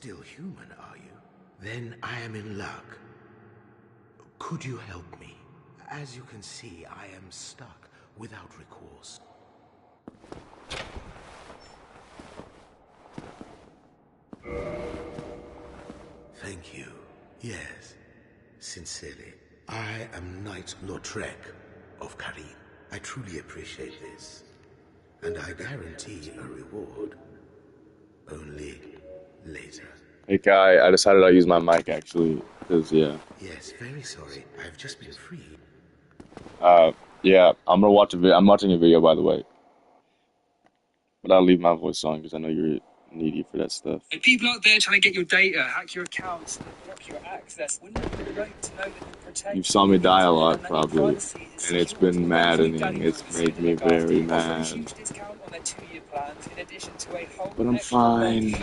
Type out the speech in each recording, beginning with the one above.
still human, are you? Then I am in luck. Could you help me? As you can see, I am stuck without recourse. Thank you. Yes, sincerely. I am Knight Lautrec of Carim. I truly appreciate this. And I guarantee a reward. Only later. Hey, Kai, I decided I'll use my mic, actually, because, yeah. Yes, very sorry. I've just been freed. Yeah, I'm gonna watch a video. I'm watching a video, by the way. But I'll leave my voice on, because I know you're needy for that stuff. If people out there trying to get your data, hack your accounts, and block your access, wouldn't it be great to know that you protect? You saw me die a lot, probably, and it's been maddening. It's made me very mad. But I'm fine.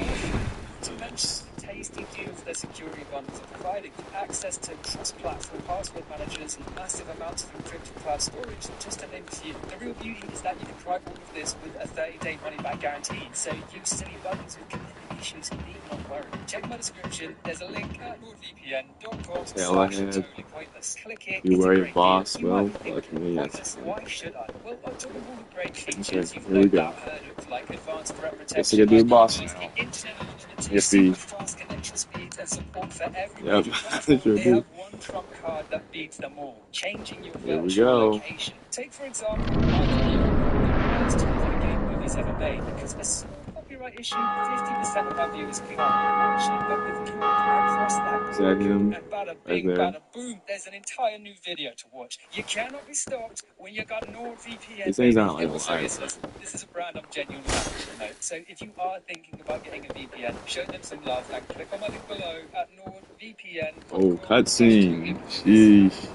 Tasty deal for their security bundles, providing access to cross-platform password managers and massive amounts of encrypted cloud storage, just to name a few. The real beauty is that you can try all of this with a 30-day money-back guarantee, so use silly buttons with commitment issues and need not worry. Check my description, there's a link at nordvpn.com/totally pointless. Click it, You it's were a a great boss, deal. well, fuck me, Pointless. Why should I? Well, on top of all the great features okay, you've here we no go. doubt heard of, like advanced threat protection, Guess I gotta be a boss now. the internet unlimited, Yippee. super fast connection speeds, and support for every Yep, major I platform. sure They do. have one trump card that beats them all, changing your Here we virtual go. location. Take, for example, the worst 20 movies ever made, because a small copyright issue, 50% of our viewers can't watch it, but with Google across that, Is that him? and bada Right bing, there. bada boom, there's an entire new video to watch. You cannot be stopped when you got NordVPN. These things baby. aren't like In all live. seriousness, this is a brand I'm genuinely passionate about. So if you are thinking about getting a VPN, show them some love and click on my link below at NordVPN. Oh, cutscene. Sheesh.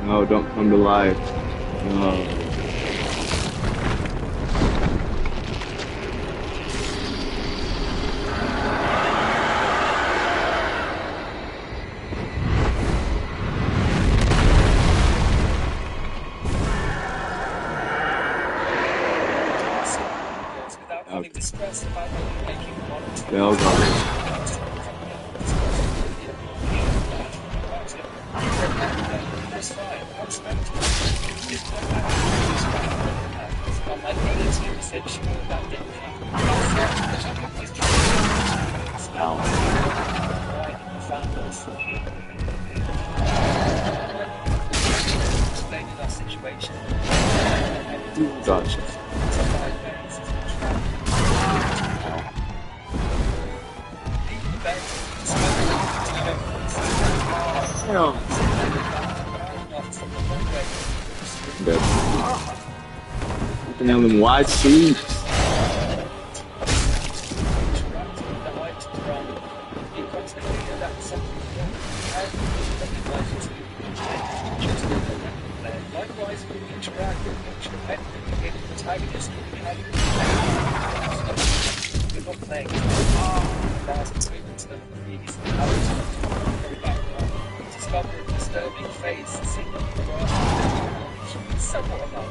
No, don't come to life. No. Okay. Bell gone. Gotcha. Damn. Dead. Looking at them wide seats. Likewise, we interact with each protagonist. We're not playing fast movements of previous discover a disturbing face, seeing the somewhat alone.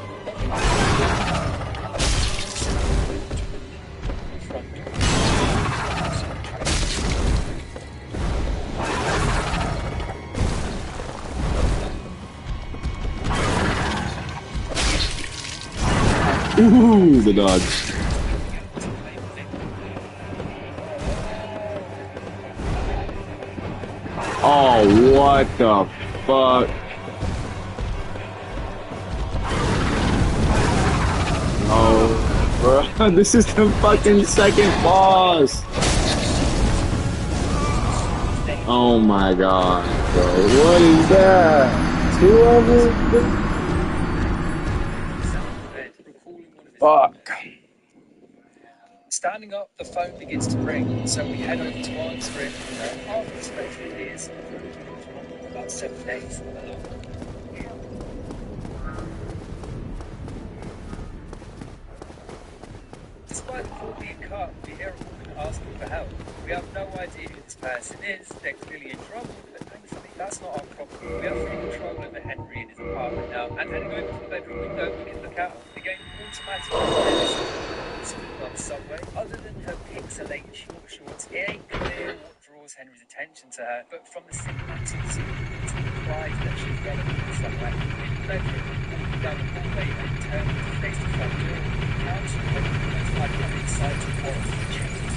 Ooh, the dodge. Oh, what the fuck? Oh, bro, this is the fucking second boss. Oh my god, bro, what is that? Two of them? Fuck. Standing up, the phone begins to ring, so we head over to answer it. Our perspective is about 7 days. Despite the call being cut, we hear a woman asking for help. We have no idea who this person is. They're clearly in trouble, but thankfully That's not our problem. We have free control over Henry in his apartment now, and heading over to the bedroom window, we can look out. The game automatically spinning on Subway. Other than her pixelated short shorts, it ain't clear what draws Henry's attention to her, but from the cinematics, it's implied that she's relevant somewhere. In the bedroom, walking down the hallway and turning to face the front door, now to one of the most iconic sights of horror, changes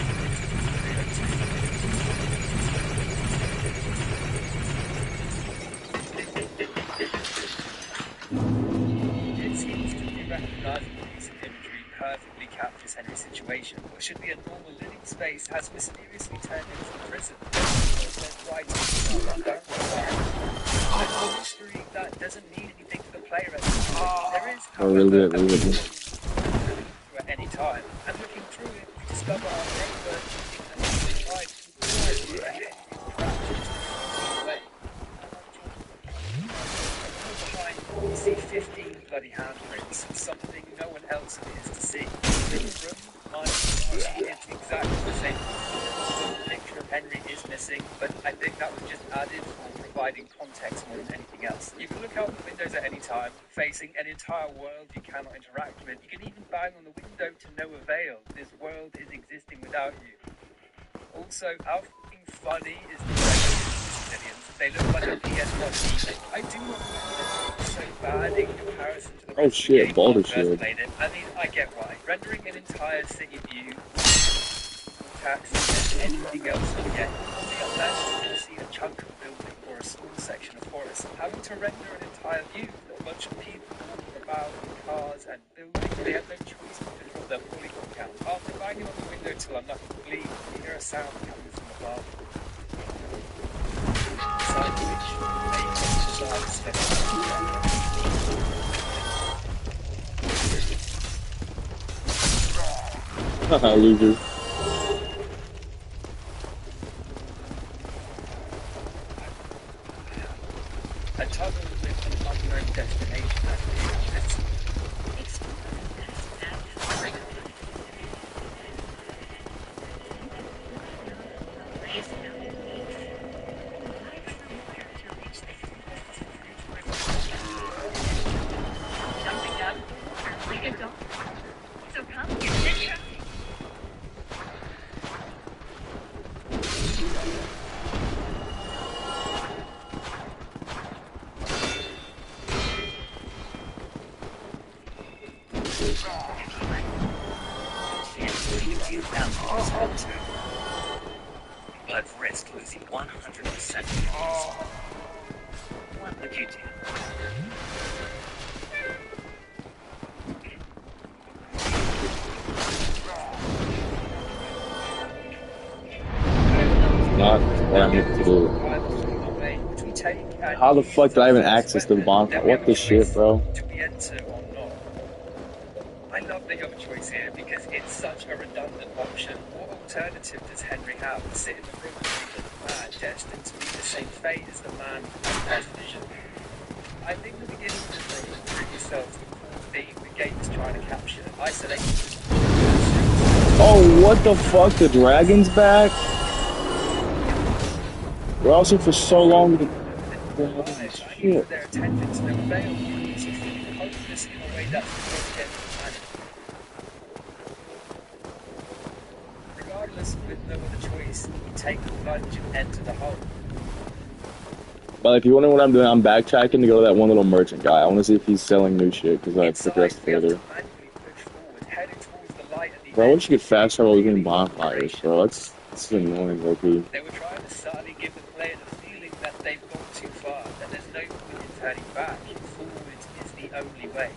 It seems to be recognizable piece of imagery perfectly captures Henry's situation. What should be a normal living space has mysteriously turned into a prison. There's writing a mystery that doesn't need anything for the player at this point. There is, however, at any time, and looking through it, we discover our neighbor we see 15 bloody handprints, something no one else appears to see. This room, it's exactly the same. The picture of Henry is missing, but I think that was just added for providing context more than anything else. You can look out the windows at any time, facing an entire world you cannot interact with. You can even bang on the window to no avail. This world is existing without you. Also, how f***ing funny is the civilians? They look like a PS1 remake. I do not know so bad in comparison to the shit, Baldur's Shield. I mean, I get why. Rendering an entire city view, tax, and anything else, yet unless you see a chunk of building or a small section of forest, having to render an entire view, a bunch of people walking about in cars and buildings, they have no choice but to drop their polygon count. After banging on the window till I'm not bleed, you hear a sound coming from above. Beside which, they decide Haha, loser. A toggle with an unknown destination at the edge. I've risked losing 100%. What would you do? Not what I need to do. How the fuck did I even access the bonfire? What the shit, bro? I love that you have a choice here because it's such a redundant option. What alternative does Henry have to sit in the room with the man destined to be the same fate as the man from past vision? I think the beginning of the room prove yourself the core theme the game is trying to capture. Isolation. Oh, what the fuck? The dragon's back? We're also for so long to shit. Their attention to no avail. So feeling hopeless in a way that's the regardless, with no other choice, you take the plunge and enter the hole. But if you wonder what I'm doing, I'm backtracking to go to that one little merchant guy. I want to see if he's selling new shit because I progressed further. Bro, I wish you could fast travel between bonfires, bro. That's annoying, Loki. They were trying to subtly give the player the feeling that they've gone too far, that there's no point in turning back. Forward is the only way.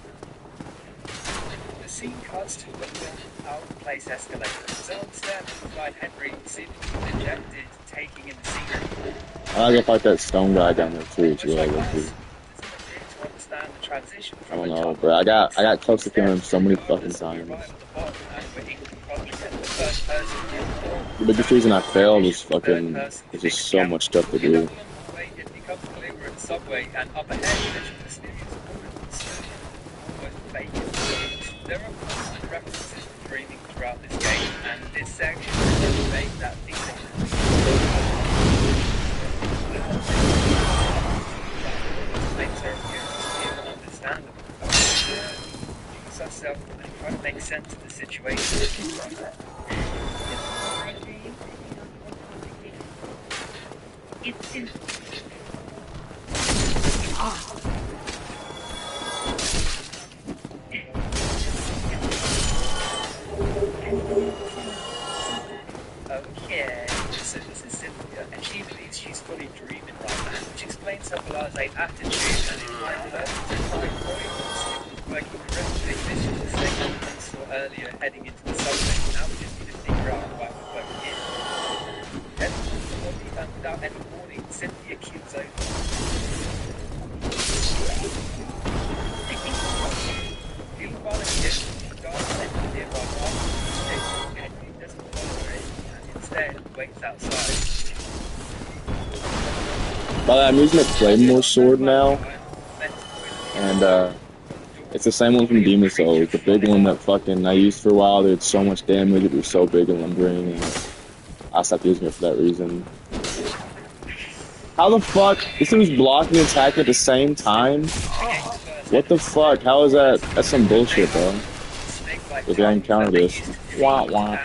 The scene cuts to a out-of-place escalator. Zone steps beside Henry, seemingly dejected, taking in the scenery. I gotta fight that stone guy down there too. It's really good. I don't know, bro. I got close to killing him so many fucking times. The biggest reason I failed was fucking. There's just so much stuff to do. There are constant references to dreaming throughout this game, and this section will make that feeling. sense of the situation. Okay, so this is Cynthia, and she believes she's fully dreaming right now, which explains her blasé attitude and implies her working correctly. This is the same element we saw earlier heading into the subject. Now we just need to figure out why we're working in. Heading to the lobby and without any warning, Cynthia keels over. Feeling volunteer, the guard sent to nearby bar. Henry doesn't follow her and instead waits outside. By the way, I'm using a Claymore sword now, and it's the same one from Demon Souls, the big one that fucking I used for a while. It did so much damage, it was so big and lumbering, and I stopped using it for that reason. How the fuck? This thing was blocking and attacking at the same time? What the fuck? How is that? That's some bullshit, bro. If I encounter this. Wah wah.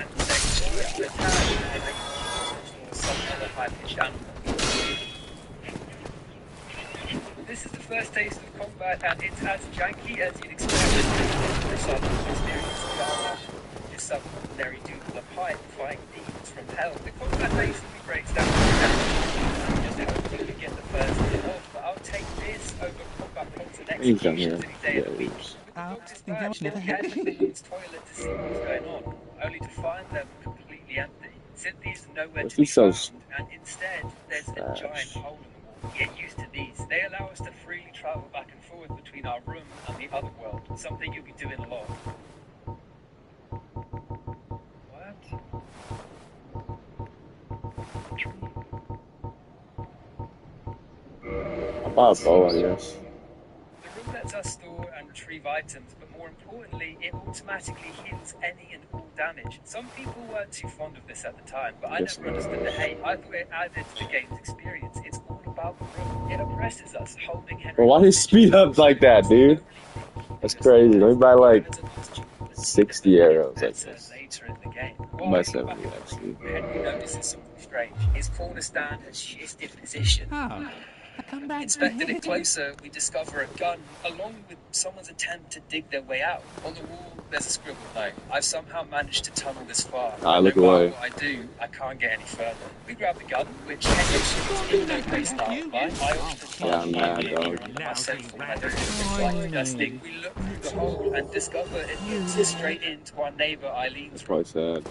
This is the first taste of combat, and it's as janky as you'd expect for someone who experienced Garlash. This subordinary dude with a pipe fighting demons from hell. The combat basically breaks down to I'm just hoping to get the first hit off, but I'll take this over combat plots and executions any day of the week. With the doctor's badge, they'll head to the woman's toilet to see what's going on, only to find them completely empty. Cynthia's nowhere to be found, and instead, there's a giant hole in the wall. Get used to these. They allow us to freely travel back and forth between our room and the other world, something you'll be doing a lot. What? I bought a bow, I guess. The room lets us store and retrieve items, but more importantly, it automatically heals any and all damage. Some people weren't too fond of this at the time, but I never understood the hate. I thought it added to the game's experience. It's all about the room. It oppresses us, holding Henry. Bro, why do you speed up like that, dude? That's crazy. Let me buy like 60 arrows like this. Later in the game. By 70, actually. Henry notices something strange. His corner stand has shifted position. Inspecting it closer, we discover a gun, along with someone's attempt to dig their way out. On the wall, there's a scribbled note. I've somehow managed to tunnel this far. Look no matter away. what I do, I can't get any further. We grab the gun, which Henry no place started by. I often Yeah, I'm mad, dog. myself when I don't feel like dusting. We look through the hole and discover it leads us straight into our neighbor Eileen's That's probably sad.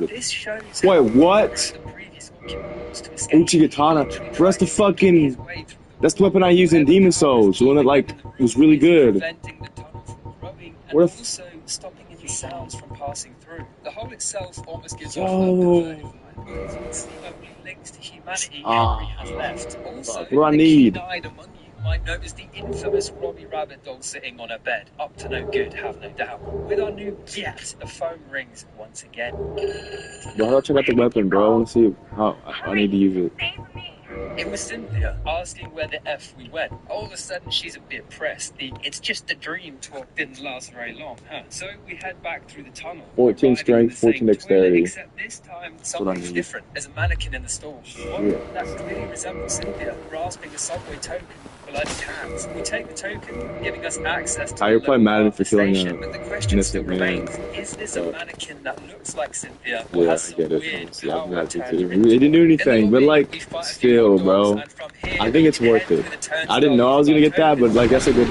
This shows Wait, what? Uchigatana. Bro, that's the fucking... That's the weapon I used in Demon Souls. The one that, like, was really good. Where also stopping any sounds from passing through. The hole itself almost gives off only links to humanity Henry has left. Also, what do I need? keen-eyed among you might notice the infamous Robbie Rabbit doll sitting on her bed. Up to no good, have no doubt. With our new gift, the phone rings once again. Bro, how do I check out the weapon, bro? I want to see how I need to use it. It was Cynthia asking where the F we went. All of a sudden, she's a bit pressed. The "it's just a dream" talk didn't last very long, huh? So we head back through the tunnel. 14 strength, 14 dexterity. Except this time, something's different. There's a mannequin in the stall. One that clearly resembles Cynthia, grasping a subway token with bloody hands. We take the token, giving us access to you're probably mad for killing a but the question still innocent man. remains, is this a mannequin that looks like Cynthia? Or Yeah, has I some get it. weird Yeah, I'm power mad too. turned her It into? didn't do anything, but, like, We fight a few still, more bro. dogs, and from here, I think it's we worth head it. through the turnstile I didn't know I was gonna get that, but, like, that's a good...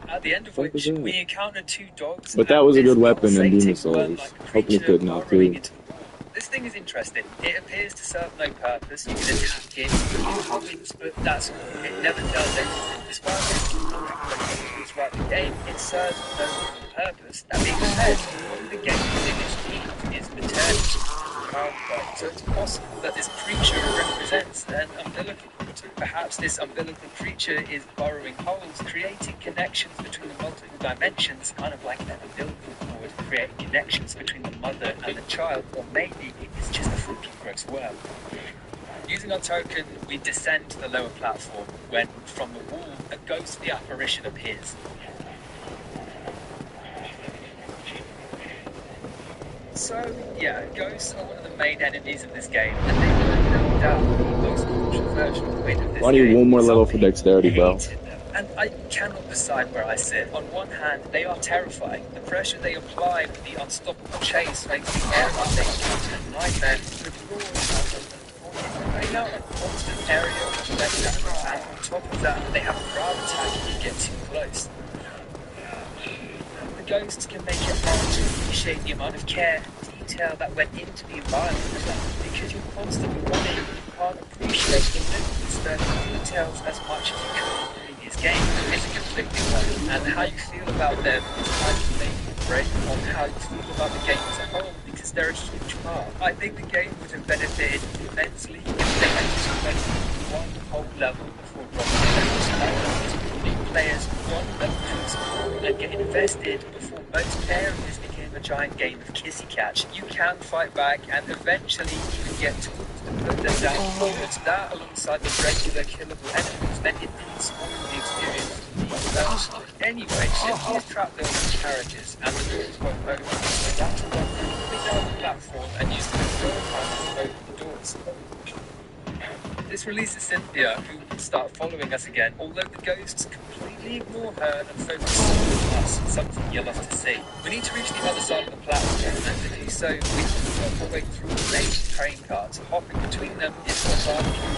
At the end of Fuck which, is that? we encounter two dogs. But that and was a this good weapon in Demon pulsating Souls. worm-like Hoping it's good now, burrowing too. into the wall. This thing is interesting. It appears to serve no purpose. You can attack it with comments, but that's all. It never does anything. Despite it throughout the game, it serves no real purpose. That being said, one of the game's biggest themes is maternity. So it's possible that this creature represents an umbilical cord. Perhaps this umbilical creature is burrowing holes, creating connections between the multiple dimensions, kind of like an umbilical cord, creating connections between the mother and the child, or maybe it's just a fucking gross worm. Using our token, we descend to the lower platform when, from the wall, a ghostly apparition appears. So, yeah, ghosts are one of the main enemies of this game, and they were no doubt the most controversial point of this I need game. one more Some level for people dexterity, bro. hated them, and I cannot decide where I sit. On one hand, they are terrifying. The pressure they apply with the unstoppable chase makes the air up they encounter a nightmare. With roars, they know a constant area of effect, and on top of that, they have a ground attack if you get too close. The ghosts can make it hard to appreciate the amount of care and detail that went into the environment, because you're constantly running, you can't appreciate the little details as much as you could in the previous game. It's a conflicting one, and how you feel about them is how you make or break on how you feel about the game as a whole, because they're a huge part. I think the game would have benefited immensely if they had just went one whole level before dropping it. Players one level to explore and get invested before most areas became a giant game of kissy catch. You can fight back and eventually even get tools to put them down forwards. That alongside the regular killable enemies meant it didn't spoil the experience. Anyway, Cynthia's trap building carriages and the doors won't open. So you have to run quickly down the platform and use the control panel to open the doors. This releases Cynthia, who will start following us again, although the ghosts completely ignore her and focus on us, something you'll love to see. We need to reach the other side of the platform, and to do so, we have to work our way through amazing train cars. Hopping between them is a barbecue.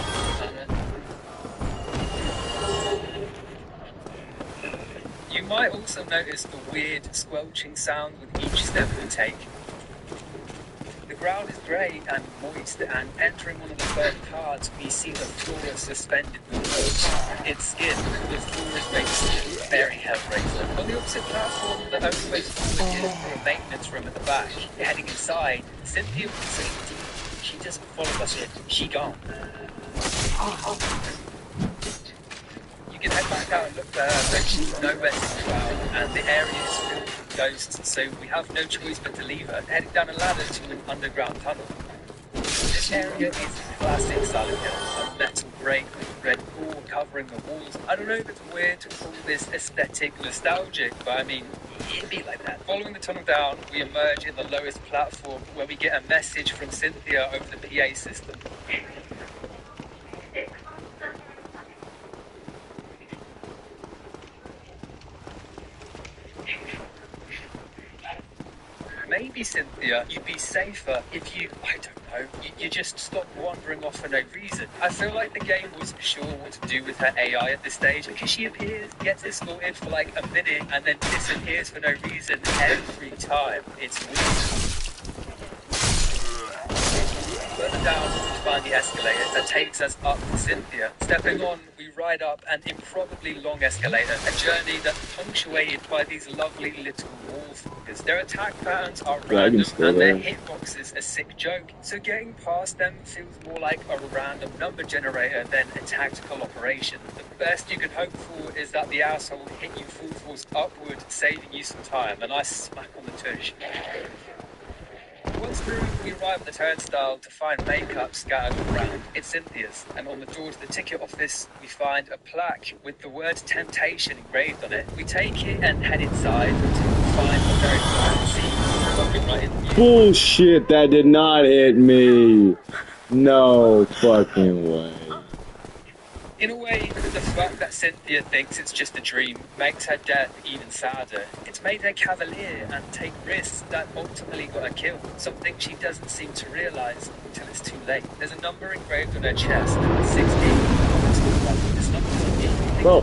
You might also notice the weird squelching sound with each step we take. The ground is grey and moist, and entering one of the first cards, we see the floor suspended with its skin. The floor is made of very hellraiser. On the opposite platform, the only way forward is through a maintenance room at the back. Heading inside, Cynthia will say, she doesn't follow us in. She gone. You can head back out and look for her, but she's nowhere to be found, and the area is filled with ghosts, so we have no choice but to leave her, heading down a ladder to an underground tunnel. This area is classic Silent Hill, a metal grate with red gore covering the walls. I don't know if it's weird to call this aesthetic nostalgic, but I mean, it'd be like that. Following the tunnel down, we emerge in the lowest platform, where we get a message from Cynthia over the PA system. Maybe, Cynthia, you'd be safer if you, I don't know, you just stop wandering off for no reason. I feel like the game wasn't sure what to do with her AI at this stage, because she appears, gets escorted for like a minute, and then disappears for no reason every time. It's weird. Further down, we find the escalator that takes us up to Cynthia. Stepping on, we ride up an improbably long escalator, a journey that's punctuated by these lovely little wall figures. Their attack patterns are random, and their hitboxes a sick joke, so getting past them feels more like a random number generator than a tactical operation. The best you can hope for is that the asshole hit you full force upward, saving you some time, and I smack on the tush. Once through, we arrive at the turnstile to find makeup scattered around. It's Cynthia's, and on the door to the ticket office, we find a plaque with the word Temptation engraved on it. We take it and head inside to find a very black scene. Bullshit, that did not hit me. No fucking way. In a way, the fact that Cynthia thinks it's just a dream makes her death even sadder. It's made her cavalier and take risks that ultimately got her killed, something she doesn't seem to realise until it's too late. There's a number engraved on her chest, 16. This number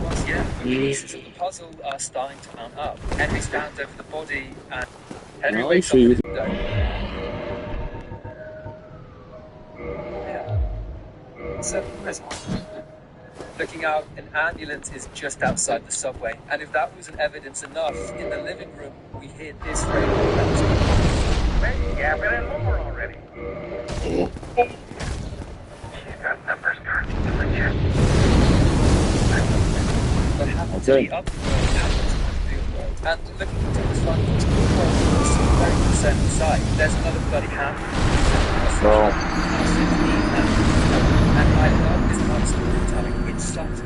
the pieces of the puzzle are starting to mount up. Henry stands over the body, and Henry wakes up in his window. Yeah. So, looking out, an ambulance is just outside the subway, and if that wasn't evidence enough, in the living room we hear this radio announce. Well, yeah, but I'm over already. She's got numbers carved into the chest. What happened to the upper world happens in the field world, and looking into the front of the world, we see very concerned inside. There's another bloody hand. And I love this kind of storytelling. It's subtle,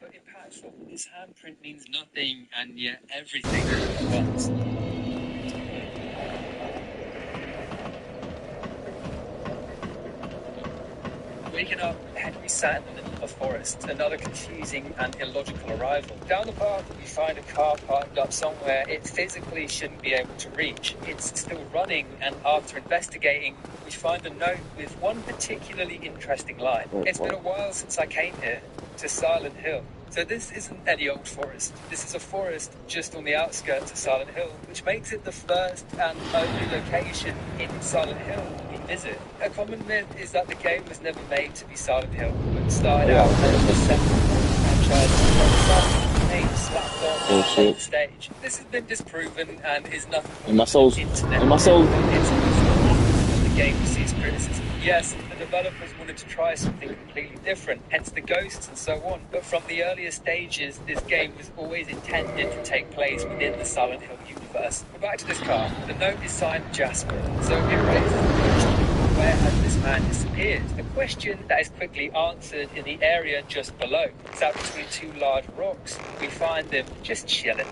but impactful. This handprint means nothing, and yet everything at once. Waking up, Henry sat in the middle of a forest, another confusing and illogical arrival. Down the path, we find a car parked up somewhere it physically shouldn't be able to reach. It's still running, and after investigating, we find a note with one particularly interesting line. It's been a while since I came here, to Silent Hill. So this isn't any old forest. This is a forest just on the outskirts of Silent Hill, which makes it the first and only location in Silent Hill we visit. A common myth is that the game was never made to be Silent Hill, but started out as a separate franchise from name slapped on the main stage. This has been disproven and is nothing In my soul. internet. In my soul. It's the game receives criticism. Yes, the developers wanted to try something completely different, hence the ghosts and so on. But from the earlier stages, this game was always intended to take place within the Silent Hill universe. But back to this car. The note is signed Jasper, so it raises the question, where has this man disappeared? A question that is quickly answered in the area just below. Sat between two large rocks, we find them just chilling.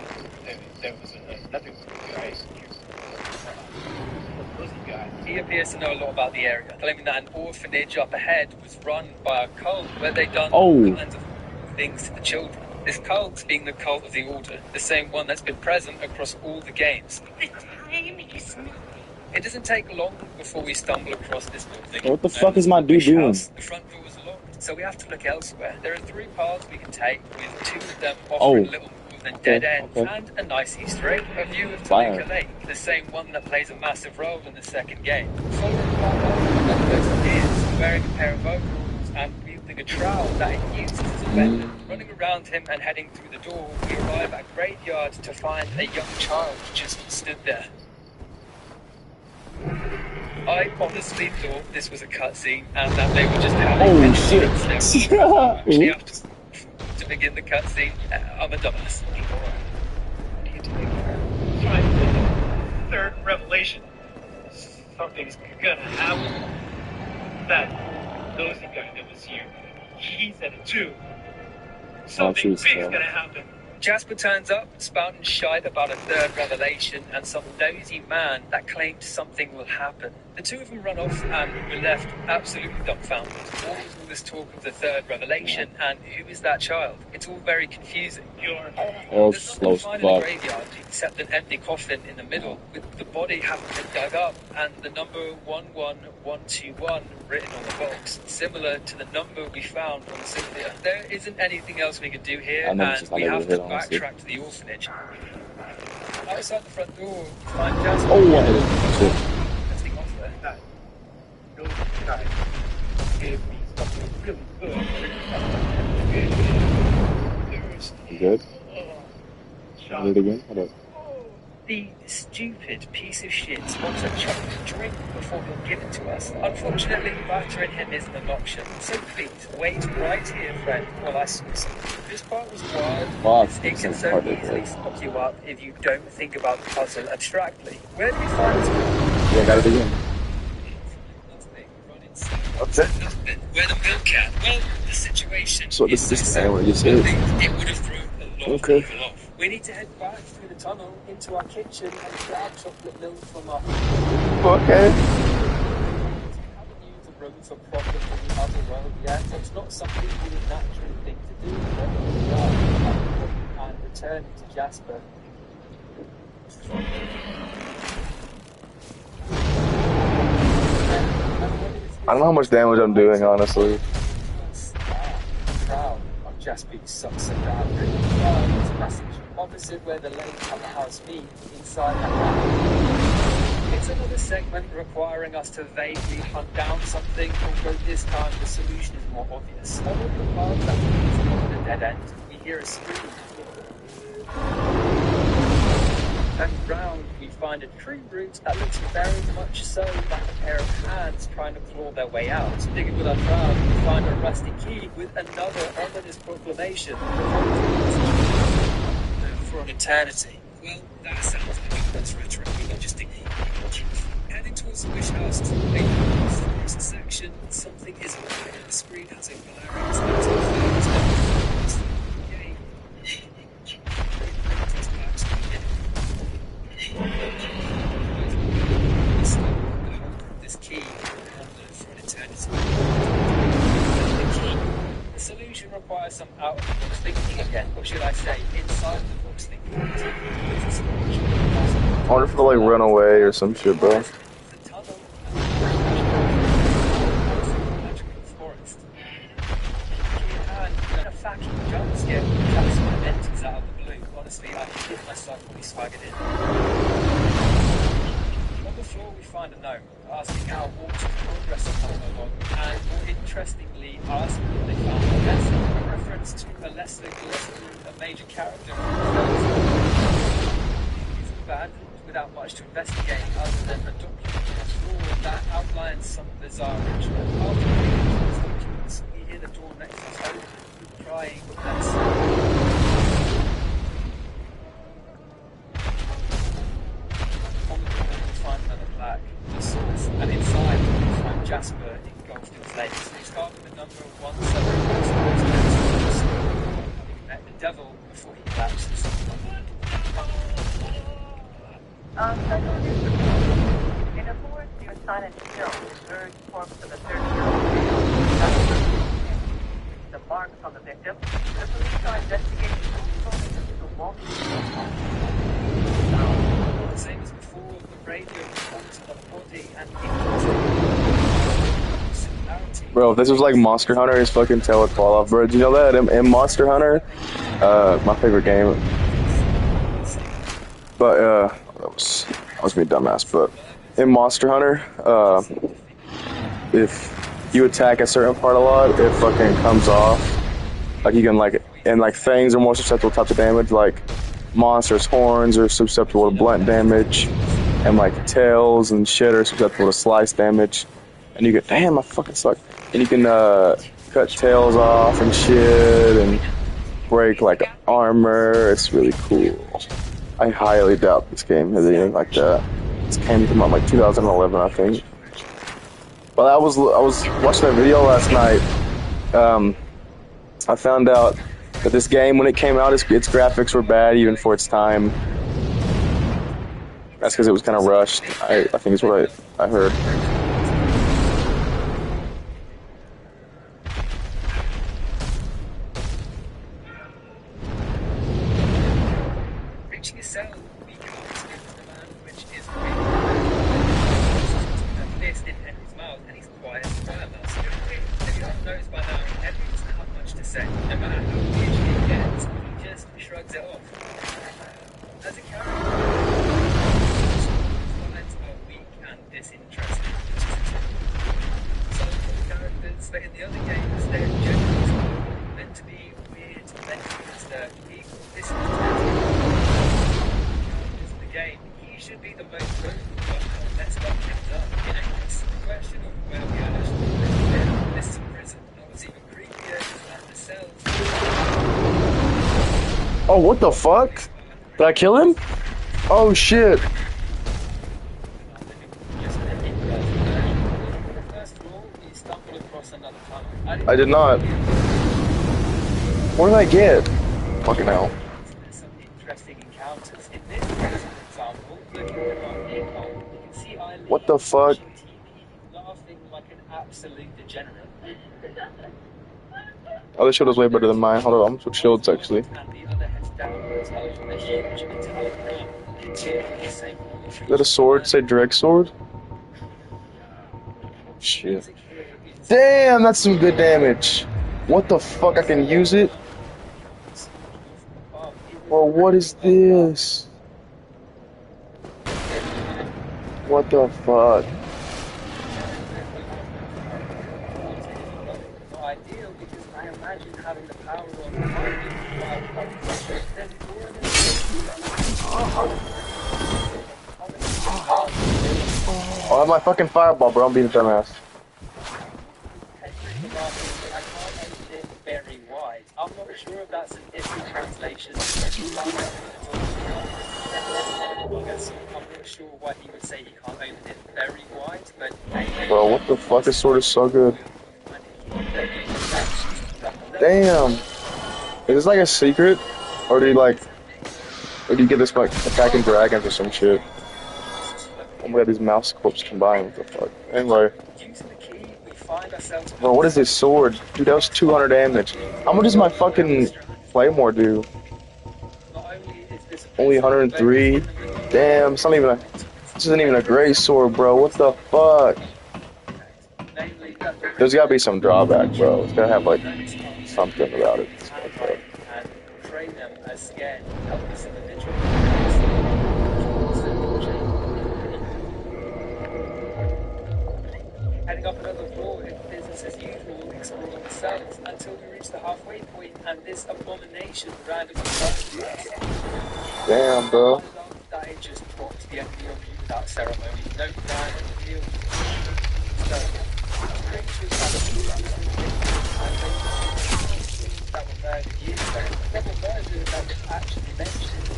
There was another guy. He appears to know a lot about the area, claiming that an orphanage up ahead was run by a cult where they done all kinds of things to the children. This cult being the cult of the Order, the same one that's been present across all the games. The time is now. It doesn't take long before we stumble across this building. What the fuck is my dude doing? The front door was locked, so we have to look elsewhere. There are 3 paths we can take, with 2 of them offering little more than dead ends, and a nice Easter egg, a view of Toluca Lake, the same one that plays a massive role in the second game. Following is wearing a pair of overalls and wielding a trowel that it uses as a weapon. Running around him and heading through the door, we arrive at a graveyard to find a young child just stood there. I honestly thought this was a cutscene and that they were just having actually have to begin the cutscene. I'm a dumbass. What are you doing here? Trying the third revelation. Something's gonna happen. That nosy guy that was here, he said it too. Something big's gonna happen. Jasper turns up, spouting shite about a third revelation and some nosy man that claimed something will happen. The 2 of them run off and we're left absolutely dumbfounded. What was all this talk of the third revelation and who is that child? It's all very confusing. There's nothing to find in the graveyard except an empty coffin in the middle with the body having been dug up and the number 11121 written on the box, similar to the number we found on Cynthia. There isn't anything else we can do here and we have to backtrack to the orphanage. Outside the front door, we find Jasper. Testing off there. That nosy guy gave me something really good. You good? Do it again? Hold up. The stupid piece of shit wants a chocolate drink before he'll give it to us. Unfortunately, battering him isn't an option. So please, wait right here, friend, while I sort something. This part was wild. It can so easily stop you up if you don't think about the puzzle abstractly. Where do we find this one? Yeah, got it again. What's that? Where the milk at? Well, the situation so is this so camera just hit. It would have thrown a lot of people off. We need to head back through the tunnel into our kitchen and grab chocolate milk from our... Okay. We haven't used a room for problems in the other world yet, so it's not something we would naturally think to do. But we are and return to Jasper. I don't know how much damage I'm doing, honestly. Proud of Jasper sucks it down. This passage, opposite where the lane and the house meet, inside the house. It's another segment requiring us to vaguely hunt down something, although this time the solution is more obvious. On the path that leads along the dead end, we hear a scream. And round, we find a tree root that looks very much so like a pair of hands trying to claw their way out. Digging with our trowel, we find a rusty key with another ominous proclamation. For an eternity. Well, that sounds like that's retro. Just ignore it. Heading towards the wish house to the first section, something isn't right. The screen has a hilarious this key for an eternity. should I say, inside the box thing. I wonder if they'll like run away or some shit, bro. The tunnel and forest. And a fucking jump scare catch some mentors out of the blue. Honestly, I hit myself when we swaggered in. On the floor we find a note asking how Walter's progress on the log, and more interestingly asking if they found a lesson, a reference to a lesser a major character from the film. It's abandoned without much to investigate other than a document floor that outlines some bizarre ritual. After reading these documents, we hear the door next to us open, crying and on the door we find another plaque, the source, and inside we find Jasper engulfed in flames. We start with the number 1716, having met the devil before he collapses. In a forest near Silent Hill, birds corpse of a 30-year-old male. The marks on the victim. The police are investigating the walking. The same as before, the radio reports of the body and similarity. Bro, if this was like Monster Hunter, his fucking tail would fall off, bro. Do you know that in Monster Hunter, my favorite game. But I was being dumbass. But in Monster Hunter, if you attack a certain part a lot, it fucking comes off. Like you can like, and like things are more susceptible to types of damage. Like monsters' horns are susceptible to blunt damage, and like tails and shit are susceptible to slice damage. And you can, damn, I fucking suck. And you can cut tails off and shit, and break like armor. It's really cool. I highly doubt this game has anything like that. This came from like 2011, I think. Well, I was watching that video last night. I found out that this game, when it came out, its graphics were bad even for its time. That's because it was kind of rushed. I think is what I heard. Reaching a cell, we can experience the man, which is fist in Henry's mouth, and he's quiet as a fire mouse. Everyone knows by now, Henry doesn't have much to say. No matter how huge he gets, he just shrugs it off. As a character, his lines are weak and disinterested, which is a tip. Some of the characters, but in the other games, they're generally meant to be weird, meant to be disturbed people, disinterested. Game, he should be the most vocal about how messed up things are. You know, it's the question of where we are actually living. This is a prison. And what's even creepier is that the cells. Oh, what the fuck? Did I kill him? Oh shit. I did not. What did I get? Fucking hell. Some interesting encounters in this case, for example. Looking around Nikon, you can see Eileen What the fuck? laughing like an absolute degenerate. Oh, this shield is way better than mine. Hold on, I'm gonna switch shields actually. And the other heads downwards, holding a huge metallic gun, continuing the same Is that a sword? Say direct sword? Shit. Damn, that's some good damage. What the fuck? I can use it? Or what is this? What the fuck? ideal because I imagine having the power of Oh, I have my fucking fireball, bro. I'm being a dumbass. very wide. I'm not sure if that's an iffy translation. I'm not sure why he would say he can't open it very wide, but Bro, what the fuck? This sword is so good. Damn. Is this like a secret? Or do you get this by attacking dragons or some shit? Oh my god, these mouse corpses combined. What the fuck? Anyway. using the key, we find ourselves. Bro, what is this sword? Dude, that was 200 damage. How much is my fucking Claymore do? Not only is this Only 103. Damn, it's not even a. This isn't even a gray sword, bro. What the fuck? namely that the There's gotta be some drawback, bro. It's gotta have like something about it. and portray them as scared, helpless individuals. Heading up another floor in business as usual, exploring the cells until we reach the halfway point and this abomination randomly finds us. Damn, bro. That it just dropped the enemy on you without ceremony, no plan or reveal. So, creatures that were murdered years ago, several murders that was actually mentioned,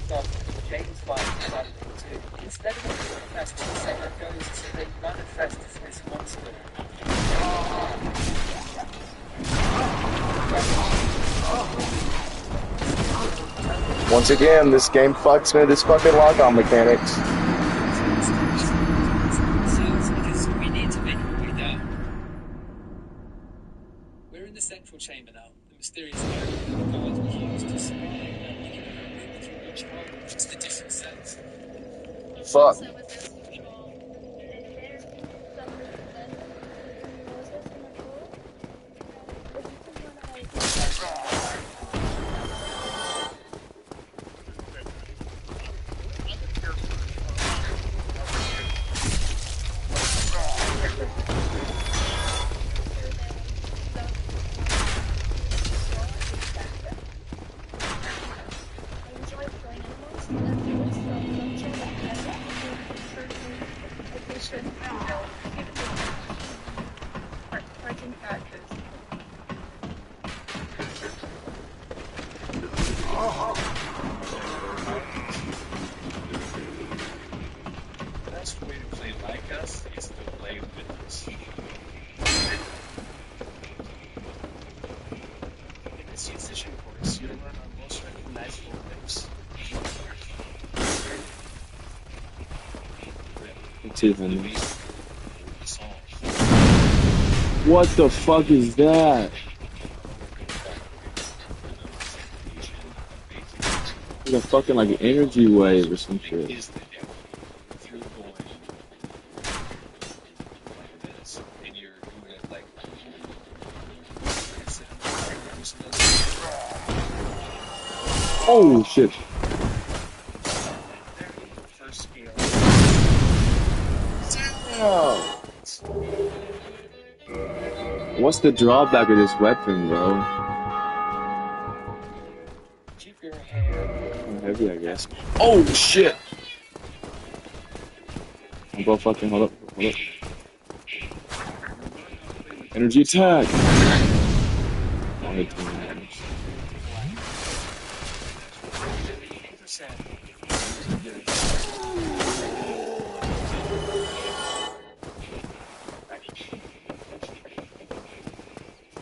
but James Bond decided to. Instead of manifesting seven ghosts, they manifest as this monster. Once again, this game fucks me with this fucking lock-on mechanics. Because we need to make it do that. We're in the central chamber now, the mysterious area that the guards used to survive, and we can move through each one, just the different cells. Fuck. The best way to play like us is to play with us. In this musician course, you'll learn our most recognizable riffs. What the fuck is that? It's a fucking like an energy wave or some shit. Is the devil. If you're going like this, and you're doing it like Oh shit. first scale. What's the drawback of this weapon, bro? Keep your hand. Heavy, I guess. Oh shit! Bro, fucking hold up. Energy attack! Only 2 minutes.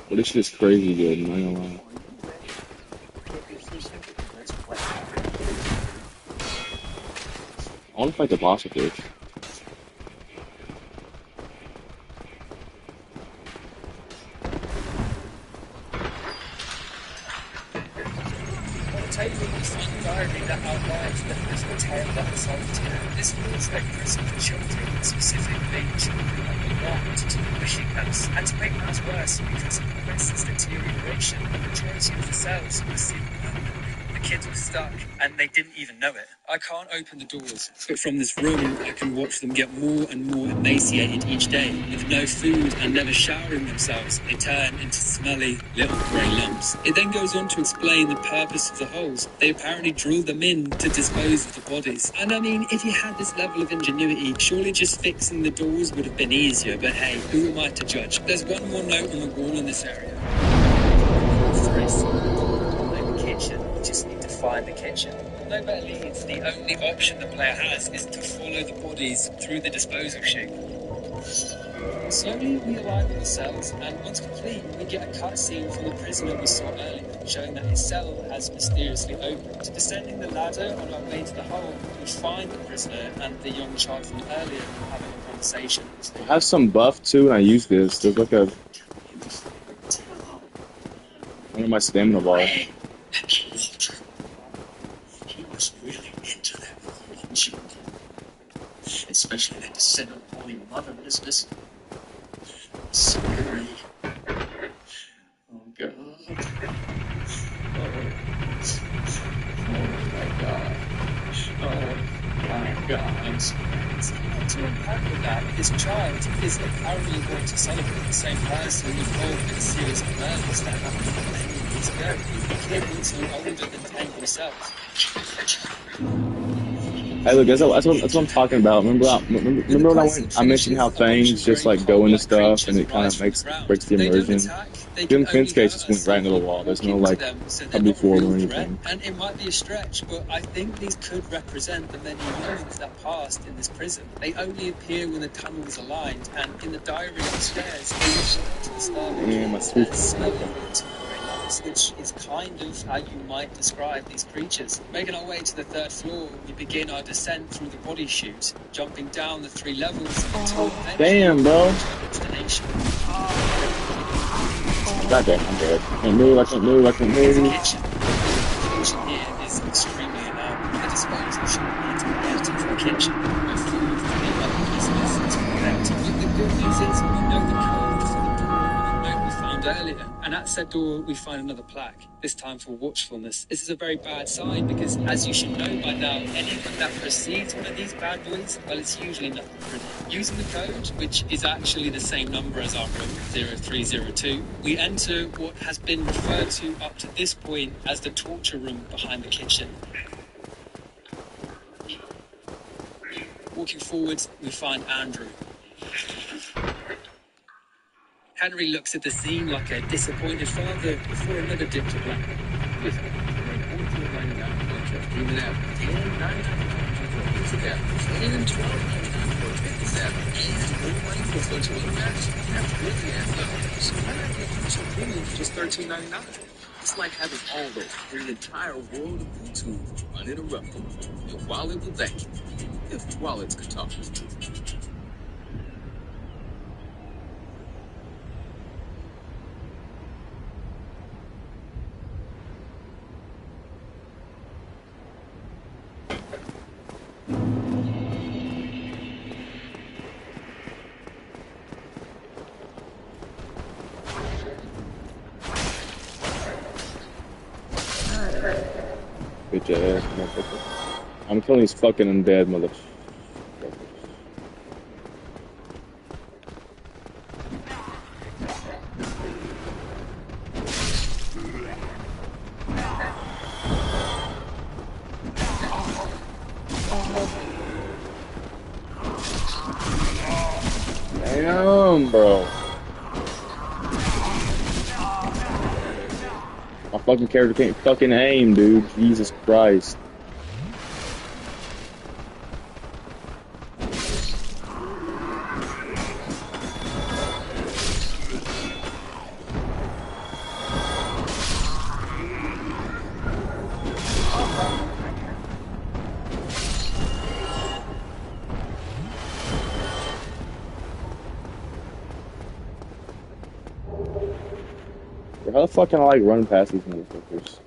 But this shit is crazy good, I'm not gonna lie. I wanna fight the boss with this. On the table is the diary that outlines the prison tale that was solved here. This was a prison for children, specifically children that belonged to the wishing house. And to make matters worse, because of the press's deterioration, the majority of the cells were sealed permanently. The kids were stuck, and they didn't even know it. I can't open the doors, but from this room, I can watch them get more and more emaciated each day. With no food and never showering themselves, they turn into smelly little grey lumps. It then goes on to explain the purpose of the holes. They apparently drilled them in to dispose of the bodies. And I mean, if you had this level of ingenuity, surely just fixing the doors would have been easier. But hey, who am I to judge? There's one more note on the wall in this area. Like the kitchen, you just need to find the kitchen. No better leads, the only option the player has is to follow the bodies through the disposal chute. Slowly we arrive at the cells, and once complete, we get a cutscene from the prisoner we saw earlier, showing that his cell has mysteriously opened. Descending the ladder on our way to the hole, we find the prisoner and the young child from earlier having a conversation. I have some buff too, and I use this. There's like a... One of my stamina bar. especially the descent of Holy Mother Elizabeth. Sorry. Oh God. Oh my God. Oh my God. It's hard to unpack with that. This child is apparently going to celebrate the same person involved in a series of murders that happened many years ago. The kid was no older than 10 himself. Hey, look, that's what I'm talking about. Remember when I mentioned how things just like go into stuff and it kind of breaks the immersion. Even Finn's case just went right into the wall. There's no like cubby forward or anything. And it might be a stretch, but I think these could represent the many moments that passed in this prison. They only appear when the tunnel is aligned, and in the diary upstairs, they refer to the starving kids as smelly mortuary lumps, which is kind of how you might describe these creatures. Making our way to the 3rd floor, we begin our descent through the body chute, jumping down the 3 levels until eventually Damn, bro. destination. Goddamn, I'm dead. I can't move. The kitchen. The kitchen here is extremely loud. The disposal should be to the left of the kitchen. A food for the other business is correct. But the good news is we know the code for the door on the note we found earlier. And at said door, we find another plaque, this time for watchfulness. This is a very bad sign because, as you should know by now, anything that precedes one of these bad boys, well, it's usually nothing pretty. Using the code, which is actually the same number as our room, 0302, we enter what has been referred to up to this point as the torture room behind the kitchen. Walking forwards, we find Andrew. Henry looks at the scene like a disappointed father before another dip to black. Just $13.99. It's like having all those for the entire world of YouTube uninterrupted. Your wallet will thank you. If wallets could talk. Bitch ass motherfucker. I'm killing these fucking undead motherfuckers. Damn, bro. My fucking character can't fucking aim, dude. Jesus Christ. How the fuck can I like run past these motherfuckers?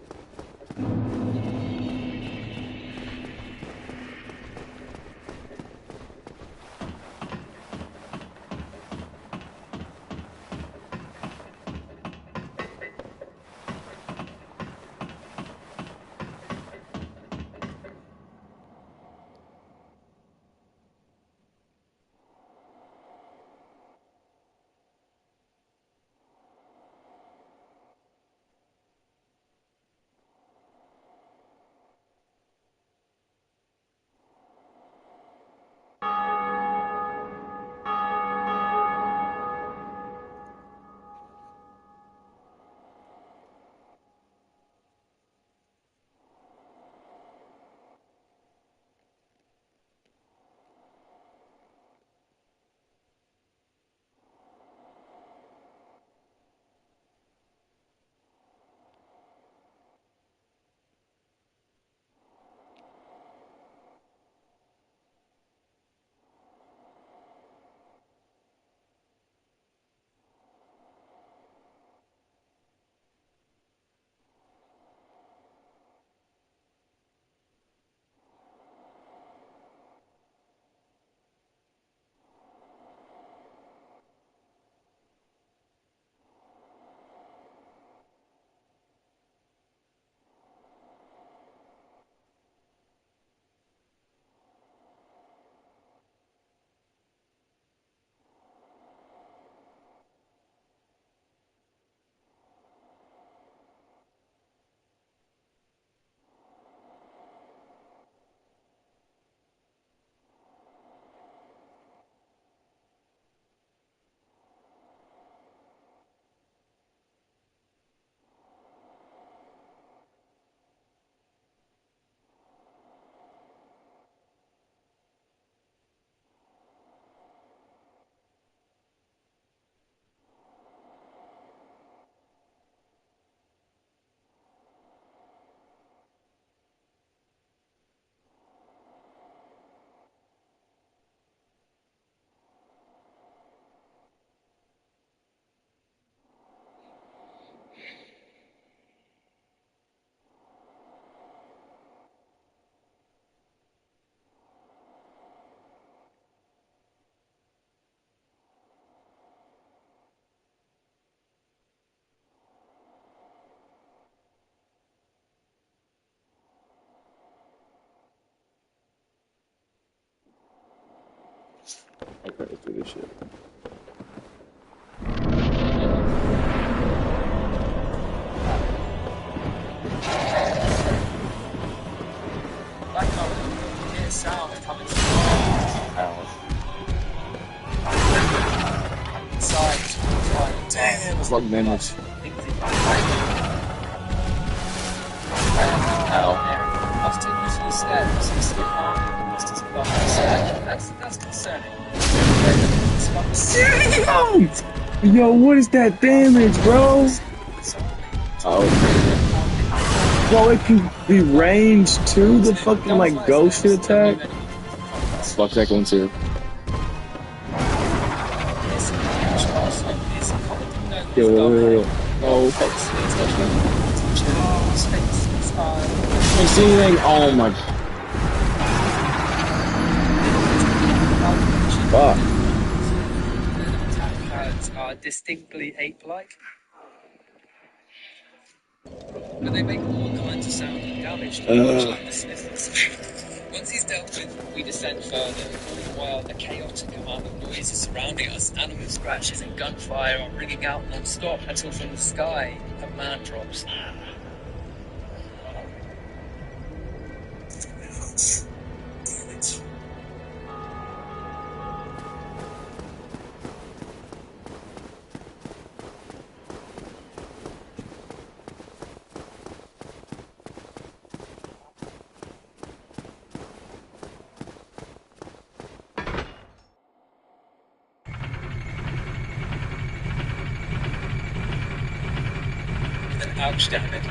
Okay, let's do this shit. Like how you hear sound coming from inside. Damn, it's like damage. Ow. I've taken a few steps and see army monsters above us. That's concerning. Yo, what is that damage, bro? Oh. Bro, it can be ranged to the fucking, like, ghost shit attack? Fuck that one too. Yo. Oh. Can't see anything. Oh my. Fuck. Cards are distinctly ape-like, but they make all kinds of sound and damage, much like the sniffers. Once he's dealt with, we descend further. All the while, a chaotic amount of noise is surrounding us. Animal scratches and gunfire are ringing out non-stop until from the sky, a man drops. Ouch, damn it.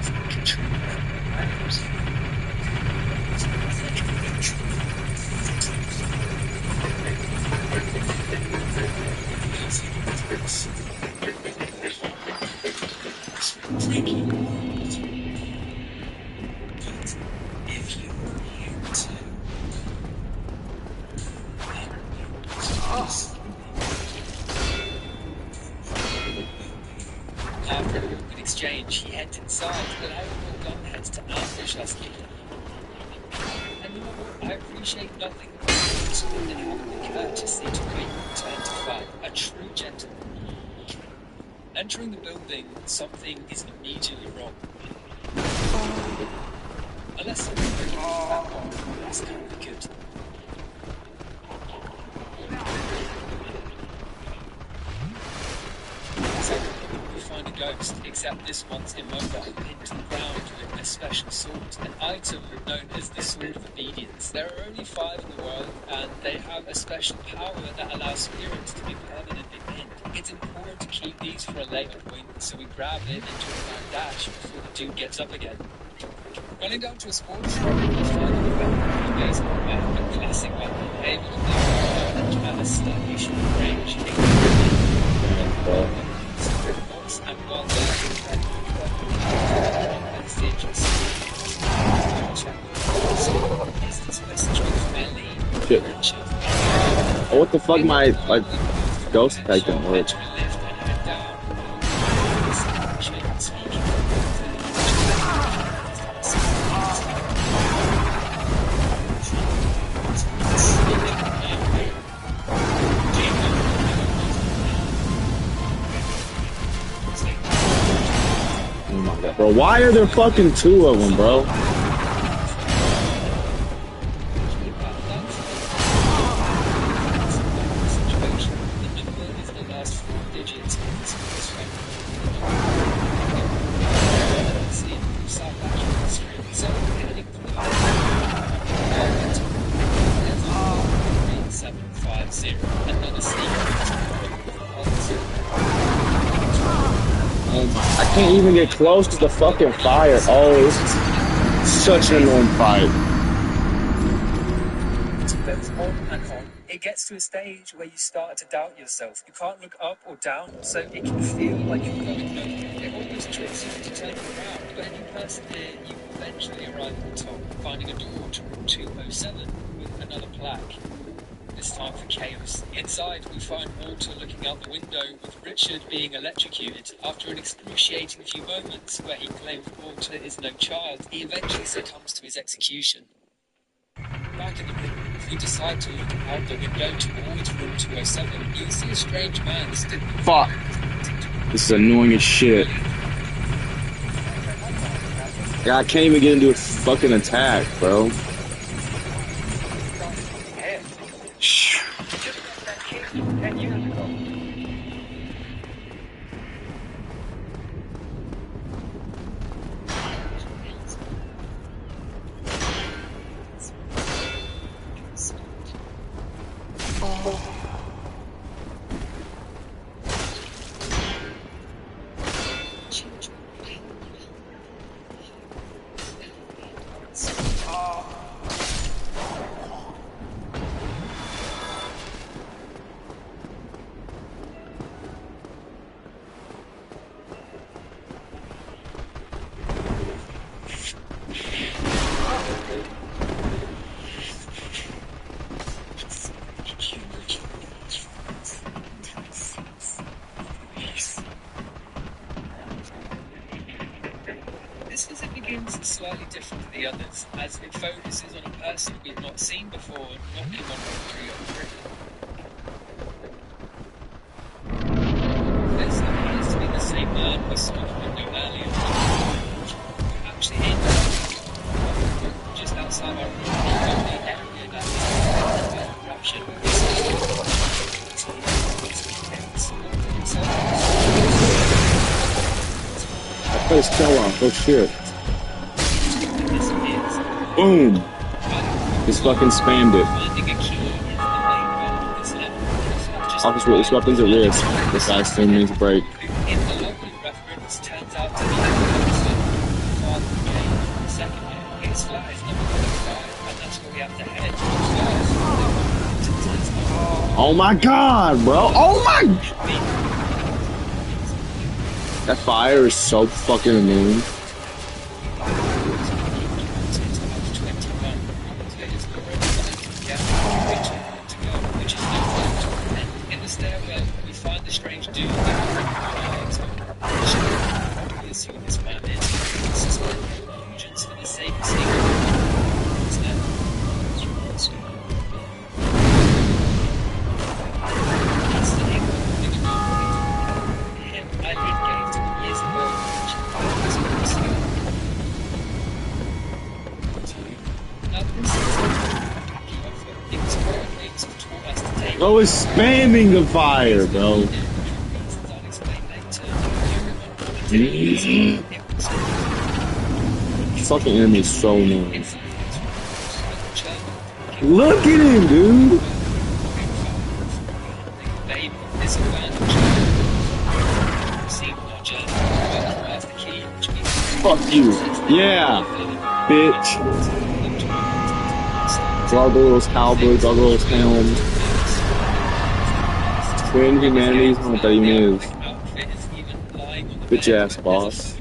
After a good exchange, he heads inside, allowing more gunheads to ambush us. And you know what? I appreciate nothing more than having the courtesy to wait your turn to fight. A true gentleman. Entering the building, something is immediately wrong. Unless something really back on, that's kind of good. We find a ghost, except this one's immobile, pinned to the ground with a special sword, an item known as the Sword of Obedience. There are only 5 in the world, and they have a special power that allows spirits to be permanently pinned. It's important to keep these for a later point, so we grab it and do a mad dash before the dude gets up again. Running down to a sports shop, we find a weapon, a baseball bat, a classic weapon, able to blow at a slightly short range. And while shit. Oh, what the fuck, my, like, ghost attack don't work. Bro, why are there fucking 2 of them, bro? I can't even get close to the fucking fire. Oh, this is such an annoying fight. Both on and on, it gets to a stage where you start to doubt yourself. You can't look up or down, so it can feel like you're going nowhere. It almost tricks you into turning around, but if you persevere, you eventually arrive at the top, finding a door to room 207 with another plaque. This time for chaos. Inside, we find Walter looking out the window, with Richard being electrocuted. After an excruciating few moments where he claims Walter is no child, he eventually succumbs to his execution. Back in the room, we If you decide to look out the window towards room 207, you'll see a strange man stood. Fuck. This is annoying as shit. Yeah, I can't even get into a fucking attack, bro. Shh. Just got that case from 10 years ago. This visit begins slightly different to the others, as it focuses on a person we've not seen before knocking on room 303. This appears to be the same man we saw in the window earlier. Who actually ended up just outside our room, the only area that is eruption. I pressed tail off. Oh shit. Boom. Just fucking spammed it. Officer, this weapon's at risk. This guy's thing needs a break. In the local reference, turns out to be the father game of the second year. His flat is number 35, and that's where we have to head. Oh my god, bro. Oh my. That fire is so fucking annoying. In the stairwell, we find the strange dude. We assume this man is suspended allegiance for the sake of secret. That's the name of the him I engaged years ago, which Bro is spamming the fire, bro. Fucking enemy is so annoying. Look at him, dude. Fuck you. Yeah, bitch. Gargoyles, cowboy, gargoyles, helm. Twin humanities, what that even is. Bitch ass boss.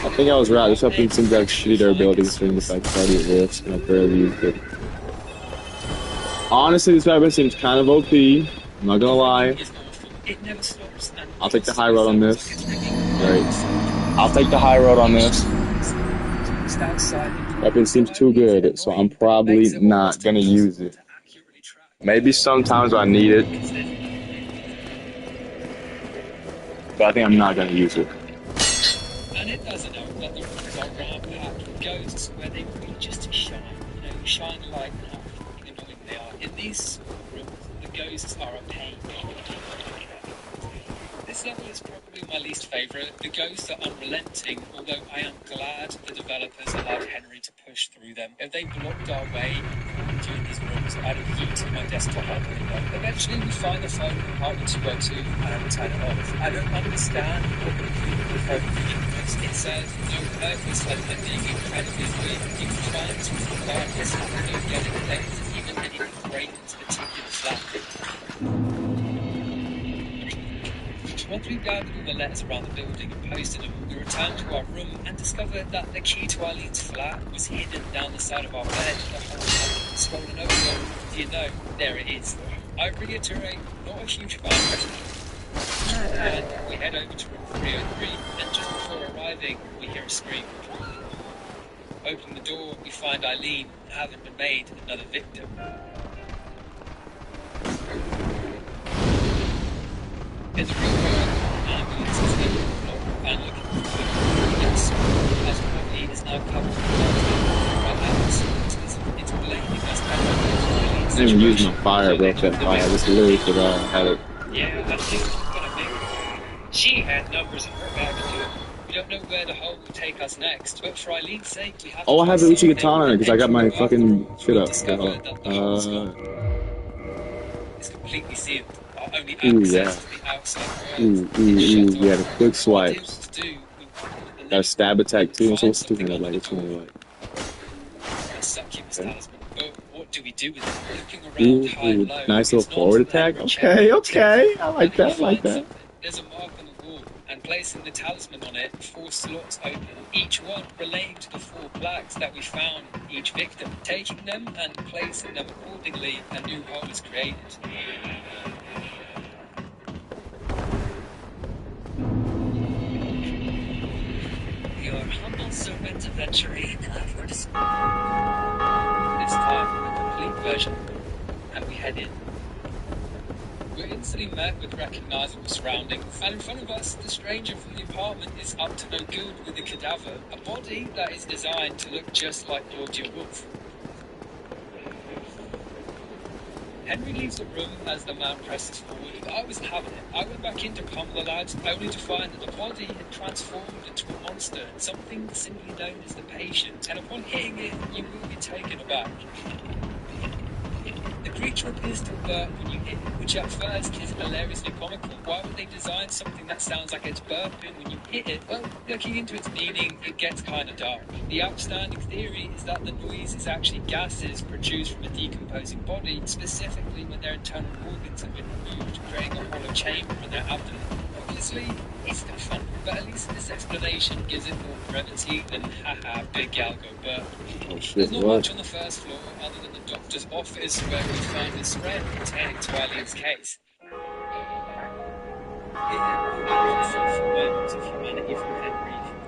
I think I was right. This weapon seems like shitty durability considering the fact that it risk and I barely used it. Honestly, this weapon seems kind of OP. I'm not gonna lie. I'll take the high road on this. Great. I'll take the high road on this. Weapon seems too good, so I'm probably not gonna use it. Maybe sometimes I need it, but I think I'm not gonna use it. And it doesn't help that the rooms are ram-packed with ghosts where they really just shine. You know, shine light and how fucking annoying they are. In these rooms, the ghosts are a pain. This level is probably my least favourite. The ghosts are unrelenting, although I am glad the developers allowed Henry to push through them. If they blocked our way during these rooms, I'd have yeeted my desktop out the window. Eventually, we find the phone in apartment 202 and turn it off. I don't understand what the phone is. It says no purpose other than being incredibly annoying. You can try and talk about this and you don't get anything, even anything great into the particular flat. Once we've gathered all the letters around the building and posted them, we returned to our room and discovered that the key to Eileen's flat was hidden down the side of our bed. The whole time scrolling over, you know, there it is. I reiterate, not a huge fan. And we head over to room 303, and just before arriving, we hear a scream. Opening the door, we find Eileen, having been made another victim. In the real world, ambulance is in the floor and looking for food. Yes, as Courtney is now covered in blood, right now it's blaming us back. I didn't even use my fire, bro. That fire. I just literally forgot I had it. Yeah, I think it's gonna be. She had numbers in her bag too. We don't know where the hole will take us next, but for Eileen's sake, we have to. Oh, I have the proceed Uchigatana because I got my fucking shit up. Discover that the hole's is completely sealed. Our only Ooh, access yeah. to the outside Ooh, world ooh, is shut ooh. Yeah, the off. quick swipes. What deals to do, we wanted Got a stab attack too. I'm supposed to do that like it's door. only like. A succubus talisman. But what do we do with it? Looking around Ooh, high and low, nice it's little not forward that attack. we're Okay, checking okay. I like and that. I you like find that. something. There's a mark on the wall, and placing the talisman on it, 4 slots open, each one relating to the 4 plaques that we found each victim. Taking them and placing them accordingly, a new hole is created. Your humble servant adventuring for this time, a complete version, and we head in. We're instantly met with recognizable surroundings, and in front of us, the stranger from the apartment is up to no good with a cadaver, a body that is designed to look just like Claudia Wolf. Henry leaves the room as the man presses forward, but I wasn't having it. I went back in to pummel the lads, only to find that the body had transformed into a monster, something simply known as the Patient, and upon hitting it, you will be taken aback. The creature appears to burp when you hit it, which at first is hilariously comical. Why would they design something that sounds like it's burping when you hit it? Well, looking into its meaning, it gets kinda dark. The outstanding theory is that the noise is actually gases produced from a decomposing body, specifically when their internal organs have been removed, creating a hollow chamber in their abdomen. Obviously, it's still fun, but at least this explanation gives it more brevity than haha, big gal go burp. Oh shit, There's not what? much on the first floor other than the doctor's office where we find a spread pertaining to Eileen's case.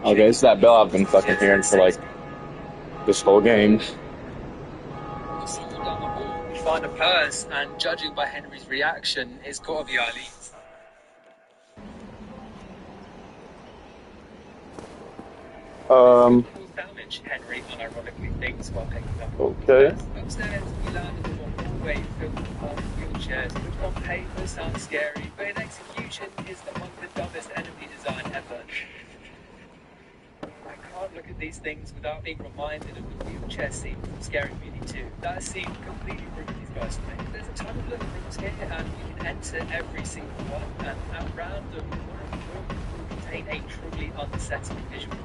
Okay, it's that bell I've been fucking hearing for like this whole game. Down the hall, we find a purse, and judging by Henry's reaction, it's gotta be Eileen's. Damage, Henry unironically thinks while picking up. Okay. Upstairs, we land in the long hallway filled with armed wheelchairs, which on paper sounds scary, but in execution is among the dumbest enemy design ever. I can't look at these things without being reminded of the wheelchair scene from Scary Movie 2. That scene completely ruined these guys for me. There's a ton of little rooms here, and you can enter every single one, and at random, one of the rooms will contain a truly unsettling visual.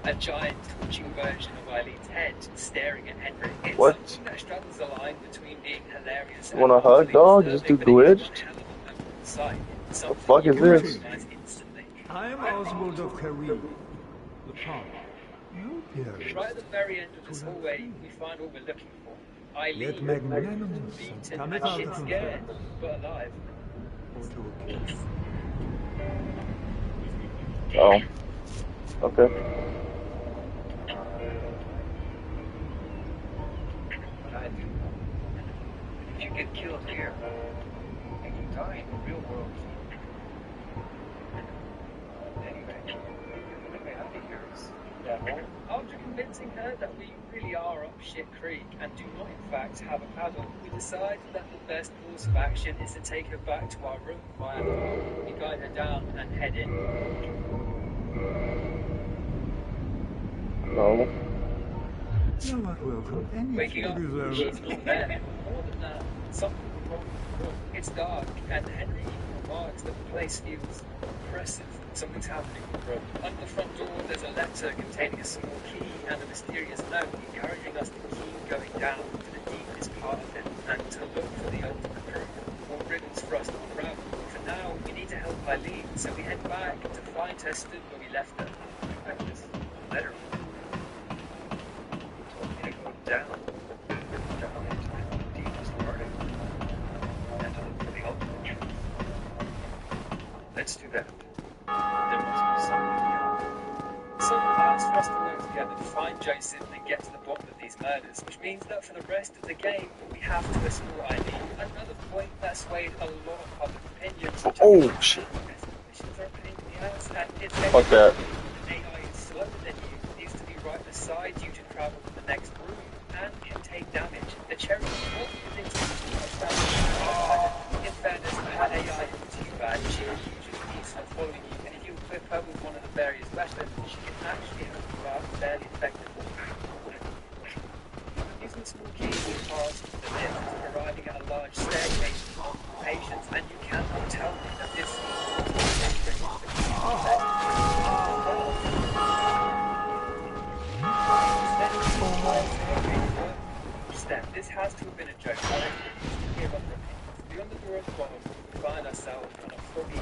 A giant twitching version of Eileen's head staring at Henry. It's What? something that straddles the line between being hilarious You wanna and hug, dog? Just do disturbing, glitch? but it's challenging and inside. It's The something fuck you is can this? recognize instantly. I am Oswald of Kareem, the Pond. You perish. Right at the very end of this hallway, we find what we're looking for. Eileen, Yet magnanimous beaten and and cometh shit out from scared, but alive. Oh. Okay. What I do know, if you get killed here, you can die in the real world. Anyway, the way out of here is that hole. After convincing her that we really are up shit creek and do not in fact have a paddle, we decide that the best course of action is to take her back to our room via the hall. We guide her down and head in. No. You are not welcome. Any Waking up, deserve she's not there. More than that, something wrong with the room. It's dark, and Henry remarks that the place feels oppressive. Something's happening in the room. Under the front door, there's a letter containing a small key and a mysterious note encouraging us to keep going down to the deepest part of it and to look for the ultimate truth. More riddles for us to unravel. For now, we need to help Eileen, so we head back to find her stood where we left her. Like this letter. He told me to go down into the deepest part of it, and to look for the ultimate truth. Let's do that. There must be something beyond. So the plans for us to together to find Joseph and get to the bottom of these murders, which means that for the rest of the game, we have to explore ID. Another point that swayed a lot of public opinion. Oh, shit. Fuck that. AI is slower than you, needs to be right beside you to travel to the next room, and can take damage. The cherry all things to in fairness, her AI isn't too bad. She usually keeps following you, and if you equip her with one of the various weapons, she can actually help you out fairly effectively. Using small keys and parts of the lift is arriving at a large staircase with multiple patients, and you cannot tell me that this step. This has to have been a joke. Beyond the door at the bottom, we find ourselves on a foggy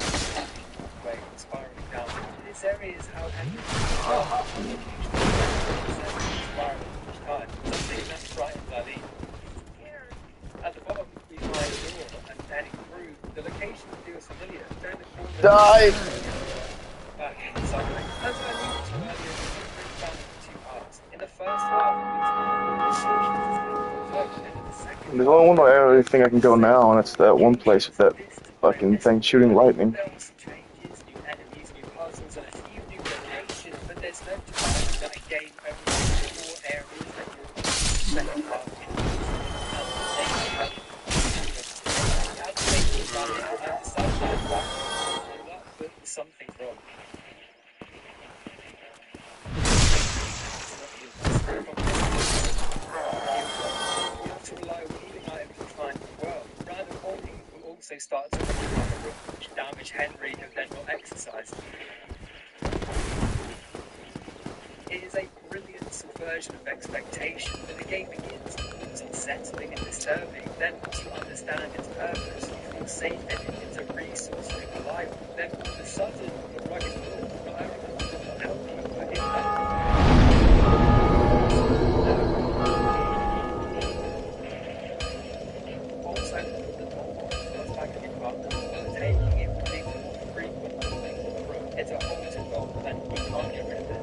way spiraling down. This area is how spiraling each time. Something that's frightened by the at the bottom we find a door and heading through. The location feels familiar. Turn the corner. Die! Back cycling. As I alluded to earlier, we found two parts. In the first half, There's only one other thing I can go now, and it's that one place with that fucking thing shooting lightning. there are some changes, new enemies, new puzzles, and a few new locations, but there's no denying that a game opens more areas that you're second half something wrong. To rely on healing items to find the world. Random holding will also start to recover, which damage Henry if they're not exercised. It is a brilliant subversion of expectation, but the game begins. It's unsettling and disturbing. Then once you understand its purpose, you feel safe in it. It's a resource to rely on. Then all of a sudden, the rugged law not only will not help you, but it also the normal first packaging partner, taking it with things more frequent. It's a haunted goal and you can't get rid of it.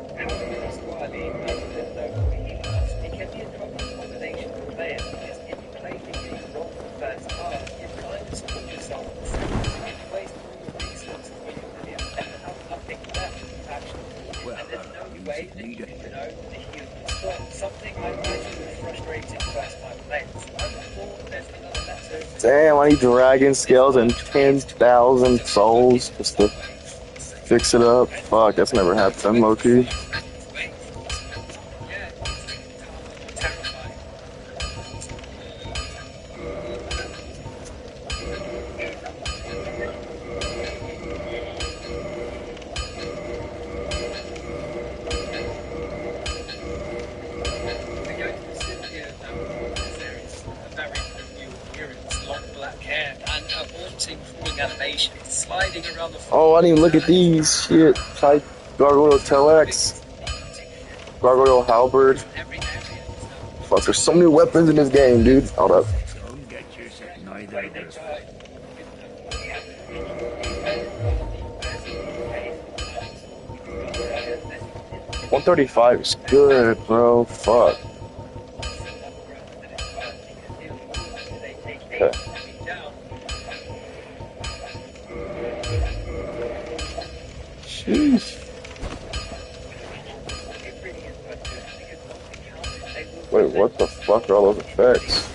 That's why I mean, there's no healing us. It can be a troubling combination for players because if you play the wrong for the first part, you kind of screwed yourself in the second. If you waste all your resources when you're really have nothing left actually. And there's no way that you can know the healing spot. Something I imagine was frustrating first time players. I'm sure there's another letter. Damn, I need dragon scales and 10,000 souls just to fix it up. Fuck, that's never happened, Loki. Oh, I didn't even look at these. Shit. Type Gargoyle Telex. Gargoyle Halberd. Fuck, there's so many weapons in this game, dude. Hold up. Don't get yourself neither of us. 135 is good, bro. Fuck. Okay. Jeez. Wait, what the fuck are all those effects?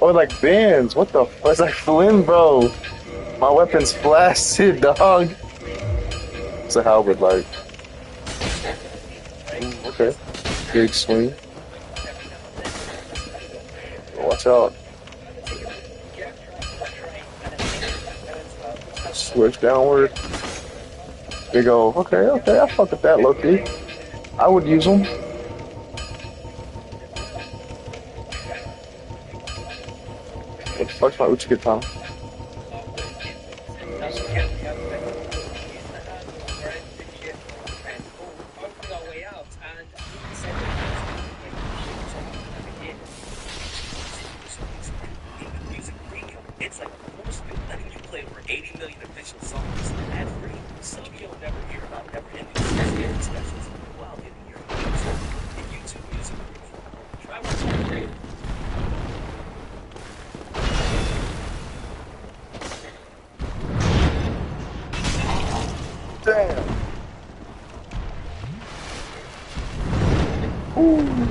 Oh, like bands. What the fuck? It's like Flynn, bro. My weapon's blasted, dog. It's a halberd, like. Okay. Big swing. Watch out. Switch downward. Big ol'. Okay, I fuck with that, low-key. I would use them. What the fuck's my Uchiga Tom? official songs, ad-free, so you'll never hear about never-ending scary specials while getting your music in YouTube Music Review. Try one today. Damn. Ooh.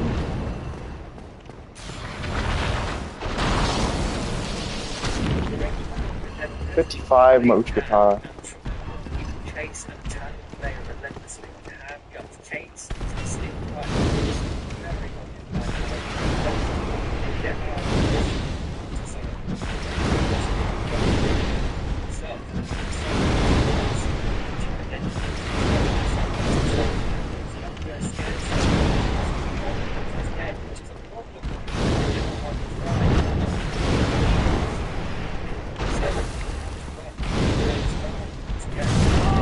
55 Moch guitar. Chase and turn the player relentlessly with handguns, chainsaws, and sleep rifles.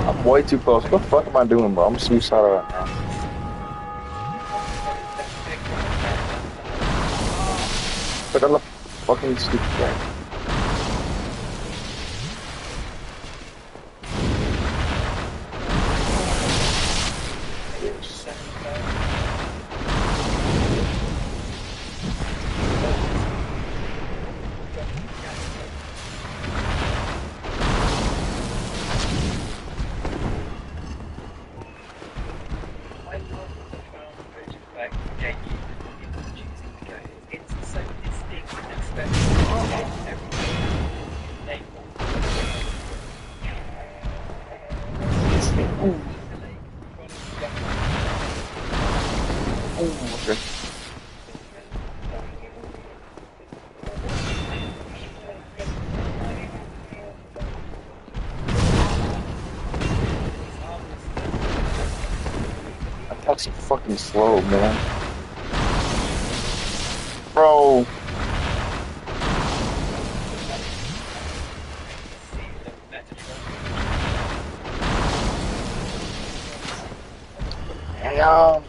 I'm way too close. What the fuck am I doing, bro? I'm suicidal right now. Look at the fucking stupid thing. That's so fucking slow, man. Bro. Damn.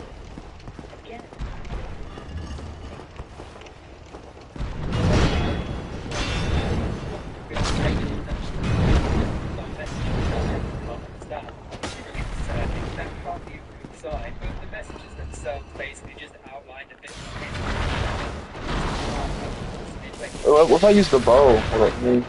What if I use the bow? Like me?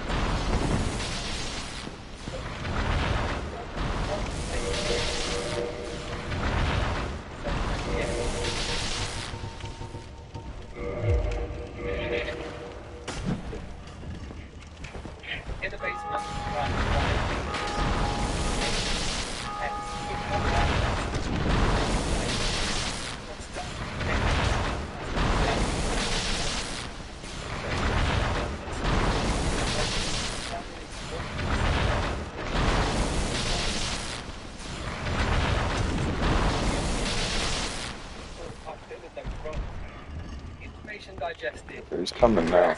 He's coming now.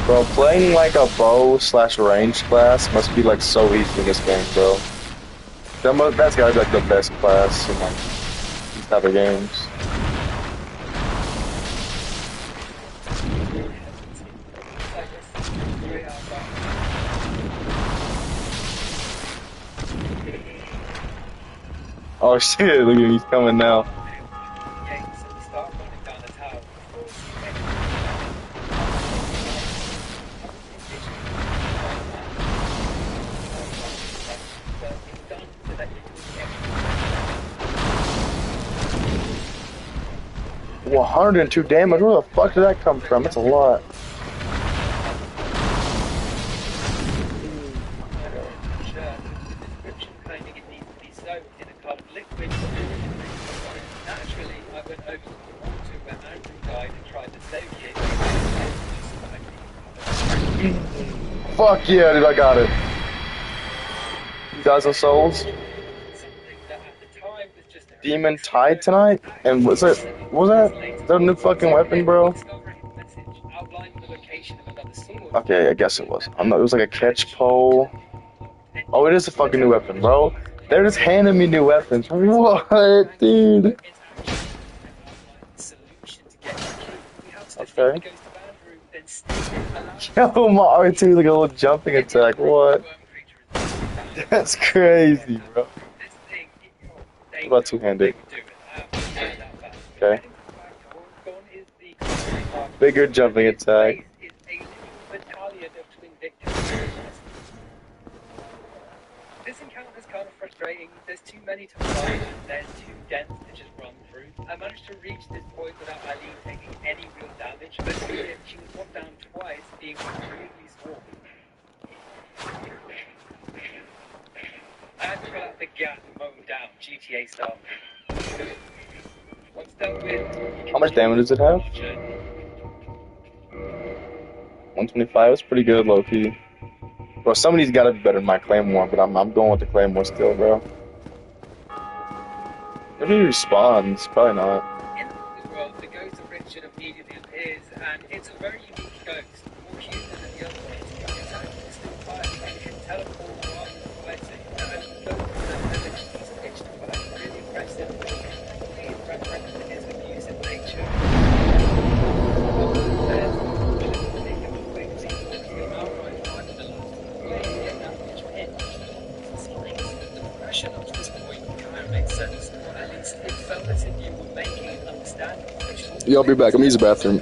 Bro, playing like a bow / range class must be like so easy in this game, bro. That's gotta be like the best class in like these type of games. Oh shit, look at him, he's coming now. Well, 102 damage, where the fuck did that come from? That's a lot. Fuck yeah, dude, I got it. You guys are souls? Demon Titanite? And what's that? What was that? Is that a new fucking weapon, bro? Okay, I guess it was. I know it was like a catch pole. Oh, it is a fucking new weapon, bro. They're just handing me new weapons. What, dude? It's actually a solution to get we have to defeat Okay. the Ghost of Andrew, then still allow Yo, my R2 is like a little jumping attack. What? That's crazy, bro. this thing. What about two-handed? Okay. Bigger jumping attack. Is a little battalion of twin victims. This encounter is kind of frustrating. There's too many to fight, and they're too dense to just run through. I managed to reach this point without Eileen taking any real damage, but she was knocked down twice, being completely swarmed. I had to pull out the gas and mow them down, GTA style. Once dealt with, How much damage does it have? 125. That's pretty good, low key. Bro, somebody's got to be better than my Claymore, but I'm going with the Claymore still, bro. Maybe he respawns. Probably not. In the world, the ghost of Richard immediately appears, and it's a very unique ghost, more human than the other ones. It's actually still fire, and it can teleport rather than fighting. And the keys pitched to fight really impressive. It's referenced his abusive nature. Up to this point kind of makes sense, or at least it felt as if you were making an understanding. Yeah, I'll be back. I'm gonna use the bathroom.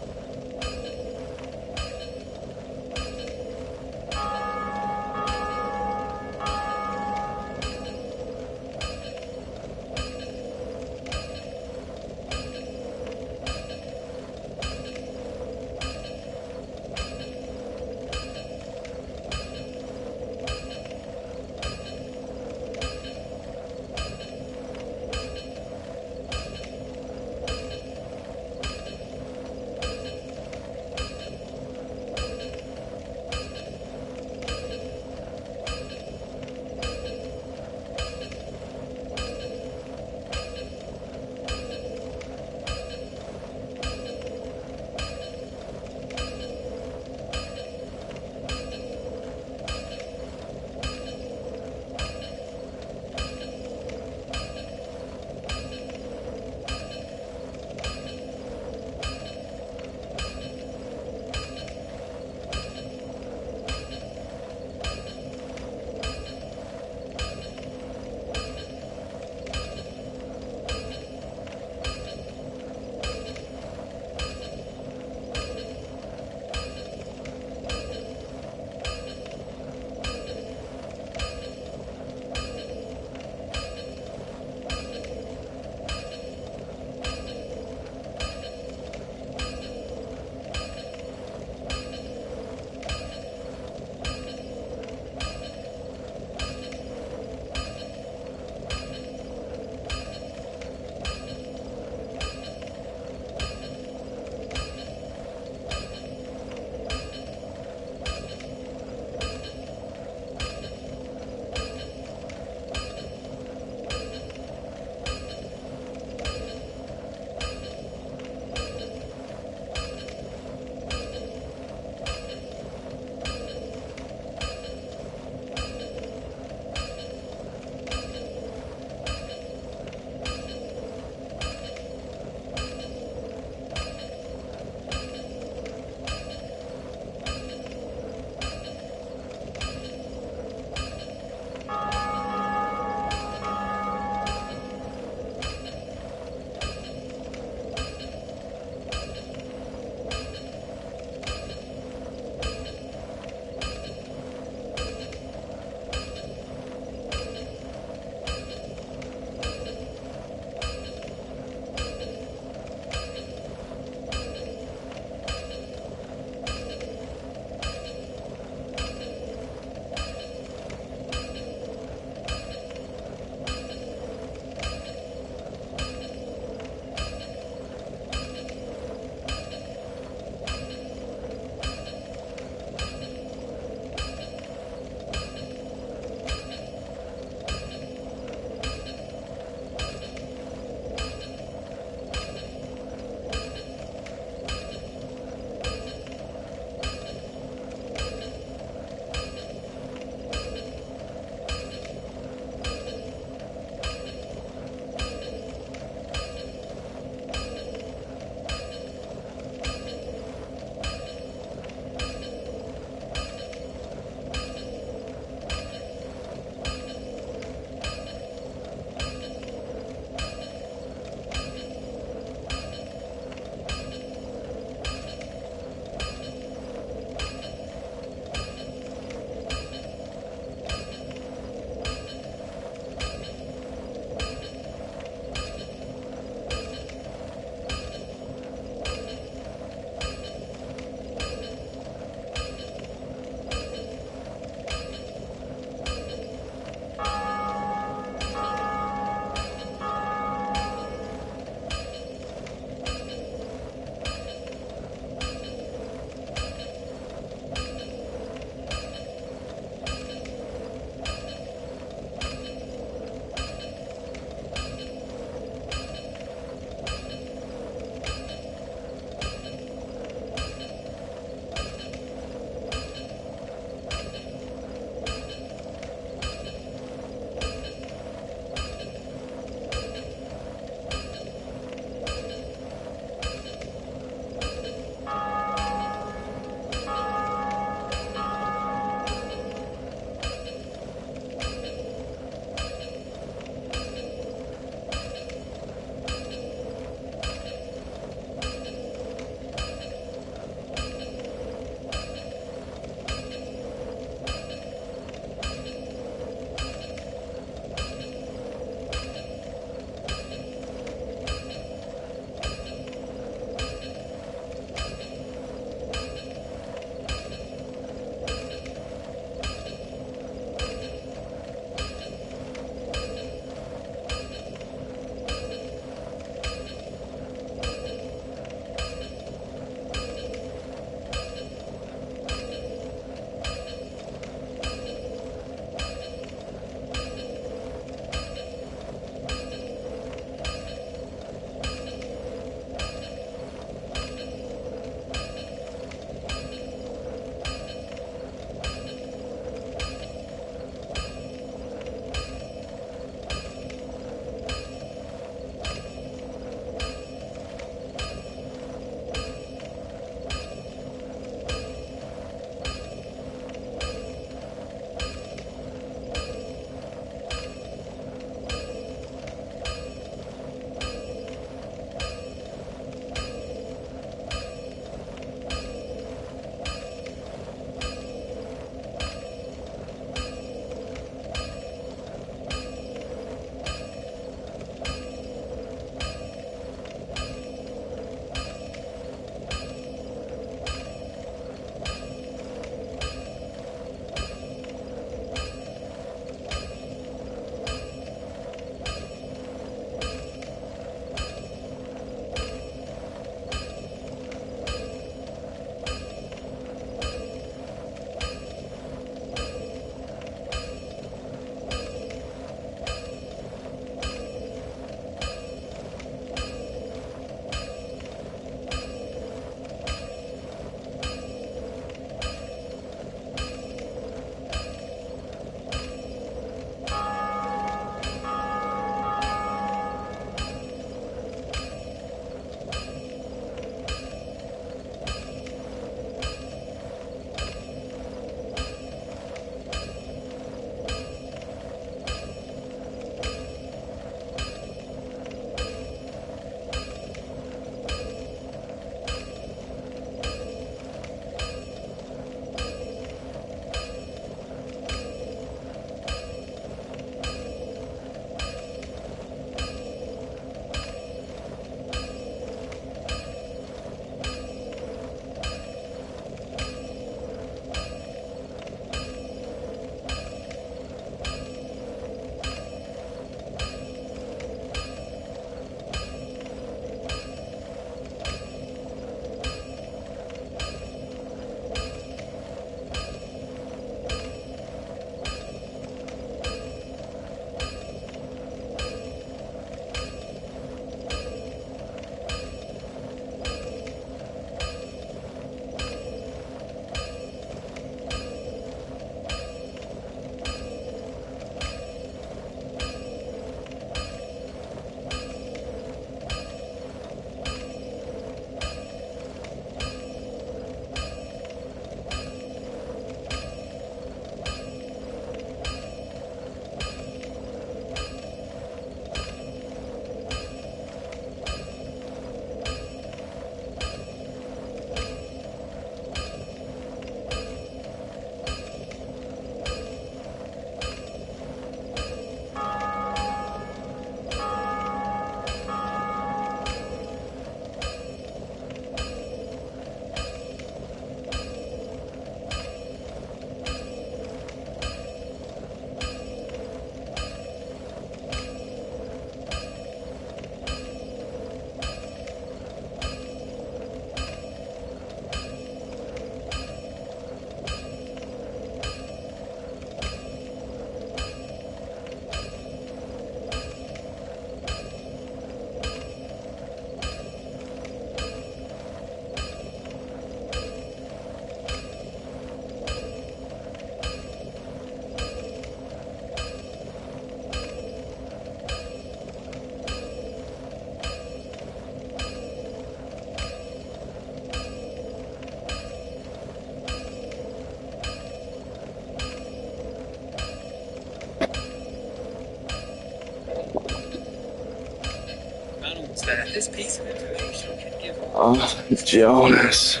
there. This piece of information can give Oh, Jonas.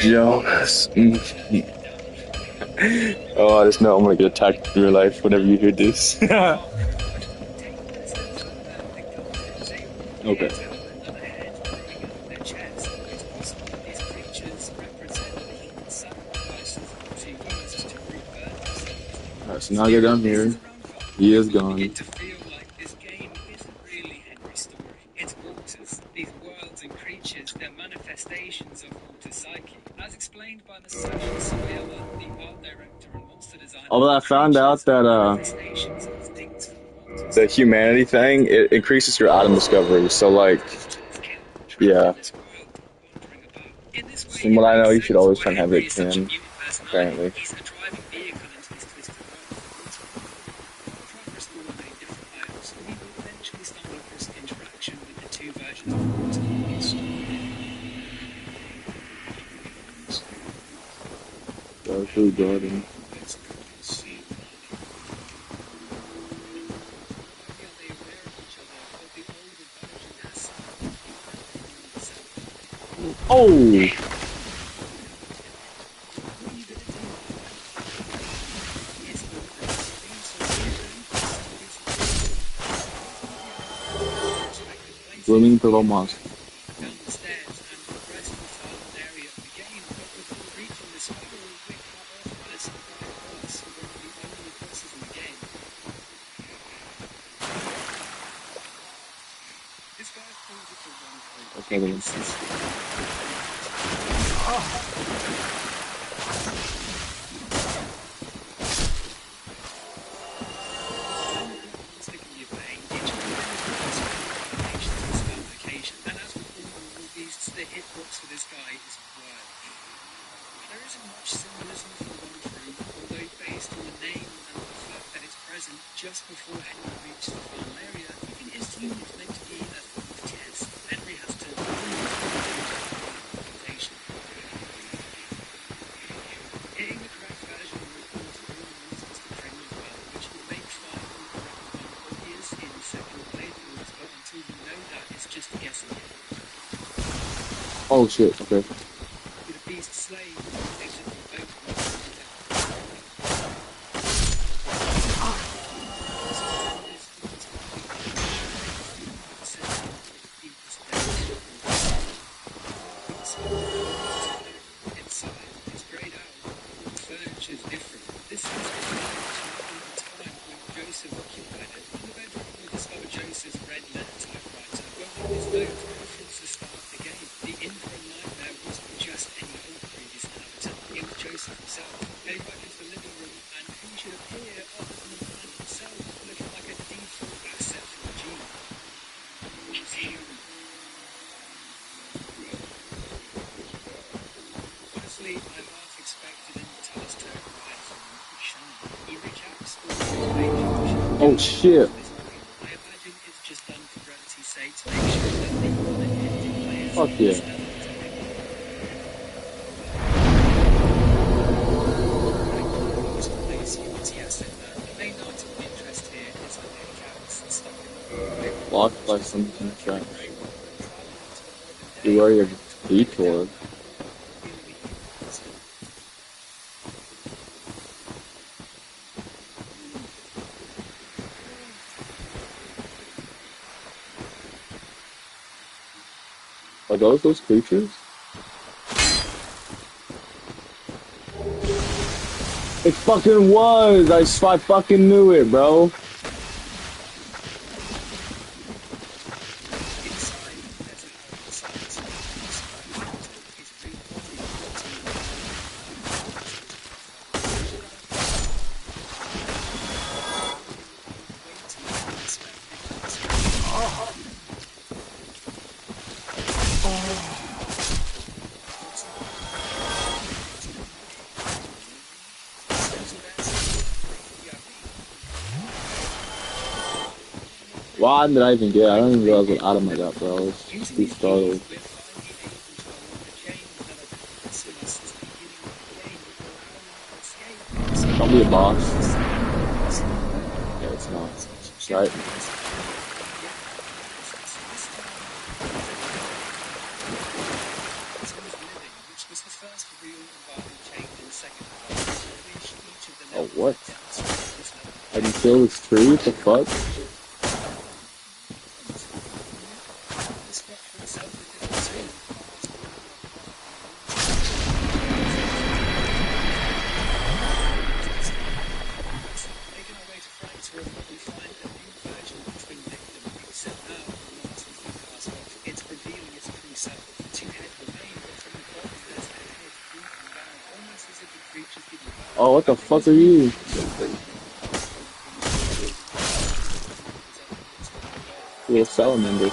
Jonas. Oh, I just know I'm gonna get attacked in real life whenever you hear this. Okay. Alright, so now I get down here. He is gone. Begin to feel like this game isn't really Henry's story. It's Walter's. These worlds and creatures, they're manifestations of Walter's psyche. As explained by Masashi Soyama, the art director and monster designer. Although I found out that the humanity thing, it increases your item discovery. So like, yeah. From what I know, you should always try and have it 10, apparently. Starfield Garden. Oh! Blooming Purple Moss. Okay, then. The hitbox for this guy is wild. There isn't much symbolism for the run-through, although based on the name and the fact that it's present just before Henry reaches the final area, you can instantly it's meant to be a form of test. Henry has to presentation. Hitting the correct version will cause all the monsters to train as well, which will make finding the correct one obvious in second playthroughs, but until you know that, it's just a guessing game. Oh shit, okay. With a beast slave, exit the boat. Inside, it's grayed out. The furniture's different. This is the time when Joseph occupied it. In the bedroom, we discover Joseph's red letter typewriter. Well, his note references the start of the game. The infra nightmare wasn't just any old previous inhabitant. It was Joseph himself. Came back into the living room, and who should appear other than the man himself, looking like a default asset for the gene. It's human. Honestly, I half expected him to tell us to arrive from Shine. He recaps all the pages. Oh shit. I imagine it's just done for brevity's sake to make sure that the unattended players Fuck yeah. Blocked by some traps. You already have a detour. Are those creatures? It fucking was! I fucking knew it, bro. Why did I even get? I don't even realize what item I got, bro. I was just too startled. Don't be a boss. Yeah, it's not. Right. I can kill this tree? What the fuck? The structure itself is different too. Making our way to Frank's room, we find a new version of the twin victim, except now the mask is being cast off. It's revealing its true self. Two heads remain, but from the bottom there's a head drooping down, almost as if the creature's giving birth. Oh, what the fuck are you? Little salamander.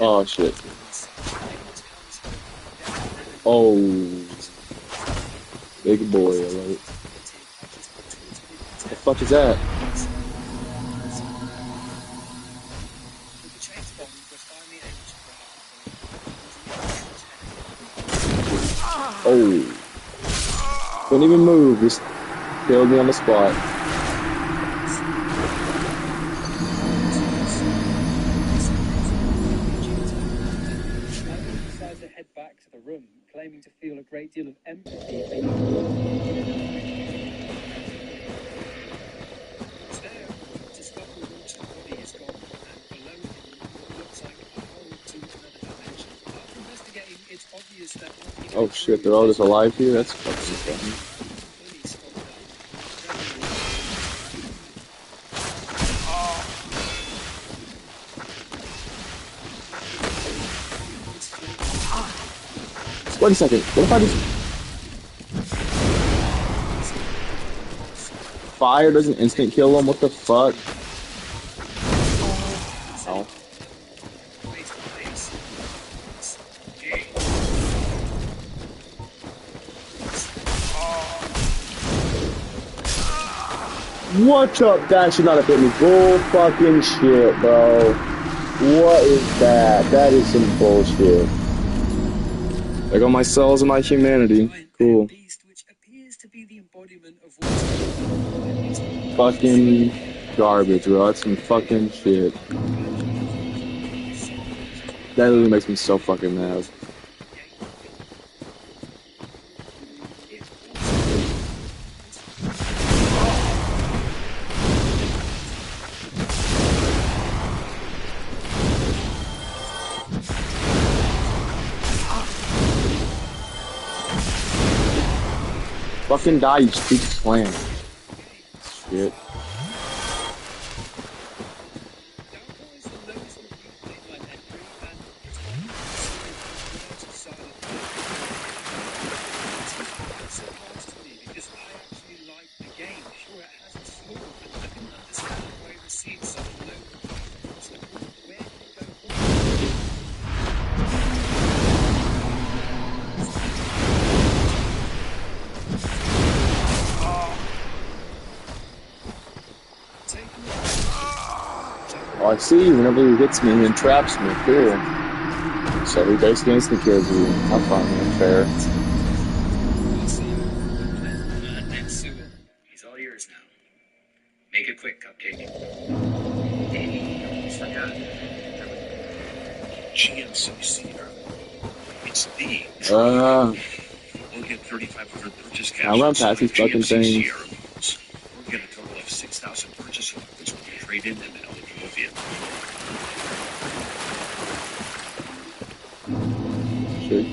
Oh shit. Oh. Big boy alert. What the fuck is that? Oh. Couldn't even move, just killed me on the spot. Head back to the room, claiming to feel a great deal of empathy. It's there, discover Walter's body is gone, and below him looks like a hole to another dimension. After investigating, it's obvious that oh shit, they're all just alive here? That's fucking funny. Wait a second, what if I just... Fire doesn't instant kill him? What the fuck? Oh. What's up? That should not have hit me. Bull fucking shit, bro. What is that? That is some bullshit. I got my cells and my humanity. Cool. Fucking garbage, bro. That's some fucking shit. That really makes me so fucking mad. Fucking die, you stupid slam. Shit. Oh, I see, whenever he hits me, he entraps me. Cool. So he basically instant kills you. I find that fair. He's all yours now. Make it quick, Cupcake. Hey, almost forgot. GMCC. It's the... We'll get 3,500 purchase cash. I'll run past these fucking things. We'll get a total of 6,000 purchase orders when you trade in an eligible vehicle. Sure.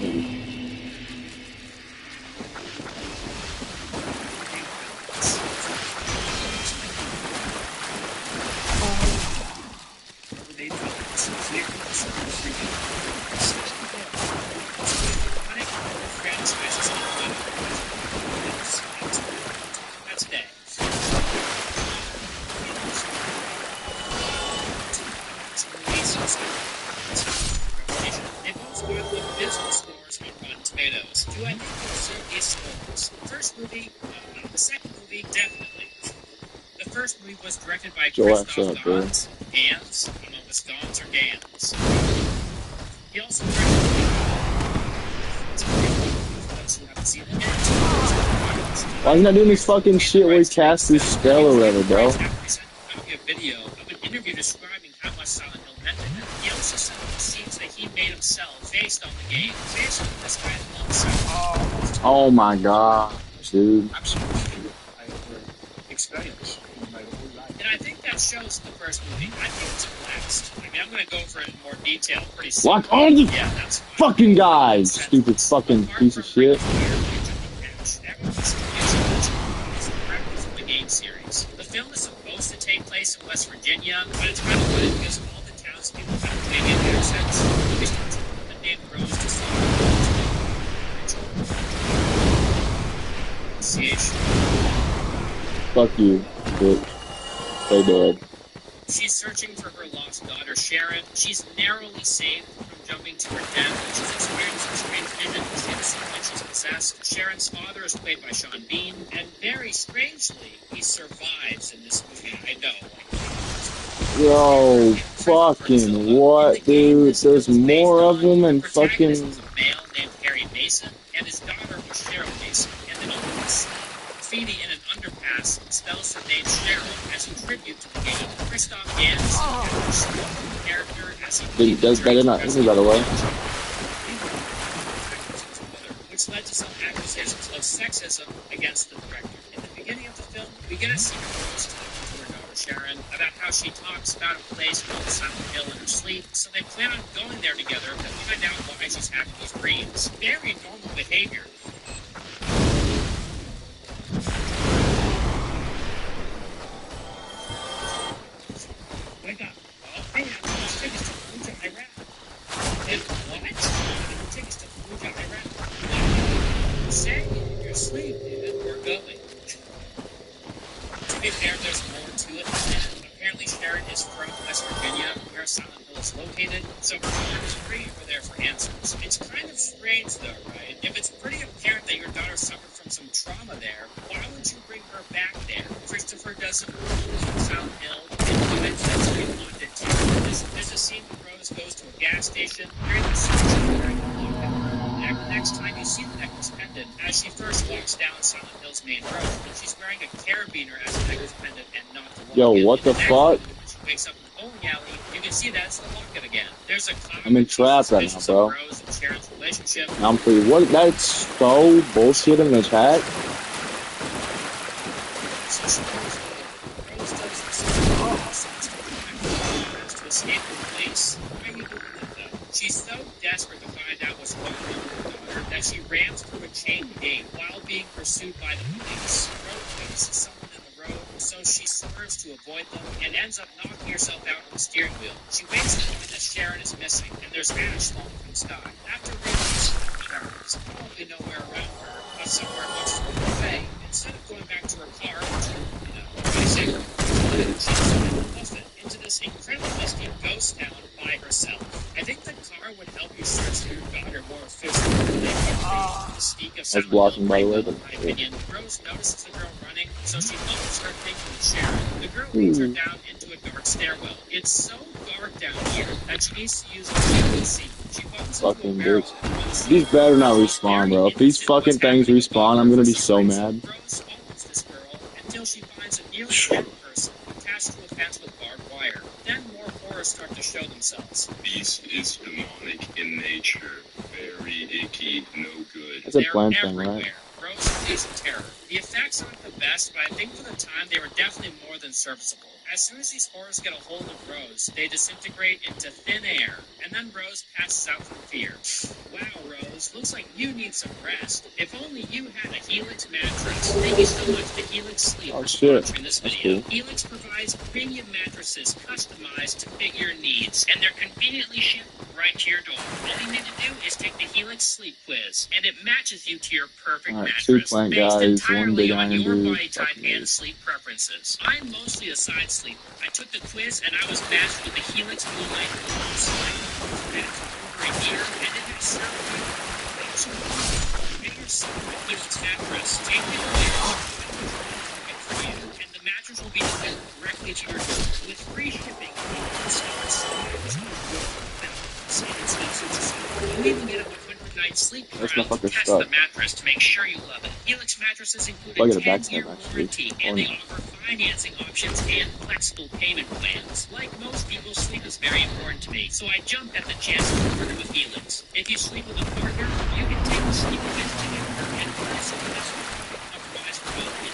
pile of abysmal scores on Rotten Tomatoes. Do I think it deserved these scores? The first movie, no. The second movie, definitely. The first movie was directed by Christoph Gans. Gans? I don't know if it's Gans or Gans. He also directed why is he not doing this fucking shit where he casts this spell or whatever, bro? A video of an interview describing how much Silent Hill meant to him. He also said the scenes that he made himself based on the game, based on this guy himself. Oh my god, dude. Absolutely. Experience in my whole life. And I think that shows the first movie. I think it's a blast. I mean, I'm going to go for it in more detail pretty soon. Lock on the fucking guys, stupid fucking piece of shit. The game series. The film is supposed to take place in West Virginia, but it's kind of funny because all the townspeople have Canadian accents. We start to the name Rose to Fuck you, bitch. Stay dead. She's searching for her lost daughter, Sharon. She's narrowly saved from jumping to her death. She's experiencing strange visions. She doesn't like she's possessed. Sharon's father is played by Sean Bean, and very strangely, he survives in this movie. I know. Yo, fucking what, dude? There's more of them and fucking... was a male named Harry Mason, and his daughter was Cheryl Mason. And then all this graffiti in an underpass spells her name Cheryl as a tribute to the game. Christoph Gans, character as he better not move out of the way. Which led to some accusations of sexism against the director. In the beginning of the film, we get a scene of Rose talking to her daughter Sharon about how she talks about a place called Silent Hill in her sleep, so they plan on going there together to find out why she's having these dreams. Very normal behavior. Wake up. Oh, hey, I have tickets to Fallujah, Iraq. And what? I have tickets to Fallujah, Iraq. What? You say in your sleep, David, we're going. To be fair, there's more to it than that. Apparently, Sharon is from West Virginia, where Silent Hill is located, so her daughter's free over there for answers. It's kind of strange, though, right? If it's pretty apparent that your daughter suffered from some trauma there, why would you bring her back there? Christopher doesn't rule Silent Hill, and do it as we wanted to. There's a scene where Rose goes to a gas station, during the search wearing a locket. Next time you see the necklace pendant, as she first walks down Silent Hill's main road, she's wearing a carabiner as a necklace pendant and not the locket. Yo, what the fuck? She wakes up in the bowling alley, you can see that's the locket again. There's a cloud I'm in trap right now, bro. Rose and Sharon's relationship. I'm pretty. What? That's so bullshit in the chat. To escape the police. She's so desperate to find out what's going on with her daughter that she rams through a chain gate while being pursued by the police. Rose notices someone in the road, so she swerves to avoid them and ends up knocking herself out on the steering wheel. She waits to find that Sharon is missing, and there's ash falling from the sky. After realizing Sharon is probably nowhere around her, but somewhere much further away, instead of going back to her car, she's into this incredibly misty ghost town by herself. I think the car would help you search for your daughter more efficiently. The mystique of Silent blocking, by the way, in my opinion. Rose notices the girl running, so she follows her thinking with Sharon. The girl leads her down into a dark stairwell. It's so dark down here that she needs to use a PVC. She bumps into a barrel. These better not respawn, bro. If these fucking things respawn, I'm gonna be so mad. Rose follows this girl until she finds a nearly dead person attached to a fence with barbed wire. Then more horrors start to show themselves. Beast is demonic in nature. Very icky, no good. That's a plant thing, right? Rose flees in terror. The effects aren't the best, but I think for the time they were definitely more than serviceable. As soon as these horrors get a hold of Rose, they disintegrate into thin air, and then Rose passes out from fear. Wow, Rose, looks like you need some rest. If only you had a Helix mattress. Thank you so much to Helix Sleep for sponsoring this video. Cool. Helix provides premium mattresses customized to fit your needs, and they're conveniently shipped right to your door. All you need to do is take the Helix Sleep Quiz, and it matches you to your perfect mattress, plant based guys, entirely one big on iron your dude, body type and sleep preferences. I'm mostly a side sleeper. I took the quiz and I was matched with the Helix Blue Light Plus. I was matched for over a year, and it has mattress. Take it away. And the mattress will be delivered directly to your door with free shipping. You even get a 100-night sleep trial to test the mattress to make sure you love it. Helix mattresses include a 10-year warranty, and they offer financing options and flexible payment plans. Like most people, sleep is very important to me, so I jumped at the chance to partner with Helix. If you sleep with a partner, you can take the sleep event together and also otherwise promote it.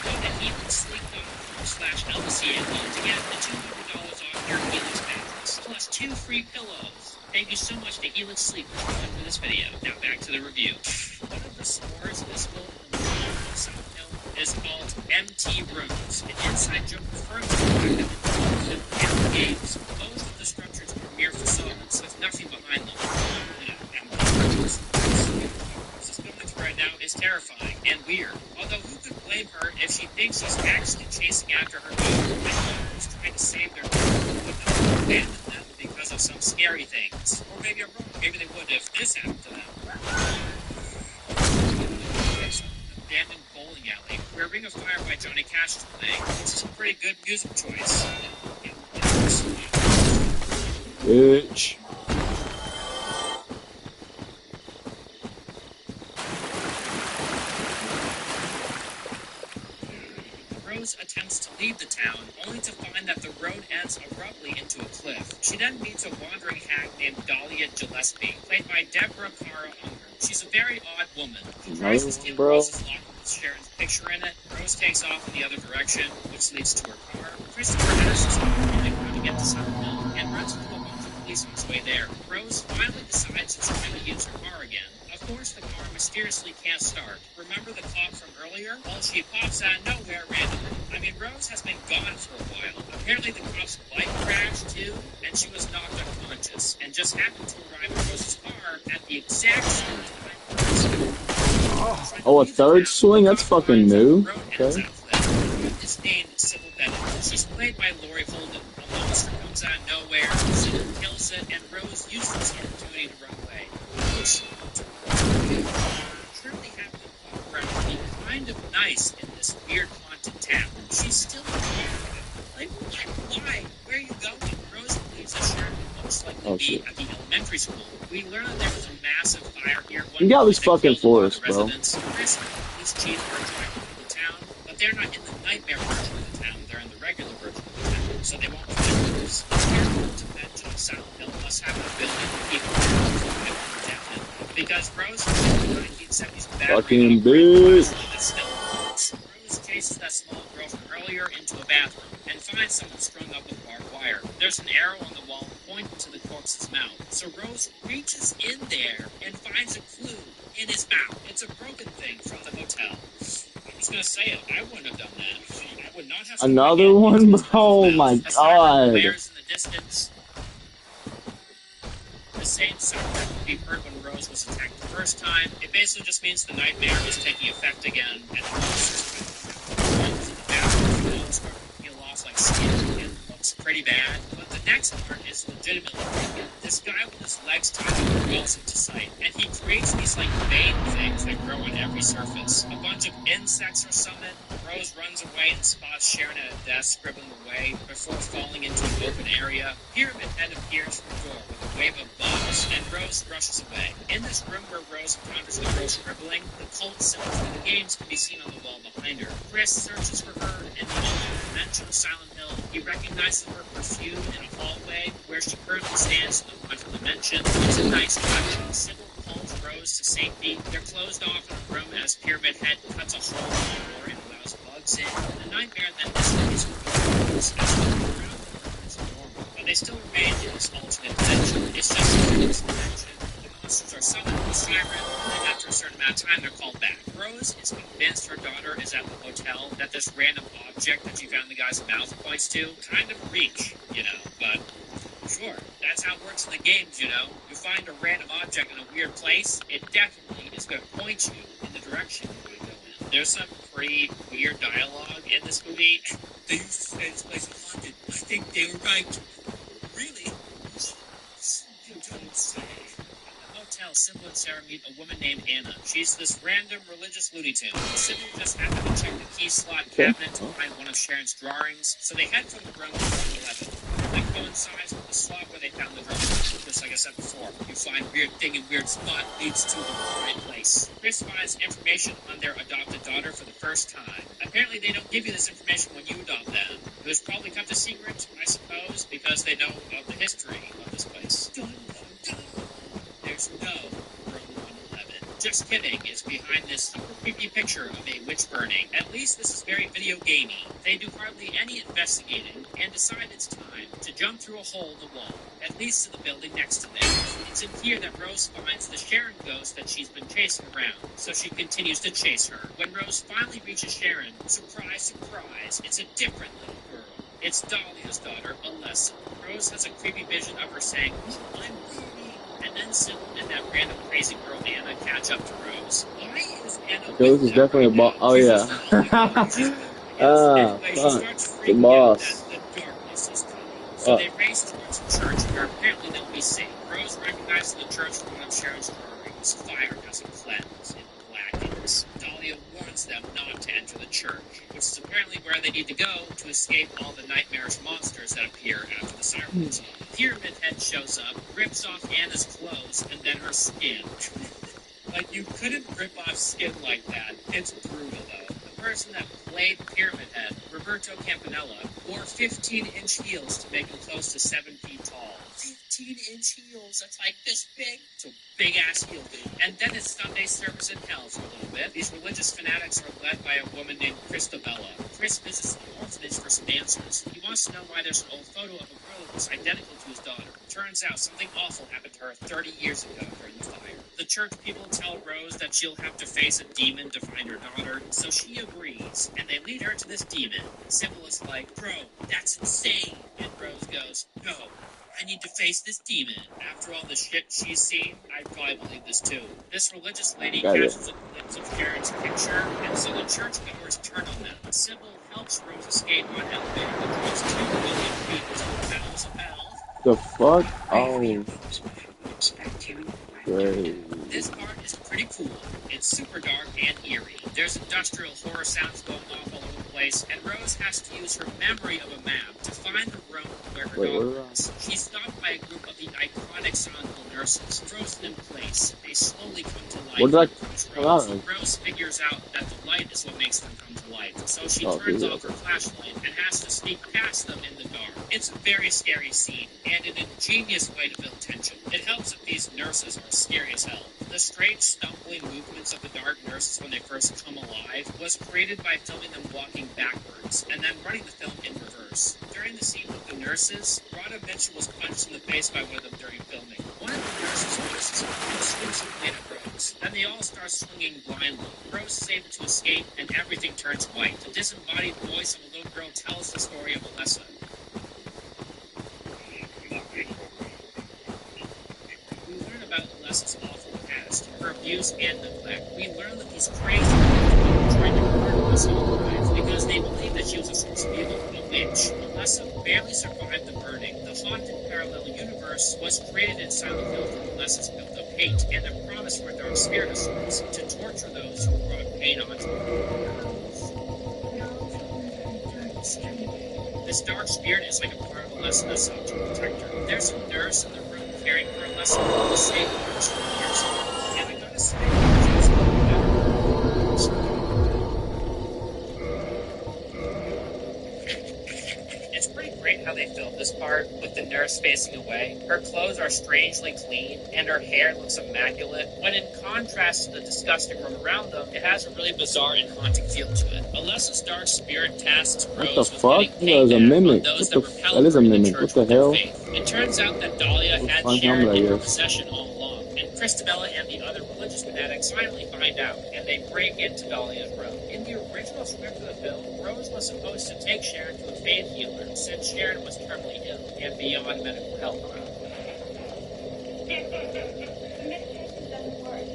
Go to HelixSleep.com/LCME to get the $200 off your Helix mattress, plus 2 free pillows. Thank you so much to Helix Sleep for this video. Now back to the review. One of the stores visible in the South Hill is called MT Rooms, an inside joke referring to the games. Most of the structures are mere facades with nothing behind them. This building right now is terrifying and weird. Although who could blame her if she thinks she's actually chasing after her daughter and who's trying to save their daughter without abandon them because of some scary things. Or maybe I'm wrong. Maybe they would if this happened to them. Abandoned bowling alley, where Ring of Fire by Johnny Cash is playing. This is a pretty good music choice. Bitch. Rose attempts to leave the town, only to find that the road ends abruptly into a cliff. She then meets a wandering hag named Dahlia Gillespie, played by Deborah Cara Unger. She's a very odd woman. Who tries to steal Rose's locker with Sharon's picture in it. Rose takes off in the other direction, which leads to her car. Christopher asks her how to get to South Hill, and runs into a bunch of police on his way there. Rose finally decides to try to use her car again. Of course, the car mysteriously can't start. Remember the cop from earlier? Well, she pops out of nowhere randomly. I mean, Rose has been gone for a while. Apparently, the cop's bike crashed, too, and she was knocked unconscious, and just happened to arrive in Rose's car at the exact same time. Oh, a third swing? That's fucking new. Okay. Is named Sybil Bennett. She's played by Laurie Holden. A monster comes out of nowhere, Sybil kills it, and Rose uses this opportunity to run away. Which truly happened to walk around being kind of nice in this weird haunted town. She's still like, why? Where are you going? Rose believes that Sharon will most likely be at the elementary school. We learn that there was a massive fire here. You got this fucking forest, bro. Chris, police chief, are driving through the town, but they're not in the nightmare version of the town. They're in the regular version of the town, so they won't find Rose. To mention Silent Hill must have an ability to keep protected, because Rose is in the 1970s fucking bitch. Rose chases that small girl from earlier into a bathroom and finds someone strung up with barbed wire. There's an arrow on the wall pointing to the corpse's mouth. So Rose reaches in there and finds a clue in his mouth. It's a broken thing from the hotel. I'm just gonna say it. I wouldn't have done that. I would not have. Another one, bro. Oh my god. Flares in the distance. The same sound that we heard when Rose was attacked the first time. It basically just means the nightmare is taking effect again, and the monsters in the bathroom start to peel off like skin. It looks pretty bad, but the next part is legitimately creepy. This guy with his legs tied wells into sight, and he creates these like vein things that grow on every surface. A bunch of insects are summoned. Rose runs away and spots Sharon at a desk scribbling away before falling into an open area. Pyramid Head appears from the door with a wave of bugs, and Rose rushes away. In this room where Rose encounters the girl scribbling, the cult symbols for the games can be seen on the wall behind her. Chris searches for her in the alternate dimension of Silent Hill. He recognizes her perfume in a hallway where she currently stands in the quantum dimension. It's a nice touch. Sybil pulls Rose to safety. They're closed off in a room as Pyramid Head cuts a hole in the door and allows bugs in. The nightmare then disappears from Rose as the ground is normal. But they still remain in this alternate dimension. It's just in this dimension. The monsters are summoned with Siren, and after a certain amount of time, they're called back. Rose is convinced her daughter is at the hotel, that this random object that she found the guy's mouth points to, kind of a reach, you know, but sure, that's how it works in the games, you know. You find a random object in a weird place, it definitely is going to point you in the direction you want to go in. There's some pretty weird dialogue in this movie. They used to say this place was haunted. I think they were right. Really? You don't say. The hotel Sybil and Sarah meet a woman named Anna. She's this random religious Looney Tune. Sybil just happened to check the key slot cabinet to find one of Sharon's drawings, so they head from the room to 111. That coincides with the slot where they found the drawing. Just like I said before, you find weird thing in weird spot leads to the right place. Chris finds information on their adopted daughter for the first time. Apparently they don't give you this information when you adopt them. It was probably kept a secret, I suppose, because they know of the history of this place. Dun, dun, dun. There's no room 111. Just kidding is behind this super creepy picture of a witch burning. At least this is very video gamey. They do hardly any investigating and decide it's time to jump through a hole in the wall, at least to the building next to them. It's in here that Rose finds the Sharon ghost that she's been chasing around, so she continues to chase her. When Rose finally reaches Sharon, surprise, surprise, it's a different little girl. It's Dahlia's daughter, Alessa. Rose has a creepy vision of her saying, I'm bleeding. And then Sybil and that random crazy girl Anna catch up to Rose. Why is Anna Rose is definitely a boss. Oh, yeah. Fuck. The boss. The darkness is coming. So they race towards the church where apparently they'll be safe. Rose recognizes the church from one of Sharon's drawings. Fire has a cleanse. It blackens. Dahlia warns them not to enter the church, which is apparently where they need to go to escape all the nightmarish monsters that appear after the sirens. Pyramid Head shows up, rips off Anna's clothes, and then her skin. Like, you couldn't rip off skin like that. It's brutal, though. The person that played Pyramid Head, Roberto Campanella, wore 15-inch heels to make him close to 7 feet tall. 15-inch heels, that's like this big. So big-ass heel, dude. And then it's Sunday service in hell for a little bit. These religious fanatics are led by a woman named Christabella. Chris visits the orphanage for some answers. He wants to know why there's an old photo of a girl that was identical to his daughter. Turns out something awful happened to her 30 years ago during the fire. The church people tell Rose that she'll have to face a demon to find her daughter, so she agrees, and they lead her to this demon. Sybil is like, bro, that's insane. And Rose goes, no, I need to face this demon. After all the shit she's seen, I'd probably believe this too. This religious lady catches a glimpse of Sharon's picture, and so the churchgoers turn on them. Sybil helps Rose escape on elevator that drops 2 million feet into the bowels of hell. The fuck? Oh. Great. This part is pretty cool. It's super dark and eerie. There's industrial horror sounds going off all over the place, and Rose has to use her memory of a map to find the room where her daughter is. She's stopped by a group of the iconic Silent Hill nurses, frozen in place. They slowly come to life. What did I come out of? Rose figures out that the light is what makes them come to life, so she turns off her flashlight and has to sneak past them in the dark. It's a very scary scene, and an ingenious way to build tension. It helps that these nurses are scary as hell. The strange stumbling movements of the dark nurses when they first come alive was created by filming them walking backwards and then running the film in reverse. During the scene with the nurses, Radha Mitchell was punched in the face by one of them during filming. One of the nurses notices a swimsuit made of Rose. Then they all start swinging blindly. Rose is able to escape and everything turns white. The disembodied voice of a little girl tells the story of Alessa. We learn about Alessa's awful past, her abuse and neglect. We learn that these crazy people tried to murder Alessa alive because they believed that she was a source of evil, a witch. Alessa barely survived the burning. The haunted parallel universe was created in Silent Hill from Alessa's built-up hate and a promise for a dark spirit of sorts to torture those who brought pain onto her. This dark spirit is like a part of Alessa that's sought to protect her. There's a nurse in the room caring for Alessa the same nurse from years ago. And I gotta say, she's better. It's pretty great how they filmed this part with the nurse facing away. Her clothes are strangely clean, and her hair looks immaculate. When in contrast to the disgusting room around them, it has a really bizarre and haunting feel to it. Alessa's dark spirit tasks Rose with getting paid back on those that repelled her in the church with their faith. It turns out that Dahlia had Sharon in her possession all along, and Christabella and the other religious fanatics finally find out, and they break into Dahlia's room. In the original script of the film, Rose was supposed to take Sharon to a faith healer since Sharon was terminally ill and beyond medical help.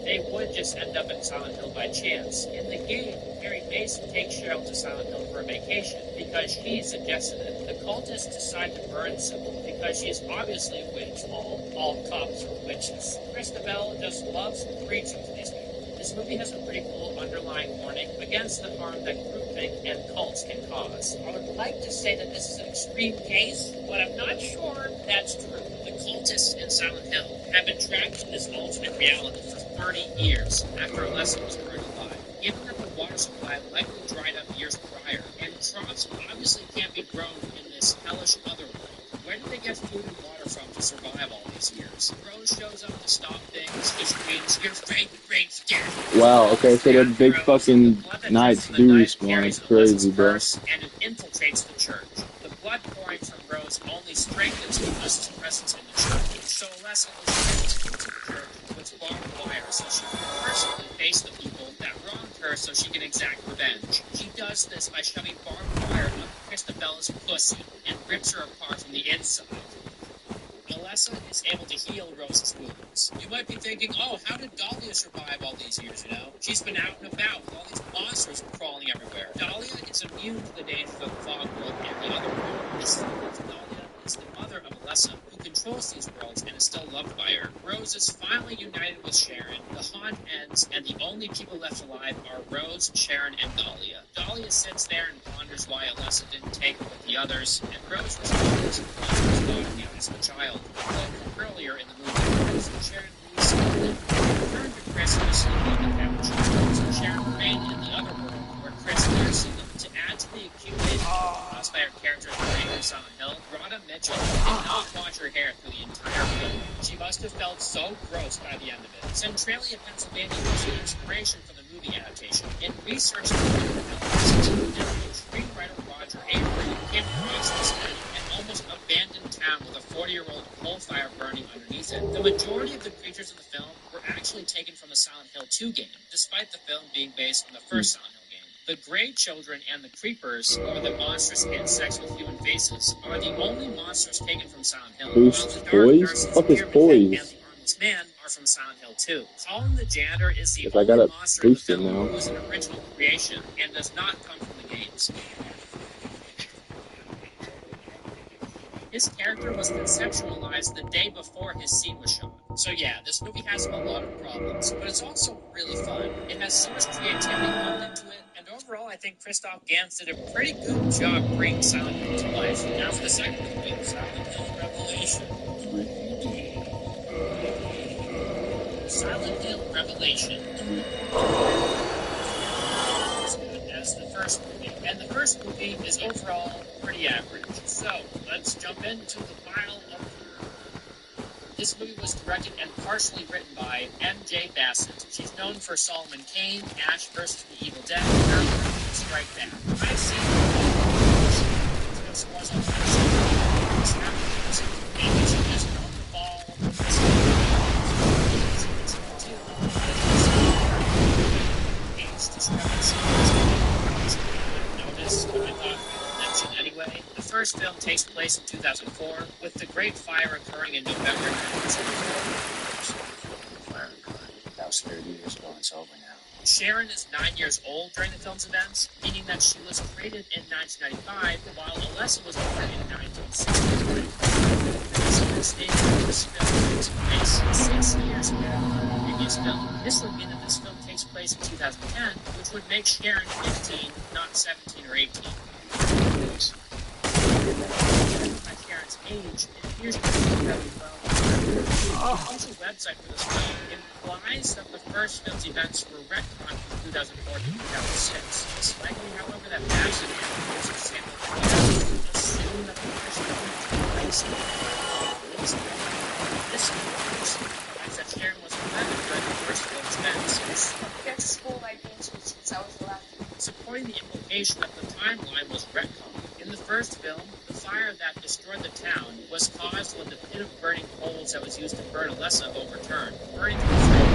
They would just end up in Silent Hill by chance. In the game, Harry Mason takes Cheryl to Silent Hill for a vacation because she suggested it. The cultists decide to burn Sybil because she is obviously a witch, all all cops are witches. Christabel just loves preaching to these people. This movie has a pretty cool underlying warning against the harm that groupthink and cults can cause. I would like to say that this is an extreme case, but I'm not sure that's true. The cultists in Silent Hill have been trapped in this alternate reality for 30 years after Alessa was burned alive. Given that the water supply likely dried up years prior, and crops obviously can't be grown in this hellish otherworld, where did they get food and water from to survive all these years? Rose shows up to stop things. He screams, "Your fake brain's dead." Wow, okay, so the big fucking knights do respawn. It's crazy, bro. And it infiltrates the church. The blood pouring from Rose only strengthens Alessa's presence in the church. So Alessa is sent into the church with barbed wire so she can personally face the people that wronged her so she can exact revenge. She does this by shoving barbed wire up Christabel's pussy and rips her apart from the inside. Alessa is able to heal Rose's wounds. You might be thinking, oh, how did Dahlia survive all these years, you know? She's been out and about with all these monsters crawling everywhere. Dahlia is immune to the dangers of the fog world and the other world. This means Dahlia is the mother of Alessa, who controls these worlds and is still loved by her. Rose is finally united with Sharon. The haunt ends, and the only people left alive are Rose, Sharon, and Dahlia. Dahlia sits there and ponders why Alessa didn't take her with the others, and Rose responds, "Monsters go to you as a child." Like earlier in the movie, Rose and Sharon leave Scotland and return to Chris who is sleeping in the couch. Rose and Sharon remain in the other world, where Chris nursing them. To add to the accumulated caused by her character's brain in Silent Hill, Rhoda Mitchell did not wash her hair through the entire film. She must have felt so gross by the end of it. Centralia, Pennsylvania was the inspiration for the movie adaptation. In researching the film, screenwriter Roger Avery came across this almost abandoned town with a 40-year-old coal fire burning underneath it. The majority of the creatures in the film were actually taken from the Silent Hill 2 game, despite the film being based on the first Silent Hill game. The Grey Children and the Creepers, or the monstrous insects with human faces, are the only monsters taken from Silent Hill. Boost boys? Fuck is boys? Man are from Silent Hill 2. Colin the Janitor is the If I only got it monster in the boosted film now. who is an original creation and does not come from the games. His character was conceptualized the day before his scene was shot. So yeah, this movie has a lot of problems, but it's also really fun. It has so much creativity built into it, and overall I think Christoph Gans did a pretty good job bringing Silent Hill to life. Now for the second movie, Silent Hill Revelation. Silent Hill Revelation as the first movie, and the first movie is overall pretty average. So let's jump into the pile of. This movie was directed and partially written by M.J. Bassett. She's known for Solomon Kane, Ash vs. the Evil Dead, and Strike Back. I've seen this was on Anyway, the first film takes place in 2004, with the Great Fire occurring in November 1974. Fire occurred. That was 30 years ago. It's over now. Sharon is 9 years old during the film's events, meaning that she was created in 1995, while Alessa was born in 1963. This film takes place 6 years after the previous film. This would mean that this film takes place in 2010, which would make Sharon 15, not 17 or 18. By Sharon's age, it appears to be very well. The official website for this film implies that the first film's events were retconned from 2004 to 2006. It's likely, however, that Bassett and the use of Samuel assume that the first film took place in this implies that Sharon was 11 during the first film's events. I went to school like since I was 11. Supporting the implication that the timeline was retconned. In the first film, the fire that destroyed the town was caused when the pit of burning coals that was used to burn Alessa overturned, burning through the fire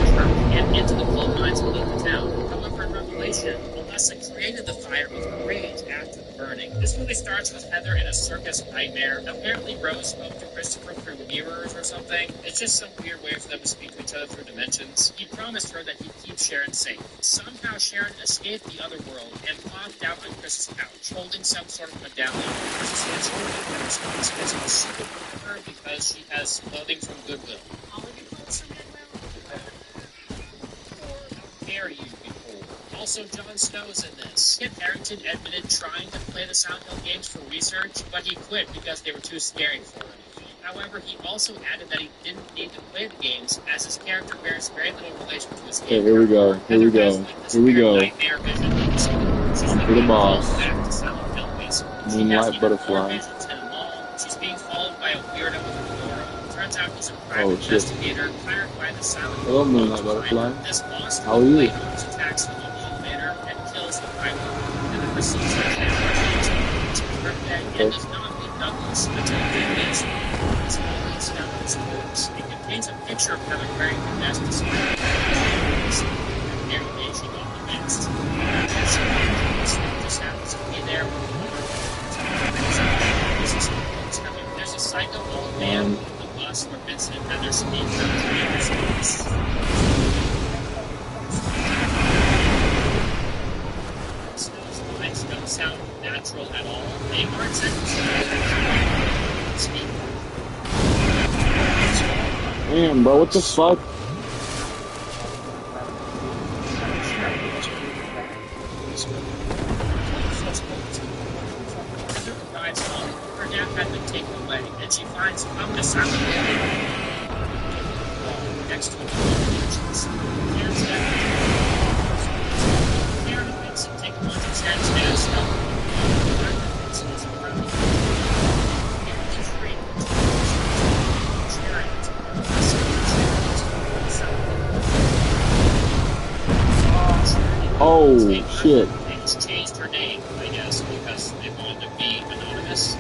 and into the coal mines beneath the town. However, in Revelation, Alessa created the fire with rage after the burning. This movie starts with Heather in a circus nightmare. Apparently, Rose spoke to Christopher through mirrors or something. It's just some weird way for them to speak to each other through dimensions. He promised her that he'd keep Sharon safe. Somehow, Sharon escaped the other world and popped out on Chris's couch, holding some sort of medallion. Chris has never Snow is a secret with her because she has clothing from Goodwill. All of your clothes from Goodwill? Or how dare you behold? Also, Jon Snow is in this. Kit Harington admitted trying to play the Silent Hill games for research, but he quit because they were too scary for him. However, he also added that he didn't need to play the games, as his character bears very little relation to his game. Okay, here we go. Here we go. Here we go. Nightmare vision. I'm for the boss. Moonlight Butterfly. She's being followed by a weirdo with a fedora. Turns out he's a private Oh, shit. investigator hired by the Silent Hill. Hello, Moonlight Butterfly. This lost How are you? attacks the elevator and kills the private, and then receives the camera to prevent and does not meet Douglas until he meets him. His only Snow's corpse. It contains a picture of Kevin wearing the vest to spy and Mary Aging on the vest. Just happens to be there. There's a psycho old man on the bus where Vincent and Heather speak Snow's lines don't sound natural at all. They aren't sentences. Speak. Damn, bro, what the fuck? Arrives home. Her dad had been taken away, and she finds a Silent Hill next to Karen's dad. Karen and Vincent take a lunch at Sharon's dad's help. Vincent is around. Karen is free. Oh, shit. They just changed her name, I guess, because they wanted to be anonymous.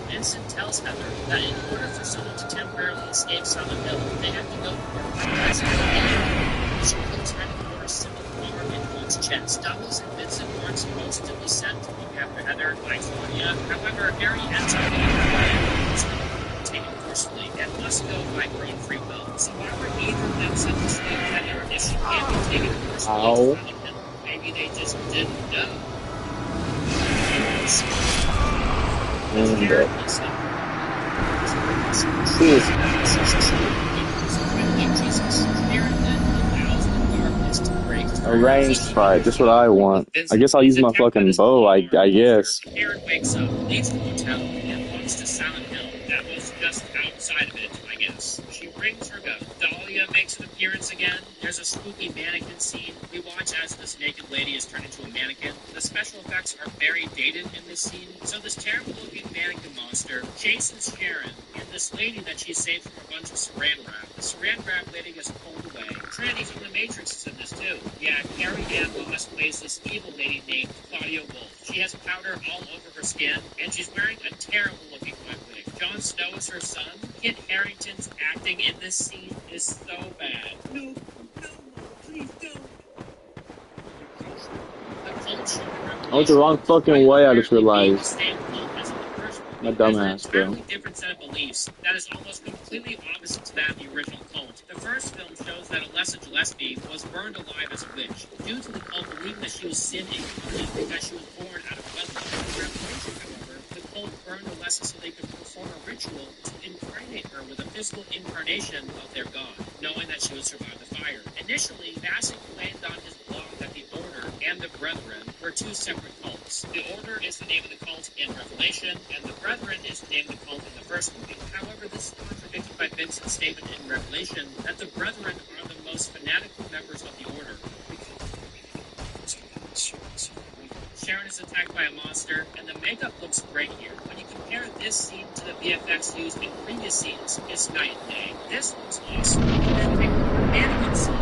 Vincent tells Heather that in order for someone to temporarily escape Silent Hill, they have to go through a present. She puts Heather simple arm into one's chest. Douglas and Vincent weren't supposed to be sent to look after Heather by Claudia. However, Harry ends up taken forcefully and must go by her own free will. So why were either of them sent to stay with Heather if she can't be taken forcefully to Silent Hill? Maybe they just didn't know. Arranged fight, just what I want. I guess I'll use my fucking bow, I guess. Karen wakes up, leaves the hotel, and walks to Silent Hill. That was just outside of it, I guess. She brings her gun. Dahlia makes an appearance again. There's a spooky mannequin scene. We watch as this naked lady is turned into a mannequin. The special effects are very dated in this scene. So this terrible-looking mannequin monster chases Sharon and this lady that she saved from a bunch of saran wrap. The saran wrap lady gets pulled away. Trinity from The Matrix is in this too. Yeah, Carrie Ann Moss plays this evil lady named Claudia Wolf. She has powder all over her skin, and she's wearing a terrible-looking wet wig. Jon Snow is her son. Kit Harington's acting in this scene is so bad. No, please don't. I went the wrong fucking way, I just realized. My dumbass, bro. Entirely different set of beliefs that is almost completely opposite to that of the original cult. The first film shows that Alessa Gillespie was burned alive as a witch due to the cult believing that she was sin incarnate because she was born out of wedlock. In Revelation, however, the cult burned Alessa so they could perform a ritual to incarnate her with a physical incarnation of their god, knowing that she would survive the fire. Initially, Bassett claimed on his blog that the Order and the Brethren were two separate cults. The Order is the name of the cult in Revelation, and the Brethren is the name of the cult in the first movie. However, this is contradicted by Vincent's statement in Revelation that the Brethren are the most fanatical members of the Order. Sharon is attacked by a monster, and the makeup looks great here. When you compare this scene to the VFX used in previous scenes, it's night and day. This looks awesome. Then they put a mannequin scene.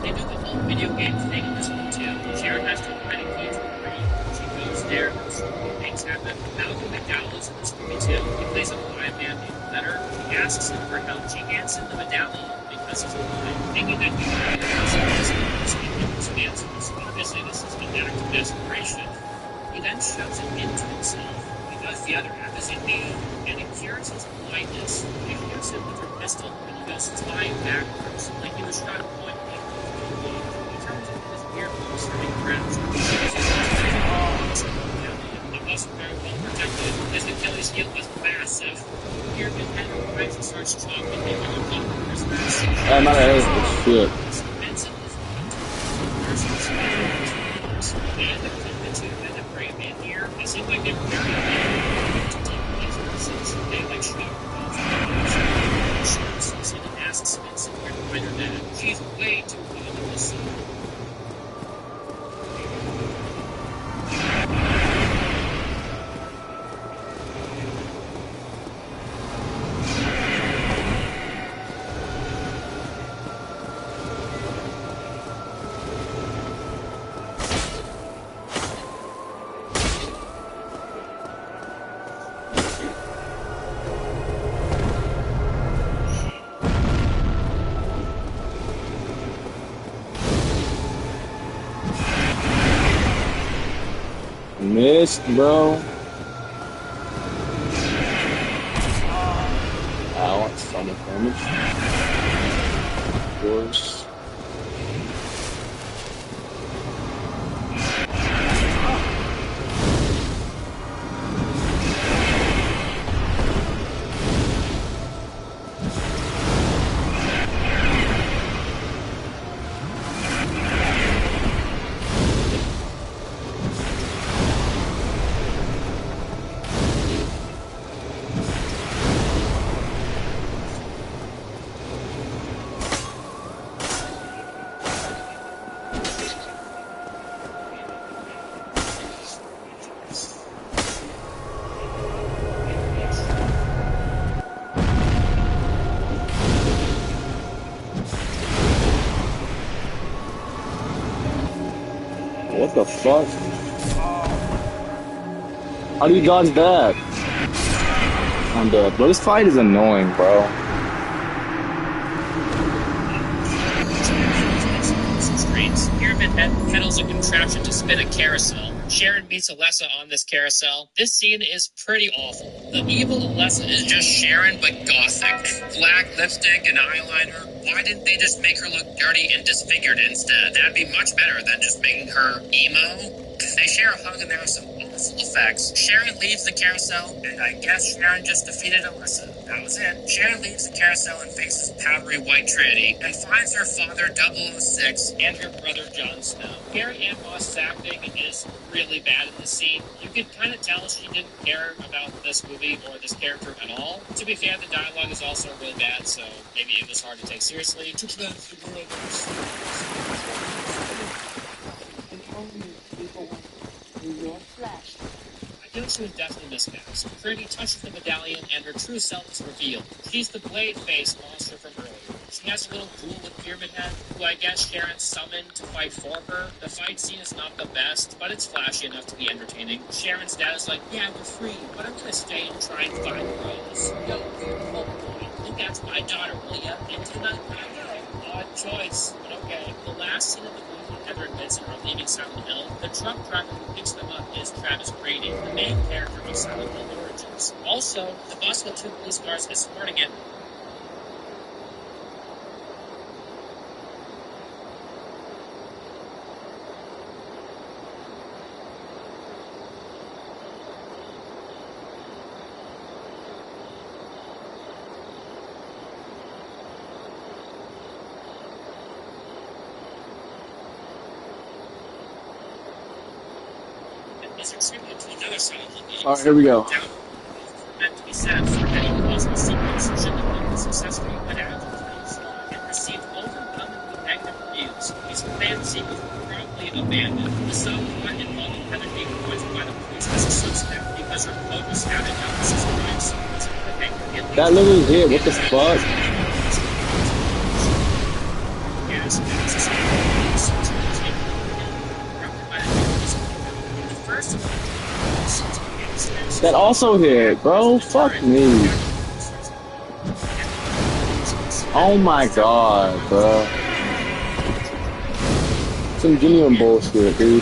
They do the whole video game thing in this one too. Sharon has to find a key to a room. She goes there, and something things happen. Malcolm McDowell is in this movie too. He plays a blind man named Leonard. He asks him for help. She hands him the medallion because he's blind, thinking that he will be obviously, this is an act of desperation. He then shoves it into himself because the other half is in need, and it cures his blindness. She shoots him with her pistol, and he goes flying backwards like he was shot point blank. He turns into this turning friends. It wasn't very well protected, as Achilles' heel was massive. Here, the head rides and starts chopping the other followers' massive. I'm not a shit. Vincent is and the two men that bring him in here, it seemed like they were very they like shock and asks Vincent where to find her dad. She's way too wild in this scene. Missed, bro. Ow, that's so much damage. Of course. What the fuck? How do you dodge that? I'm dead. Bro, this fight is annoying, bro. Here, pedals a contraption to spin a carousel. Sharon meets Alessa on this carousel. This scene is pretty awful. The evil Alessa is just Sharon, but gothic. Black lipstick and eyeliner. Why didn't they just make her look dirty and disfigured instead? That'd be much better than just making her emo. They share a hug and there are some awful effects. Sharon leaves the carousel, and I guess Sharon just defeated Alessa. That was it. Sharon leaves the carousel and faces powdery white Trinity, and finds her father 006 and her brother Jon Snow. Carrie Ann Moss' acting is really bad in this scene. You can kind of tell she didn't care about this movie or this character at all. To be fair, the dialogue is also really bad, so maybe it was hard to take seriously. To cleanse the world I feel she was definitely miscast. Trinity touches the medallion and her true self is revealed. She's the blade-faced monster from earlier. She has a little duel with Pyramid Head, who I guess Sharon summoned to fight for her. The fight scene is not the best, but it's flashy enough to be entertaining. Sharon's dad is like, yeah, we're free, but I'm gonna stay and try and find Rose. Yo, beautiful boy, look after my daughter, will ya? Into the odd choice, but okay. The last scene of the movie, Heather and Vincent are leaving Silent Hill. The truck driver who picks them up is Travis Brady, the main character of Silent Hill Origins. Also, the bus with 2 police cars is smarting it. Alright, here we go. Meant to be said for any possible sequence should the film be successful, but advertised and received overwhelmingly negative reviews. His fantasy was probably abandoned. The subplot involving Heather being poisoned by the police as a suspect because her focus had analysis crime scenes. That little hit, what the fuck? Yes, that also hit, bro. Fuck me. Oh my god, bro. Some genuine bullshit, dude.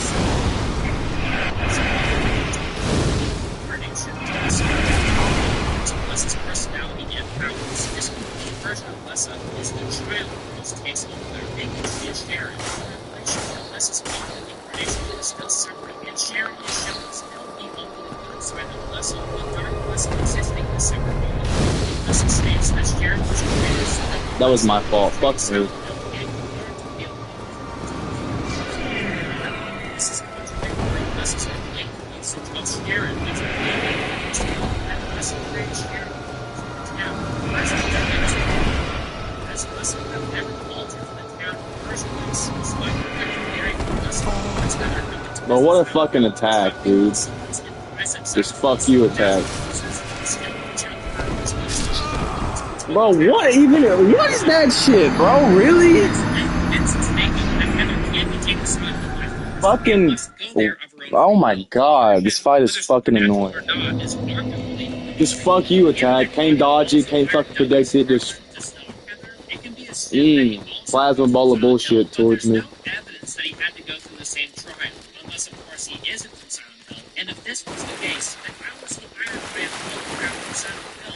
Alessa's personality and powers. This complete version of Alessa is the child whose takes over their being to be a Sharon. Alessa's father Muscle, with Dark Muscle existing in a separate world. Muscle states that Sharon was created so that That was my fault. Fuck me. this is contradictory Muscle's usage of Sharon as a Muscle created Sharon. Now, as Muscle have never altered the town version of this, so I'm comparing Muscle to better. Bro, what a fucking attack, dude. Just fuck you attack. Bro, what even? What is that shit, bro? Really? Fucking. Oh my god, this fight is fucking annoying. Just fuck you attack. Can't dodge it, can't fucking predict it. Just. Plasma ball of bullshit towards me. Evidence that he had to go through the same trial, unless of course he isn't from Silent Hill. And if this was the case, then how was the Iron Man photographed from Silent Hill?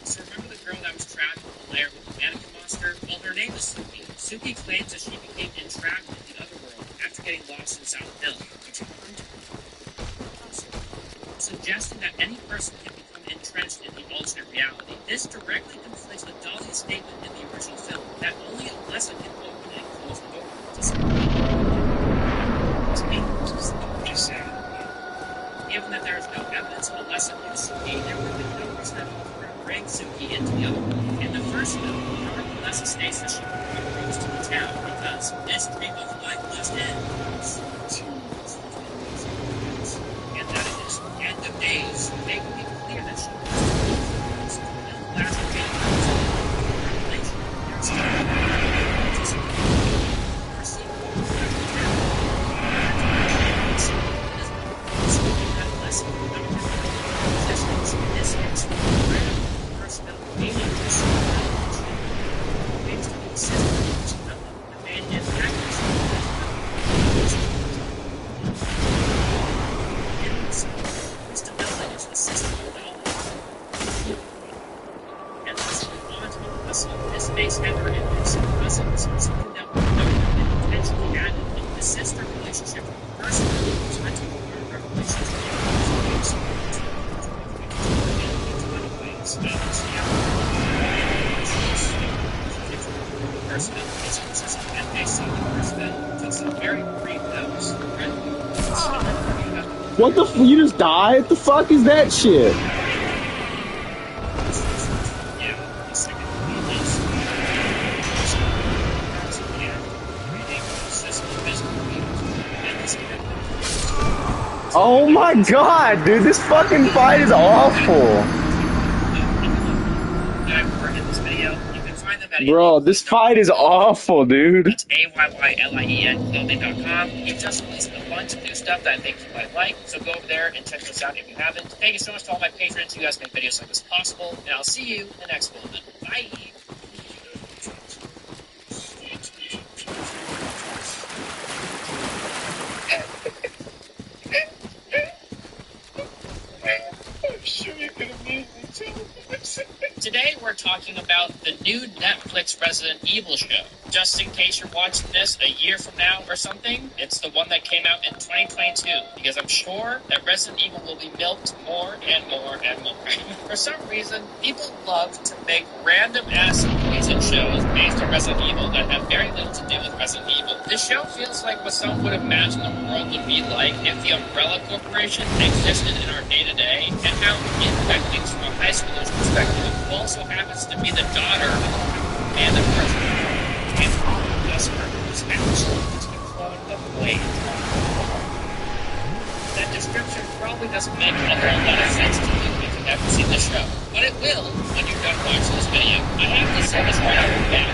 So remember the girl that was trapped in the lair with the mannequin monster? Well, her name is Suki. Suki claims that she became entrapped in the other world after getting lost in Silent Hill. Suggesting that any person can become entrenched in the alternate reality. This directly conflicts with Dahlia's statement in the original film that only Alessa can open and close the door to something. Just saying. Given that there is no evidence of Alessa in Suki, there would be no reason at all for her to bring Suki into the other world. In the first film, Alessa states that she rose to the town because this dream of life must end. And that it is the end of days, making it clear that she was the last day of revelation. There's still space enter in this presence, something that would have been potentially added in the sister relationship from the first one, was meant to be part of Revelations. First film is consistent and based on the first film, took some very brief notes. What the f? You just died? What the fuck is that shit? Oh my god, dude, this fucking fight is awful. Bro, this fight is awful, dude. It's AYYLIEN.clothing.com. He just released a bunch of new stuff that I think you might like, so go over there and check this out if you haven't. Thank you so much to all my patrons. You guys make videos like this possible, and I'll see you in the next one. Bye! Today we're talking about the new Netflix Resident Evil show. Just in case you're watching this a year from now or something, it's the one that came out in 2022, because I'm sure that Resident Evil will be milked more and more and more. For some reason, people love to make random-ass movies and shows based on Resident Evil that have very little to do with Resident Evil. This show feels like what someone would imagine the world would be like if the Umbrella Corporation existed in our day-to-day, and how infecting from a high schooler's perspective also happens to be the daughter of Amanda President. And thus her who's actually the clone of Blade. That description probably doesn't make a whole lot of sense to you if you haven't seen the show, but it will when you're done watching this video. I have to say this right off the bat.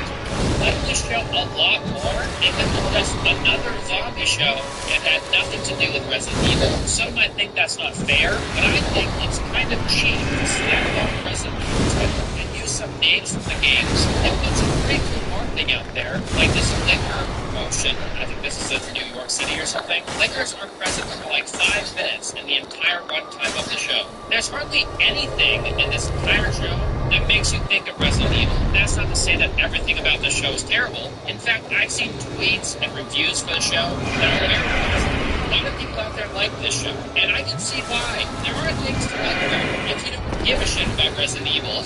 Like this show a lot more if it was just another zombie show and had nothing to do with Resident Evil. Some might think that's not fair, but I think it's kind of cheap to slap on Resident Evil and use some names from the games and put some pretty cool marketing out there, like this liquor promotion. I think this is in New York City or something. Liquors are present for like 5 minutes in the entire runtime of the show. There's hardly anything in this entire show that makes you think of Resident Evil. That's not to say that everything about the show is terrible. In fact, I've seen tweets and reviews for the show that are very positive. A lot of people out there like this show, and I can see why. There are things to like about it. If you don't give a shit about Resident Evil,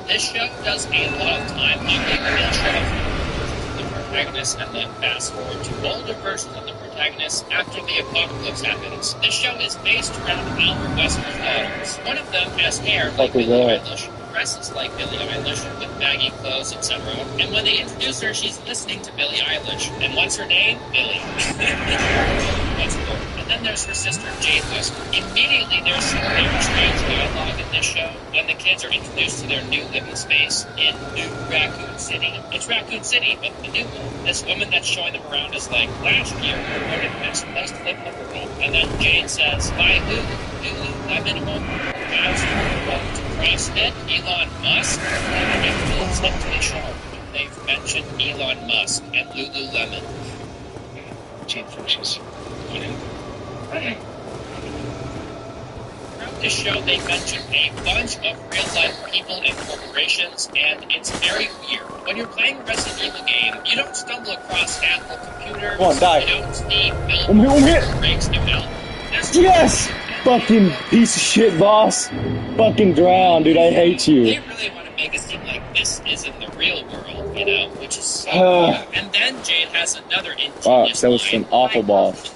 this show does a lot of time hopping and show the protagonist and then fast forward to older versions of the protagonist after the apocalypse happens. This show is based around Albert Wesker's daughters. One of them has hair like Billie Eilish, dresses like Billie Eilish with baggy clothes, etc. And when they introduce her, she's listening to Billie Eilish. And what's her name? Billie. That's cool. And then there's her sister, Jade Wesker. Immediately, there's some very strange dialogue in this show when the kids are introduced to their new living space in New Raccoon City. It's Raccoon City, but the new one. This woman that's showing them around is like, last year, we voted best place to live in the world. And then Jade says, by who? Lululemon home? Guys, CrossFit, Elon Musk, and it builds up to the show. They've mentioned Elon Musk and Lululemon. Jade finishes. Throughout this show, they mention a bunch of real-life people and corporations, and it's very weird. When you're playing a Resident Evil game, you don't stumble across Apple computers. Come on, die. You don't see I'm hit. breaks them out. Yes! Fucking piece of shit, boss. Fucking drown, dude. I hate you. They really want to make it seem like this isn't the real world, you know, which is so weird. And then Jade has another ingenious Fuck, that was line. an awful boss.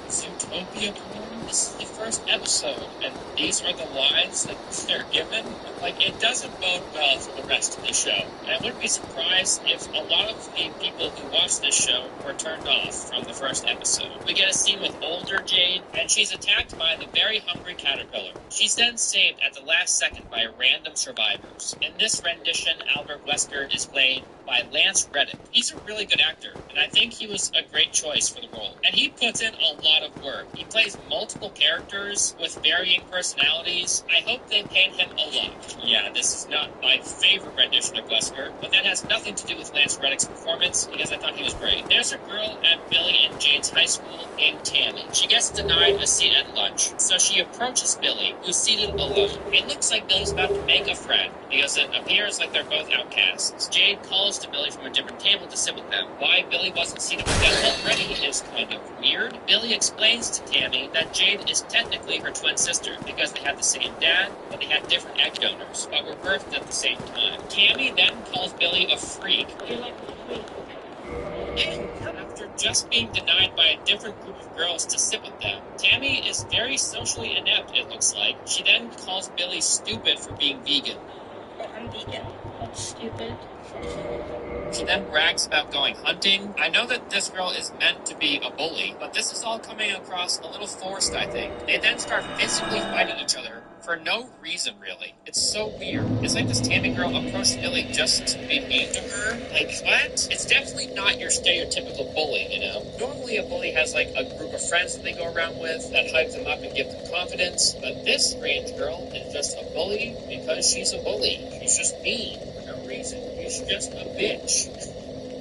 Zootopia porn? This is the first episode, and these are the lines that they're given? Like, it doesn't bode well for the rest of the show. And I wouldn't be surprised if a lot of the people who watch this show were turned off from the first episode. We get a scene with older Jade, and she's attacked by the very hungry caterpillar. She's then saved at the last second by random survivors. In this rendition, Albert Wesker is played by Lance Reddick. He's a really good actor, and I think he was a great choice for the role. And he puts in a lot of work. He plays multiple characters with varying personalities. I hope they paid him a lot. Yeah, this is not my favorite rendition of Wesker, but that has nothing to do with Lance Reddick's performance, because I thought he was great. There's a girl at Billy and Jade's high school named Tammy. She gets denied a seat at lunch, so she approaches Billy, who's seated alone. It looks like Billy's about to make a friend, because it appears like they're both outcasts. Jade calls to Billy from a different table to sit with them. Why Billy wasn't seated with them already is kind of weird. Billy explains to Tammy that Jade is technically her twin sister, because they had the same dad, but they had different egg donors, but were birthed at the same time. Tammy then calls Billy a freak. After just being denied by a different group of girls to sit with them, Tammy is very socially inept, it looks like. She then calls Billy stupid for being vegan. I'm vegan. I'm stupid. She then brags about going hunting. I know that this girl is meant to be a bully, but this is all coming across a little forced, I think. They then start physically fighting each other for no reason, really. It's so weird. It's like this Tammy girl approached Billy just to be mean to her. Like, what? It's definitely not your stereotypical bully, you know? Normally a bully has, like, a group of friends that they go around with that hype them up and give them confidence, but this strange girl is just a bully because she's a bully. She's just mean for no reason. She's just a bitch.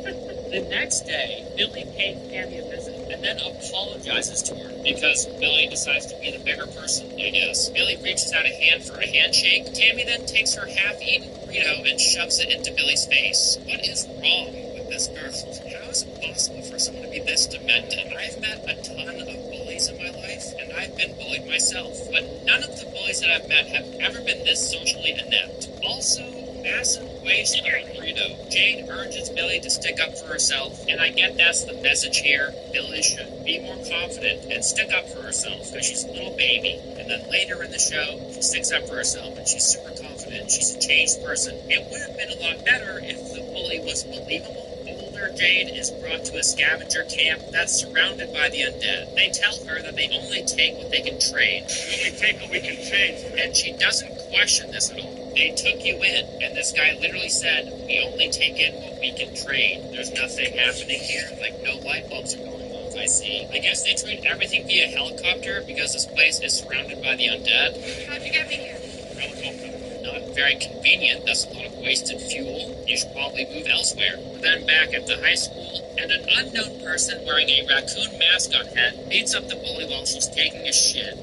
The next day, Billy paid Tammy a visit and then apologizes to her because Billy decides to be the bigger person, I guess. Billy reaches out a hand for a handshake. Tammy then takes her half-eaten burrito and shoves it into Billy's face. What is wrong with this girl? How is it possible for someone to be this demented? I've met a ton of bullies in my life, and I've been bullied myself, but none of the bullies that I've met have ever been this socially inept. Also, massive waste of a burrito. Jade urges Billy to stick up for herself, and I get that's the message here. Billy should be more confident and stick up for herself because she's a little baby. And then later in the show, she sticks up for herself and she's super confident. She's a changed person. It would have been a lot better if the bully was believable. Older Jade is brought to a scavenger camp that's surrounded by the undead. They tell her that they only take what they can trade. We only take what we can trade. And she doesn't question this at all. They took you in, and this guy literally said, we only take in what we can trade. There's nothing happening here, like no light bulbs are going off, I see. I guess they treat everything via helicopter because this place is surrounded by the undead. How'd you get me here? Helicopter. Not very convenient, that's a lot of wasted fuel. You should probably move elsewhere. We're then back at the high school, and an unknown person wearing a raccoon mascot head beats up the bully while she's taking a shit.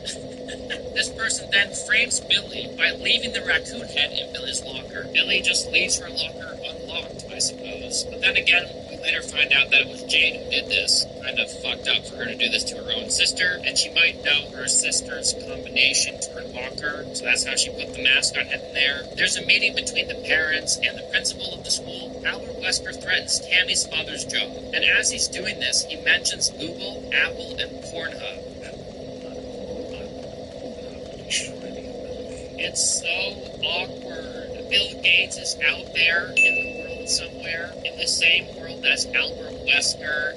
This person then frames Billy by leaving the raccoon head in Billy's locker. Billy just leaves her locker unlocked, I suppose. But then again, with later find out that it was Jade who did this. Kind of fucked up for her to do this to her own sister, and she might know her sister's combination to her locker, so that's how she put the mask on head in there. There's a meeting between the parents and the principal of the school. Albert Wesker threatens Tammy's father's job, and as he's doing this, he mentions Google, Apple, and Pornhub. It's so awkward. Bill Gates is out there in the world somewhere, in the same world as Albert Wesker.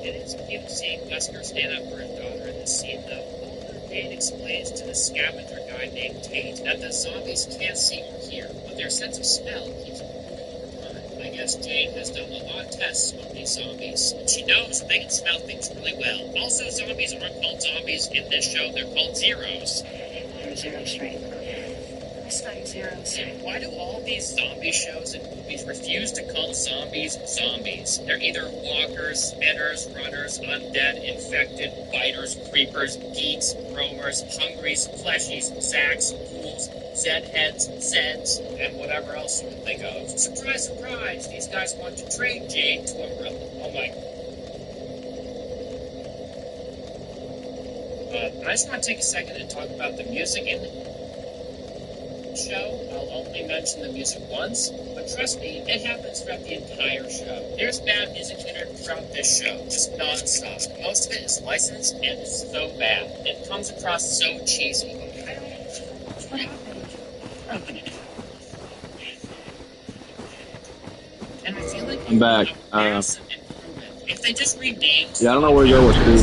It is cute seeing Wesker stand up for his daughter in this scene, though. Older Jade explains to the scavenger guy named Tate that the zombies can't see or hear, but their sense of smell keeps improving over time. I guess Jade has done a lot of tests on these zombies, and she knows that they can smell things really well. Also, zombies aren't called zombies in this show, they're called zeros. Zero straight. I studied zeros. Why do all these zombie shows and movies refuse to call zombies zombies? They're either walkers, spitters, runners, undead, infected, biters, creepers, geeks, roamers, hungries, fleshies, zacks, ghouls, zed-heads, zeds, and whatever else you can think of. Surprise, surprise! These guys want to trade Jade to Umbrella. Oh my. I just want to take a second and talk about the music in the show. I'll only mention the music once, but trust me, it happens throughout the entire show. There's bad music in it throughout this show, just non-stop. Most of it is licensed and it's so bad. It comes across so cheesy. What happened? Open it. And I feel like I'm back. if they just renamed Yeah, I don't know where to go with this.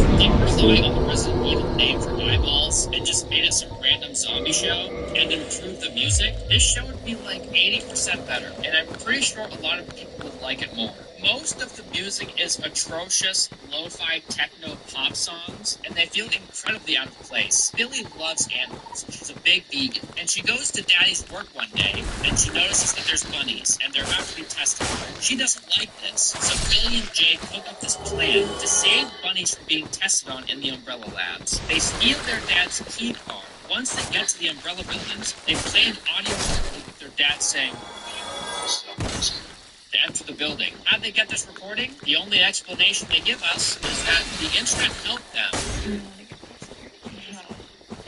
rely on the Resident Evil name for eyeballs and just made it some random zombie show and improved the music, this show would be like 80% better, and I'm pretty sure a lot of people would like it more. Most of the music is atrocious, lo-fi techno pop songs, and they feel incredibly out of place. Billy loves animals. She's a big vegan, and she goes to Daddy's work one day, and she notices that there's bunnies, and they're about to be tested. She doesn't like this, so Billy and Jade cook up this plan to save bunnies from being tested on in the Umbrella Labs. They steal their dad's key card. Once they get to the Umbrella buildings, they play an audio recording with their dad saying, to enter the building. How did they get this recording? The only explanation they give us is that the internet helped them.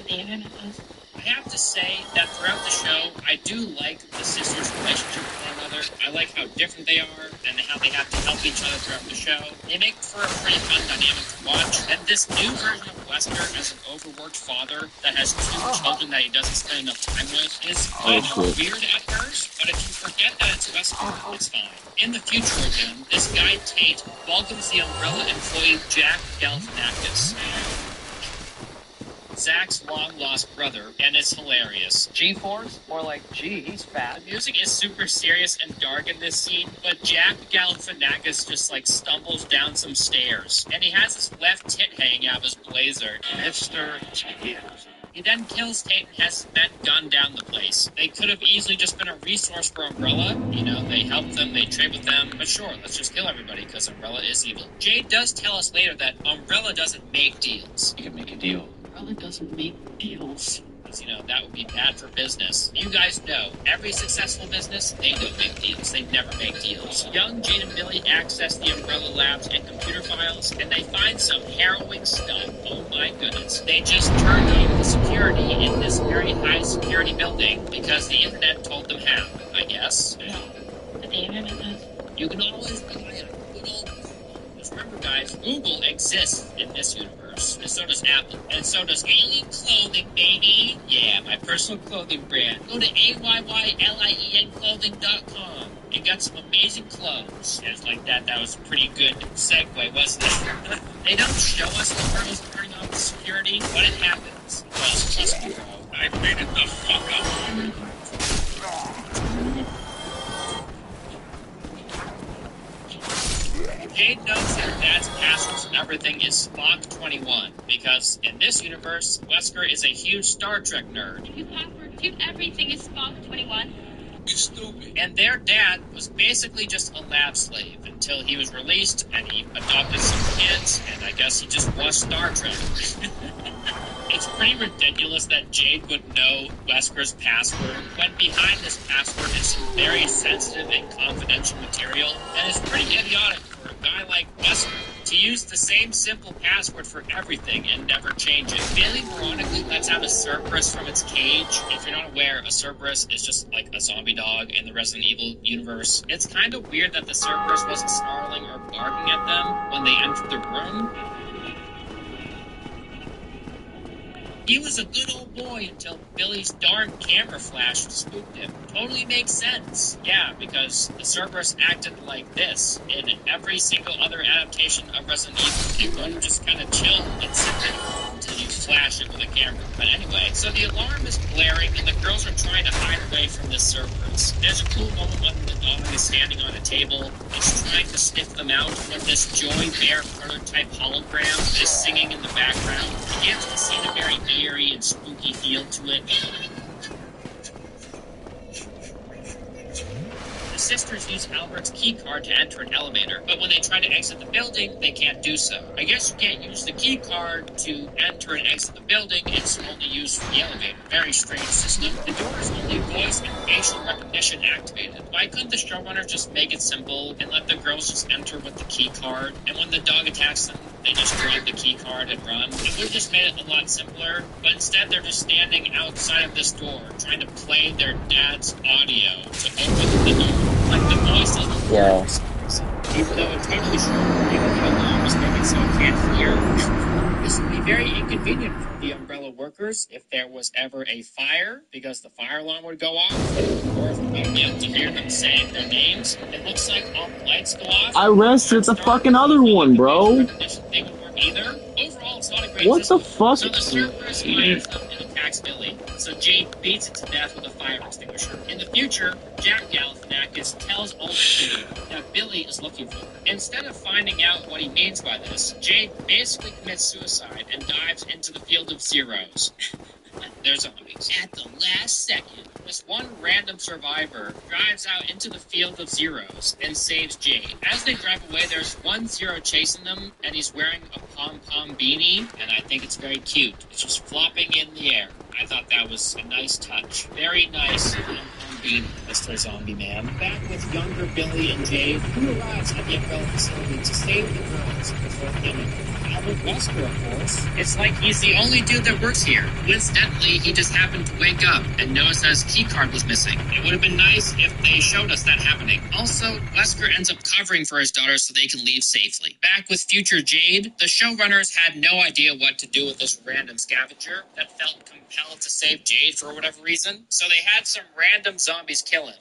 The internet does. I have to say that throughout the show, I do like the sisters' relationship with one another. I like how different they are and how they have to help each other throughout the show. They make for a pretty fun dynamic to watch. And this new version of Wesker as an overworked father that has 2 children that he doesn't spend enough time with is kind of weird at first, but if you forget that it's Wesker, it's fine. In the future again, this guy Tate welcomes the Umbrella employee Jack Galifianakis, Zach's long-lost brother, and it's hilarious. G-Force? More like, gee, he's fat. The music is super serious and dark in this scene, but Jack Galifianakis just, stumbles down some stairs. And he has his left tit hanging out of his blazer. Mr. Cheers. He then kills Tate and has his men gun down the place. They could have easily just been a resource for Umbrella. You know, they help them, they trade with them. But sure, let's just kill everybody, because Umbrella is evil. Jade does tell us later that Umbrella doesn't make deals. You can make a deal. Umbrella doesn't make deals. You know, that would be bad for business. You guys know, every successful business, they don't make deals. They never make deals. Young Jade and Billy access the Umbrella Labs and computer files, and they find some harrowing stuff. Oh my goodness. They just turned off the security in this very high security building because the internet told them how, I guess. But the internet does. You can always rely on good old Google. Just remember, guys, Google exists in this universe. And so does Apple. And so does Alien Clothing, baby. Yeah, my personal clothing brand. Go to AYYLIENclothing.com and get some amazing clothes. Just like that, that was a pretty good segue, wasn't it? They don't show us the girls turning off the security, but it happens. Well, trust me, bro. I made it the fuck up. Jade knows that Dad's passwords and everything is Spock 21, because in this universe, Wesker is a huge Star Trek nerd. Your password to everything is Spock 21. You stupid. And their dad was basically just a lab slave until he was released and he adopted some kids, and I guess he just watched Star Trek. It's pretty ridiculous that Jade would know Wesker's password when behind this password is some very sensitive and confidential material, and it's pretty idiotic for a guy like Wesker to use the same simple password for everything and never change it. Billy ironically lets out a Cerberus from its cage. If you're not aware, a Cerberus is just like a zombie dog in the Resident Evil universe. It's kind of weird that the Cerberus wasn't snarling or barking at them when they entered the room. He was a good old boy until Billy's darn camera flash spooked him. Totally makes sense. Yeah, because the Cerberus acted like this in every single other adaptation of Resident Evil. It wouldn't just kind of chill and sit there until you flash it with a camera. But anyway, so the alarm is blaring and the girls are trying to hide away from this Cerberus. There's a cool moment when the dog is standing on a table. It's trying to sniff them out when this Joy Bear prototype hologram is singing in the background. It gives the scene a very eerie and spooky feel to it. The sisters use Albert's key card to enter an elevator, but when they try to exit the building, they can't do so. I guess you can't use the key card to enter and exit the building, it's only used for the elevator. Very strange system. The door is only voice and facial recognition activated. Why couldn't the showrunner just make it simple and let the girls just enter with the key card, and when the dog attacks them, they just grab the key card and run? It would have just made it a lot simpler, but instead they're just standing outside of this door, trying to play their dad's audio to open the door. Like the voice doesn't work for some reason. Even though it's totally sure the alarm is going so it can't hear. This would be very inconvenient for the Umbrella workers if there was ever a fire, because the fire alarm would go off, or if we would be able to hear them saying their names. It looks like all the lights go off. I rested the fucking other one, bro. They would work either. Overall, it's not a great What system. the fuck? So the Cerberus fires up and attacks Billy, so Jade beats it to death with a fire extinguisher. In the future, Jack Galifianakis tells old Jade that Billy is looking for her. Instead of finding out what he means by this, Jade basically commits suicide and dives into the field of zeros. They're zombies. At the last second, this one random survivor drives out into the field of zeros and saves Jade. As they drive away, there's one zero chasing them, and he's wearing a pom-pom beanie, and I think it's very cute. It's just flopping in the air. I thought that was a nice touch. Very nice pom-pom beanie, Mr. Zombie Man. Back with younger Billy and Jade, who arrives at the Umbrella facility to save the girls before killing them. Albert Wesker, of course. It's like he's the only dude that works here. Coincidentally, he just happened to wake up and noticed that his keycard was missing. It would have been nice if they showed us that happening. Also, Wesker ends up covering for his daughter so they can leave safely. Back with future Jade, the showrunners had no idea what to do with this random scavenger that felt compelled to save Jade for whatever reason, so they had some random zombies kill him.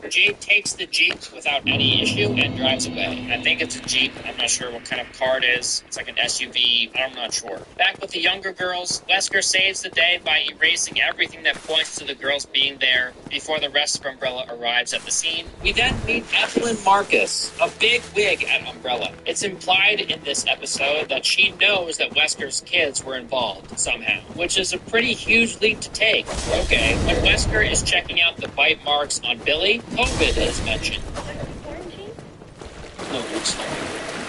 Jade takes the Jeep without any issue and drives away. I think it's a Jeep. I'm not sure what kind of car it is. It's like an SUV. I'm not sure. Back with the younger girls, Wesker saves the day by erasing everything that points to the girls being there before the rest of Umbrella arrives at the scene. We then meet Evelyn Marcus, a big wig at Umbrella. It's implied in this episode that she knows that Wesker's kids were involved somehow, which is a pretty huge leap to take. Okay, when Wesker is checking out the bite marks on Billy, COVID is mentioned. No, it's not.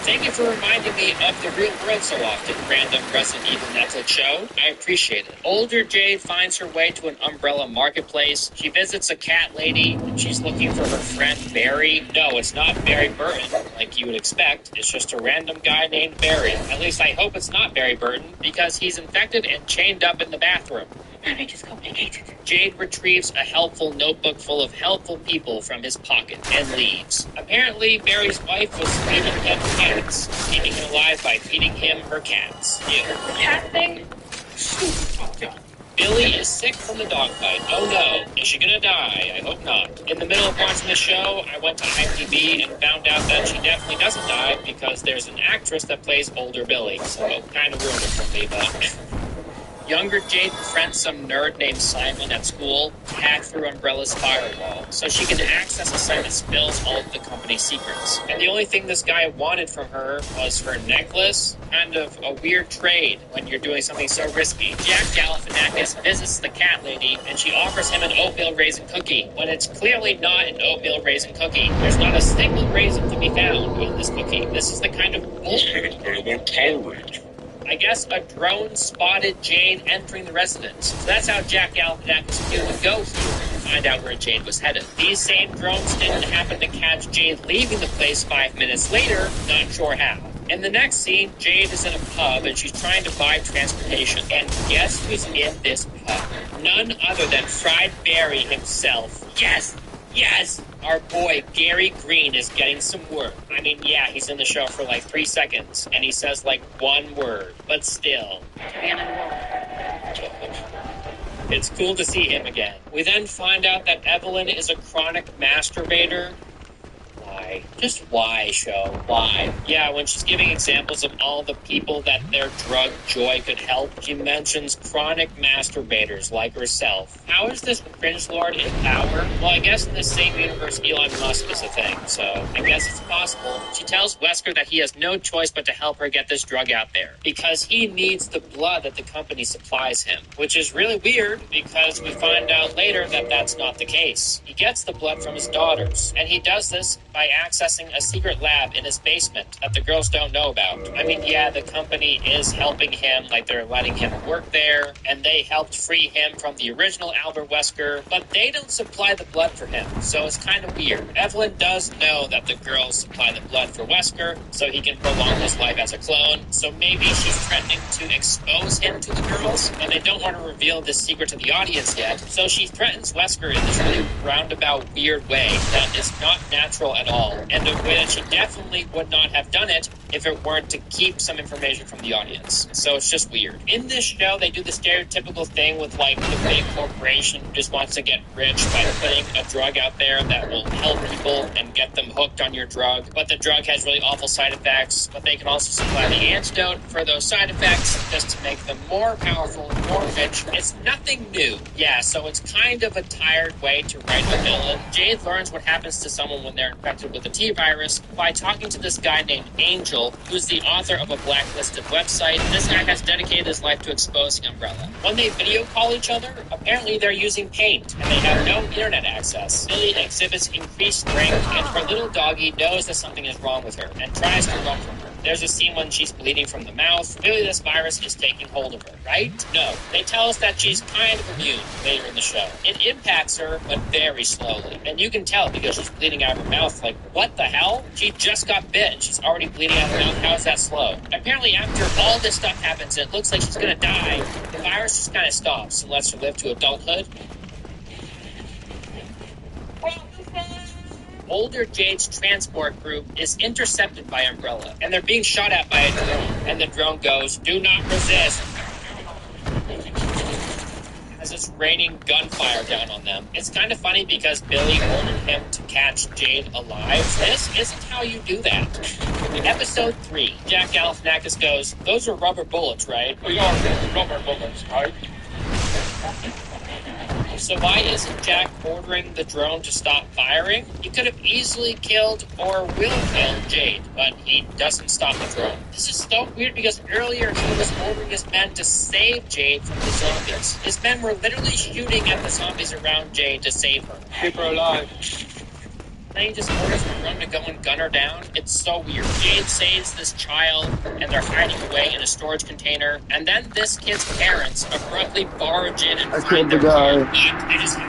Thank you for reminding me of the real world so often, random Resident Evil Netflix show. I appreciate it. Older Jade finds her way to an Umbrella marketplace. She visits a cat lady, and she's looking for her friend Barry. No, it's not Barry Burton, like you would expect. It's just a random guy named Barry. At least I hope it's not Barry Burton, because he's infected and chained up in the bathroom. Marriage is complicated. Jade retrieves a helpful notebook full of helpful people from his pocket and leaves. Apparently, Barry's wife was feeding him cats, keeping him alive by feeding him her cats. Ew. The cat thing? Billy is sick from the dogfight. Oh no, is she gonna die? I hope not. In the middle of watching the show, I went to IMDb and found out that she definitely doesn't die because there's an actress that plays older Billy, so kind of ruined it for me, but... Younger Jade befriends some nerd named Simon at school to hack through Umbrella's firewall so she can access a site that spills all of the company's secrets. And the only thing this guy wanted from her was her necklace. Kind of a weird trade when you're doing something so risky. Jack Galifianakis visits the cat lady and she offers him an oatmeal raisin cookie when it's clearly not an oatmeal raisin cookie. There's not a single raisin to be found in this cookie. This is the kind of bullshit I won't tolerate. I guess a drone spotted Jade entering the residence. So that's how Jack Galifianakis knew to go here to find out where Jade was headed. These same drones didn't happen to catch Jade leaving the place 5 minutes later, not sure how. In the next scene, Jade is in a pub and she's trying to buy transportation. And guess who's in this pub? None other than Fried Barry himself. Yes! Yes! Our boy, Gary Green, is getting some work. I mean, yeah, he's in the show for like 3 seconds, and he says like one word, but still. It's cool to see him again. We then find out that Evelyn is a chronic masturbator. Why? Just why, show? Why? Yeah, when she's giving examples of all the people that their drug joy could help, she mentions chronic masturbators like herself. How is this cringe lord in power? Well, I guess in the same universe Elon Musk is a thing, so I guess it's possible. She tells Wesker that he has no choice but to help her get this drug out there, because he needs the blood that the company supplies him, which is really weird because we find out later that that's not the case. He gets the blood from his daughters, and he does this by accessing a secret lab in his basement that the girls don't know about. I mean, yeah, the company is helping him, like they're letting him work there, and they helped free him from the original Albert Wesker, but they don't supply the blood for him, so it's kind of weird. Evelyn does know that the girls supply the blood for Wesker, so he can prolong his life as a clone, so maybe she's threatening to expose him to the girls, and they don't want to reveal this secret to the audience yet, so she threatens Wesker in this really roundabout, weird way that is not natural at all, and a way that she definitely would not have done it if it weren't to keep some information from the audience. So it's just weird. In this show, they do the stereotypical thing with like the big corporation who just wants to get rich by putting a drug out there that will help people and get them hooked on your drug, but the drug has really awful side effects, but they can also supply the antidote for those side effects just to make them more powerful and more rich. It's nothing new. Yeah, so it's kind of a tired way to write a villain. Jade learns what happens to someone when they're infected with the T-virus by talking to this guy named Angel, who's the author of a blacklisted website. This guy has dedicated his life to exposing Umbrella. When they video call each other, apparently they're using Paint, and they have no internet access. Billy exhibits increased strength, and her little doggy knows that something is wrong with her, and tries to run from her. There's a scene when she's bleeding from the mouth. Clearly this virus is taking hold of her, right? No. They tell us that she's kind of immune later in the show. It impacts her, but very slowly. And you can tell because she's bleeding out of her mouth. Like, what the hell? She just got bit and she's already bleeding out of her mouth. How is that slow? Apparently after all this stuff happens and it looks like she's gonna die, the virus just kind of stops and lets her live to adulthood. Older Jade's transport group is intercepted by Umbrella, and they're being shot at by a drone, and the drone goes, "Do not resist," as it's raining gunfire down on them. It's kind of funny because Billy ordered him to catch Jade alive. This isn't how you do that. Episode 3, Jack Galifianakis goes, "Those are rubber bullets, right?" "We are rubber bullets, right?" So why isn't Jack ordering the drone to stop firing? He could have easily killed or will kill Jade, but he doesn't stop the drone. This is so weird because earlier he was ordering his men to save Jade from the zombies. His men were literally shooting at the zombies around Jade to save her. Keep her alive. Then he just orders the drone to go and gun her down. It's so weird. Jade saves this child, and they're hiding away in a storage container. And then this kid's parents abruptly barge in and find their kid. They just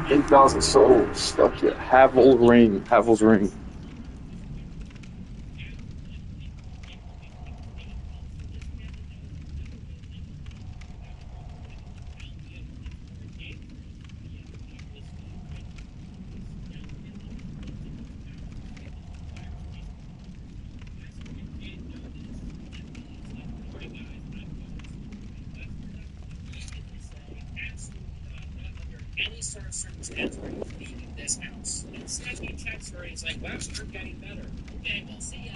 8,000 souls. Fuck yeah. Havel's ring. any sort of circumstance where he's leaving this house. And Stephanie checks her and he's like, wow, you're getting better. Okay, we'll see ya.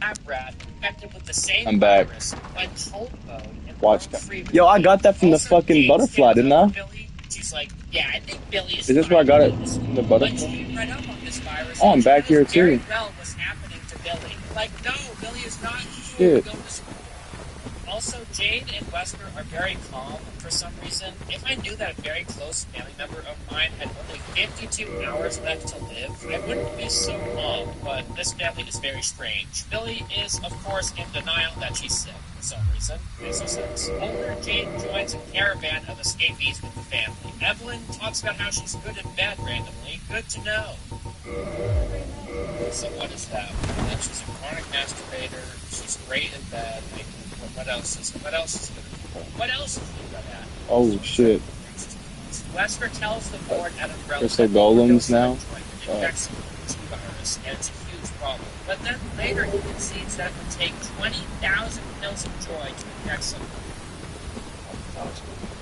lab rat infected with the same I'm back. virus went cold mode and Watch broke free. Yo, I got that from the fucking butterfly, didn't I? Billy, she's like, yeah, I think Billy is Is this where I got it from the But butterfly? she read up on this virus. Oh, I'm and back she knows here very too. well what's happening to Billy. Like, no, Billy is not Shit. going to school. Also, Jade and Wesker are very calm for some reason. If I knew that a very close family member of mine had only 52 hours left to live, I wouldn't be so calm, but this family is very strange. Billy is, of course, in denial that she's sick for some reason. Makes no sense. Older Jade joins a caravan of escapees with the family. Evelyn talks about how she's good in bed randomly. Good to know. So what is that? That she's a chronic masturbator, she's great in bed. What else is good? What else is she good at? Oh shit. Wesker tells the board at Umbrella There's like golems now. infects the virus, and it's a huge problem. But then later he concedes that it would take 20,000 pills of joy to infect someone.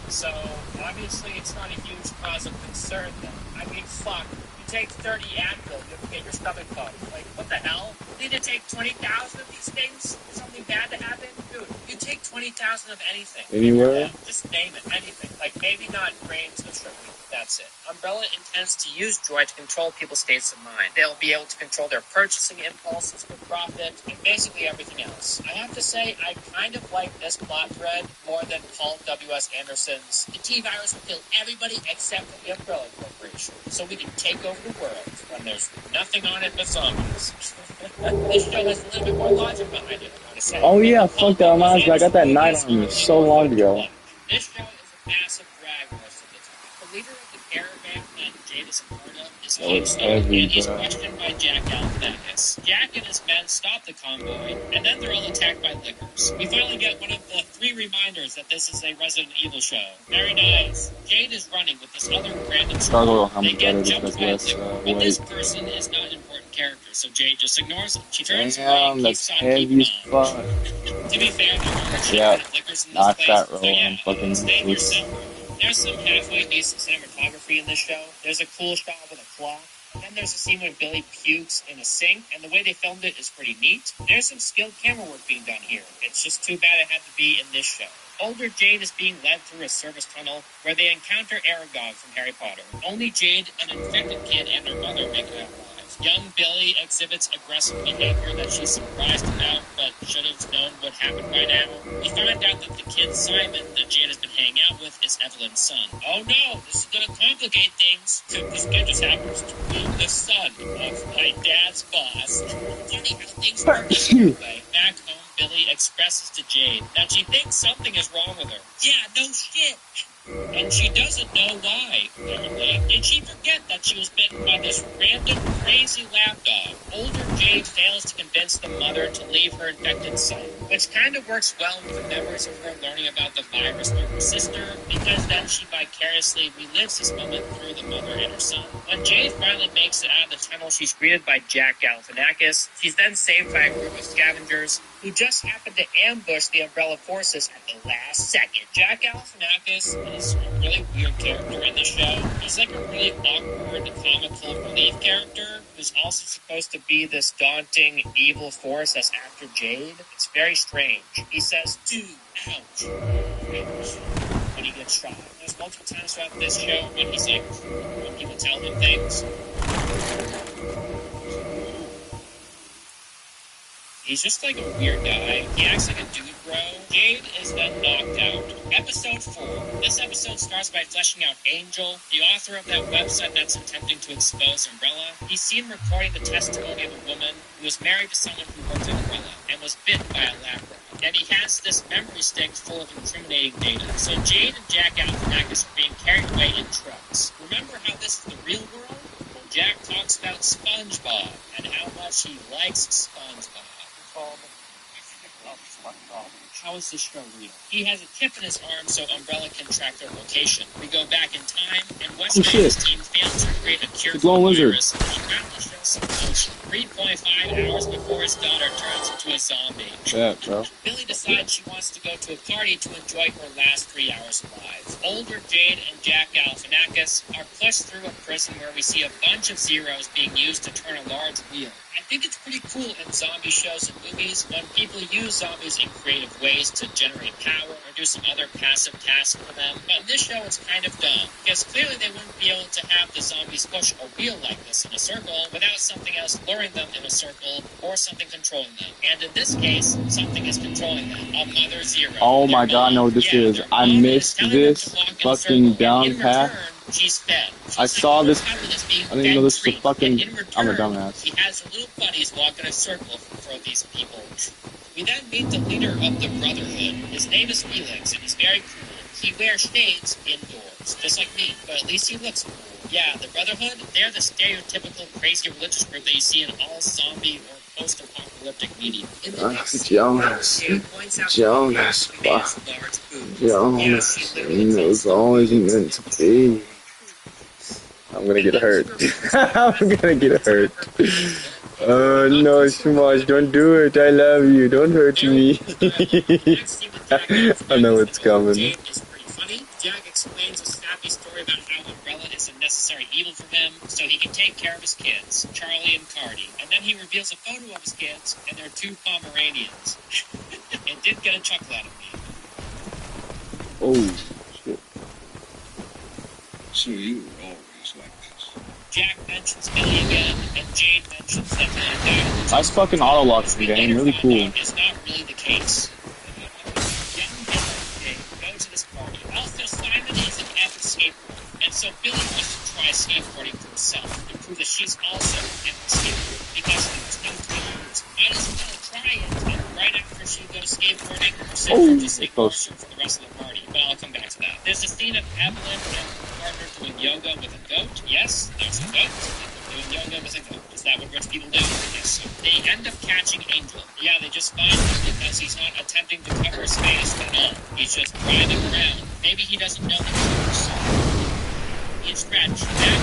So obviously it's not a huge cause of concern then. I mean, fuck. You take 30 Advil, you'll get your stomach pumped. Like, what the hell? You need to take 20,000 of these things for something bad to happen? Dude, you take 20,000 of anything. Anywhere? Yeah, just name it, anything. Like, maybe not grains of sugar. That's it. Umbrella intends to use Joy to control people's states of mind. They'll be able to control their purchasing impulses for profit, and basically everything else. I have to say, I kind of like this plot thread more than Paul W.S. Anderson's "The T-Virus will kill everybody except for the Umbrella Corporation, so we can take over the world," when there's nothing on it but zombies. This show has a little bit more logic behind it, I want to say. Oh yeah, fuck that reminds me. I got that night on me so long ago. This show is a massive drag most of the time. The leader of the caravan that Jade is a part of is Keystone, and he's questioned by Jack Galifianakis. Jack and his men stop the convoy, and then they're all attacked by lickers. We finally get one of the 3 reminders that this is a Resident Evil show. Very nice. Jade is running with this other random Struggle how They much get better jumped this by a less licker, but this weight. person is not an important character, so Jade just ignores him. She turns away Damn, and that's keeps on keeping heavy as on. fuck. To be fair, there are a Yeah, shitload of lickers in this not place, that so roll. yeah, I'm fucking stay in your loose. cell. There's some halfway decent cinematography in this show. There's a cool shot with a clock. And then there's a scene where Billy pukes in a sink, and the way they filmed it is pretty neat. There's some skilled camera work being done here. It's just too bad it had to be in this show. Older Jade is being led through a service tunnel where they encounter Aragog from Harry Potter. Only Jade, an infected kid, and her mother make it out alive. Young Billy exhibits aggressive behavior that she's surprised about, but should have known would happen by now. We find out that the kid Simon that Jade has been hanging out with is Evelyn's son. Oh no, this is gonna complicate things. This kid just happens to be the son of my dad's boss. Funny how things work anyway. Back home, Billy expresses to Jade that she thinks something is wrong with her. Yeah, no shit. And she doesn't know why, apparently. Did she forget that she was bitten by this random, crazy lapdog? Older Jade fails to convince the mother to leave her infected son, which kind of works well with the memories of her learning about the virus through her sister, because then she vicariously relives this moment through the mother and her son. When Jade finally makes it out of the tunnel, she's greeted by Jack Galifianakis. She's then saved by a group of scavengers who just happened to ambush the Umbrella forces at the last second. Jack Galifianakis is a really weird character in the show. He's like a really awkward, comical relief character who's also supposed to be this daunting, evil force that's after Jade. It's very strange. He says, "Dude, ouch," when he gets shot. There's multiple times throughout this show when he's like, when people tell him things. He's just like a weird guy. He acts like a dude bro. Jade is then knocked out. Episode 4. This episode starts by fleshing out Angel, the author of that website that's attempting to expose Umbrella. He's seen recording the testimony of a woman who was married to someone who worked at Umbrella and was bitten by a lab rat. And he has this memory stick full of incriminating data. So Jade and Jack Galifianakis are being carried away in trucks. Remember how this is the real world? Well, Jack talks about SpongeBob and how much he likes SpongeBob. How is this show real? He has a tip in his arm so Umbrella can track their location. We go back in time, and Wesker and his team fails to create a cure for the virus. He finally shows some emotion. 3.5 5 hours before his daughter turns into a zombie. Yeah, bro. Billy decides she wants to go to a party to enjoy her last 3 hours alive. Older Jade and Jack Galifianakis are pushed through a prison where we see a bunch of zeros being used to turn a large wheel. I think it's pretty cool in zombie shows and movies when people use zombies in creative ways to generate power or do some other passive task for them. But in this show, it's kind of dumb, because clearly they wouldn't be able to have the zombies push a wheel like this in a circle without something else luring them in a circle or something controlling them. And in this case, something is controlling them. A Mother Zero. Oh my god, I know what this is. I missed this fucking down path. She's fed. I saw this. I didn't even know this was a fucking. I'm a dumbass. He has her little buddies walk in a circle for these people. We then meet the leader of the Brotherhood. His name is Felix, and he's very cool. He wears shades indoors, just like me, but at least he looks cool. Yeah, the Brotherhood, they're the stereotypical crazy religious group that you see in all zombie or post-apocalyptic media. Jonas. Jonas. It was always meant to be. I'm gonna get hurt. I'm gonna get hurt. Oh no, Smosh, don't do it. I love you. Don't hurt me. I know it's coming. Jack explains a snappy story about how Umbrella is a necessary evil for him so he can take care of his kids, Charlie and Cardi. And then he reveals a photo of his kids, and they're 2 Pomeranians. It did get a chuckle out of me. Oh, shit. So you were always like this. Jack mentions Billy again, and Jade mentions that Billy died. Nice fucking auto lock in the game, really cool. It's not really the case. Go to this party. Also, Simon is an avid skateboarder, and so Billy wants to try skateboarding for herself and prove that she's also an avid skateboarder because there's no time. Might as well try it. And right after she goes skateboarding, her sister just ignores her for the rest of the party. But I'll come back to that. There's a scene of Evelyn and her partner doing yoga with a goat. Yes, there's a goat. Doing yoga with a goat. Is that what rich people do? Yes. So they end up catching Angel. Yeah, they just find him because he's not attempting to cover his face at all. He's just driving around. Maybe he doesn't know the truth. He's scratched back.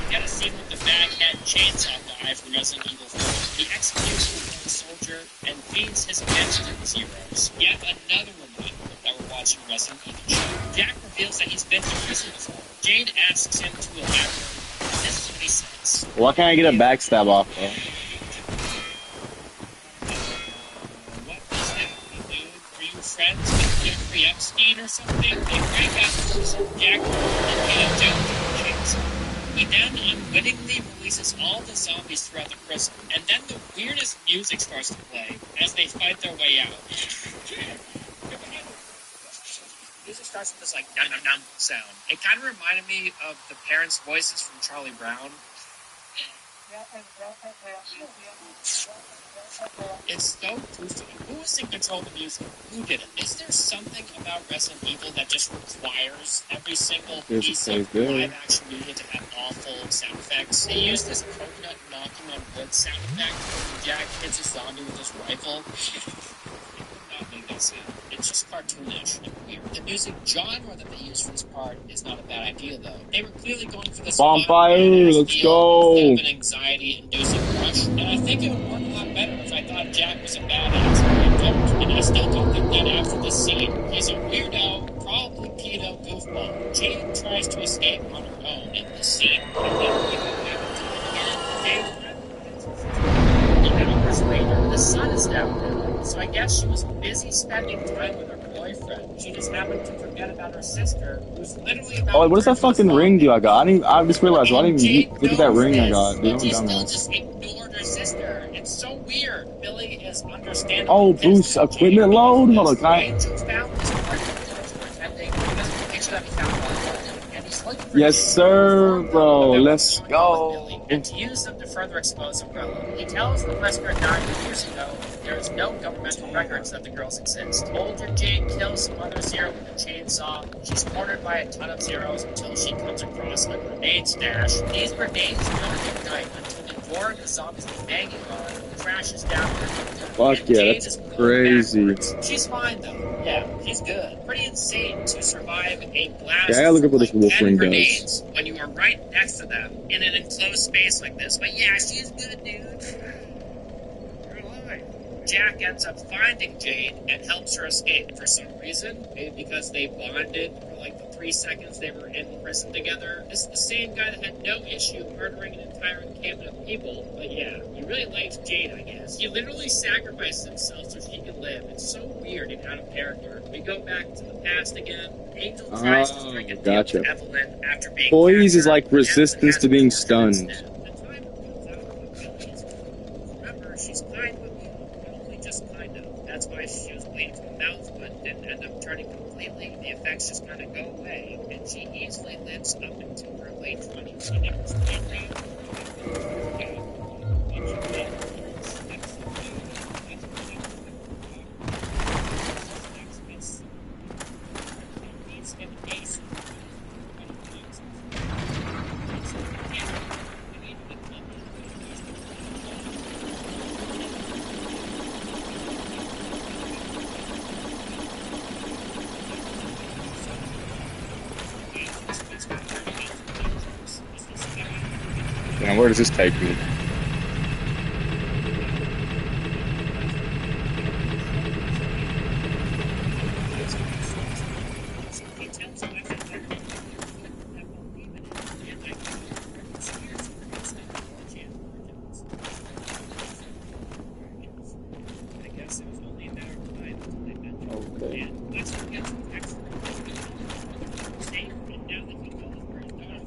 We get a scene with the baghead chainsaw guy from Resident Evil 4. He executes a soldier and feeds his meds to the zeros. Yet another reminder that we're watching Resident Evil show. Jack reveals that he's been to prison before. Jade asks him to elaborate. This is what he says. Why can't I get a backstab off, though? What was that, dude? Were you friends with Jeffrey Epstein or something? They break out Jack and James. He then unwittingly releases all the zombies throughout the prison, and then the weirdest music starts to play as they fight their way out. Music starts with this like dum dum dum sound. It kind of reminded me of the parents' voices from Charlie Brown. It's so gruesome. Who was in control of the music? Who did it? Is there something about Resident Evil that just requires every single piece of live-action media to have awful sound effects? They use this coconut knocking on wood sound effect when Jack hits a zombie with his rifle. Not make that sound. It's just cartoonish and weird. The music genre that they use for this part is not a bad idea, though. They were clearly going for this bonfire, let's go! An anxiety-inducing rush, and I think it would work a lot better if I thought Jack was a badass, and I don't. And I still don't think that after this scene. He's a weirdo, probably pedo goofball. Jade tries to escape on her own in this scene, and then people happen to her again. Hours later, the sun is down, so I guess she was busy spending time with her boyfriend. She just happened to forget about her sister, who's literally about what does that fucking ring do I got? I just realized, I didn't even look at that ring I got. Dude, she I'm still dumbass. just ignored her sister. It's so weird. Billy is understandable. Oh, boost equipment load? Hold on, can I? Angel found this part of the picture that he found online, and he's looking for Yes, sir, bro. Let's go. and to use them to further expose Umbrella. He tells the Wesker 9 years ago there is no governmental records that the girls exist. Older Jade kills some other Zero with a chainsaw. She's cornered by a ton of Zeros until she comes across a grenade stash. These grenades don't ignite until the door the zombies are banging on crashes down. Fuck yeah, that's crazy. She's fine though. Yeah, she's good. Pretty insane to survive a blast Yeah, I gotta look up from, what this like 10 Wolfring grenades when you are right next to them in an enclosed space like this. But yeah, she's good, dude. You're alive. Jack ends up finding Jade and helps her escape for some reason. Maybe because they bonded for like the 3 seconds they were in prison together. This is the same guy that had no issue murdering an entire encampment of people. But yeah, he really likes Jade, I guess. He literally sacrificed himself so she could live. It's so weird and out of character. We go back to the past again. Angel tries to strike a deal gotcha. with Evelyn after being Poise is captured, like but resistance Evelyn to being has tortured stunned. instead. The time comes out of the villains. Remember, she's kind with you, but only just kind of. That's why she was bleeding from the mouth, but didn't end up turning completely. The effects just kind of go away, and she easily lives up until her late 20s. She never stayed around. Now, where does this take me?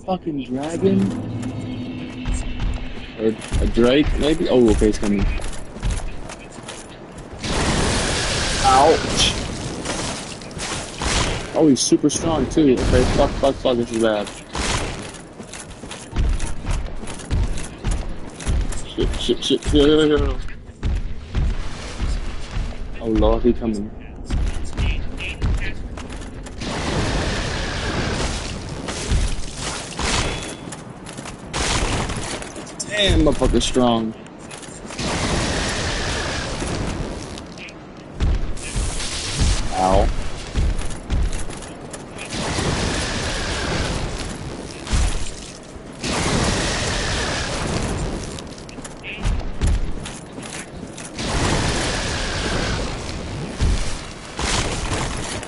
Fucking dragon? Or a drake, maybe? Oh, okay, it's coming. Ouch! Oh, he's super strong too. Okay, fuck, this is bad. Shit. Here. Oh lord, he coming. Damn, motherfucker's strong. Ow.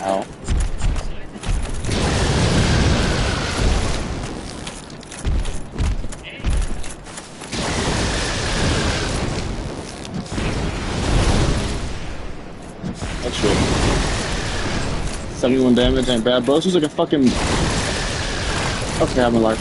Ow. That's shit. 71 damage ain't bad, bro. This is like a fucking... Okay, I'm alive.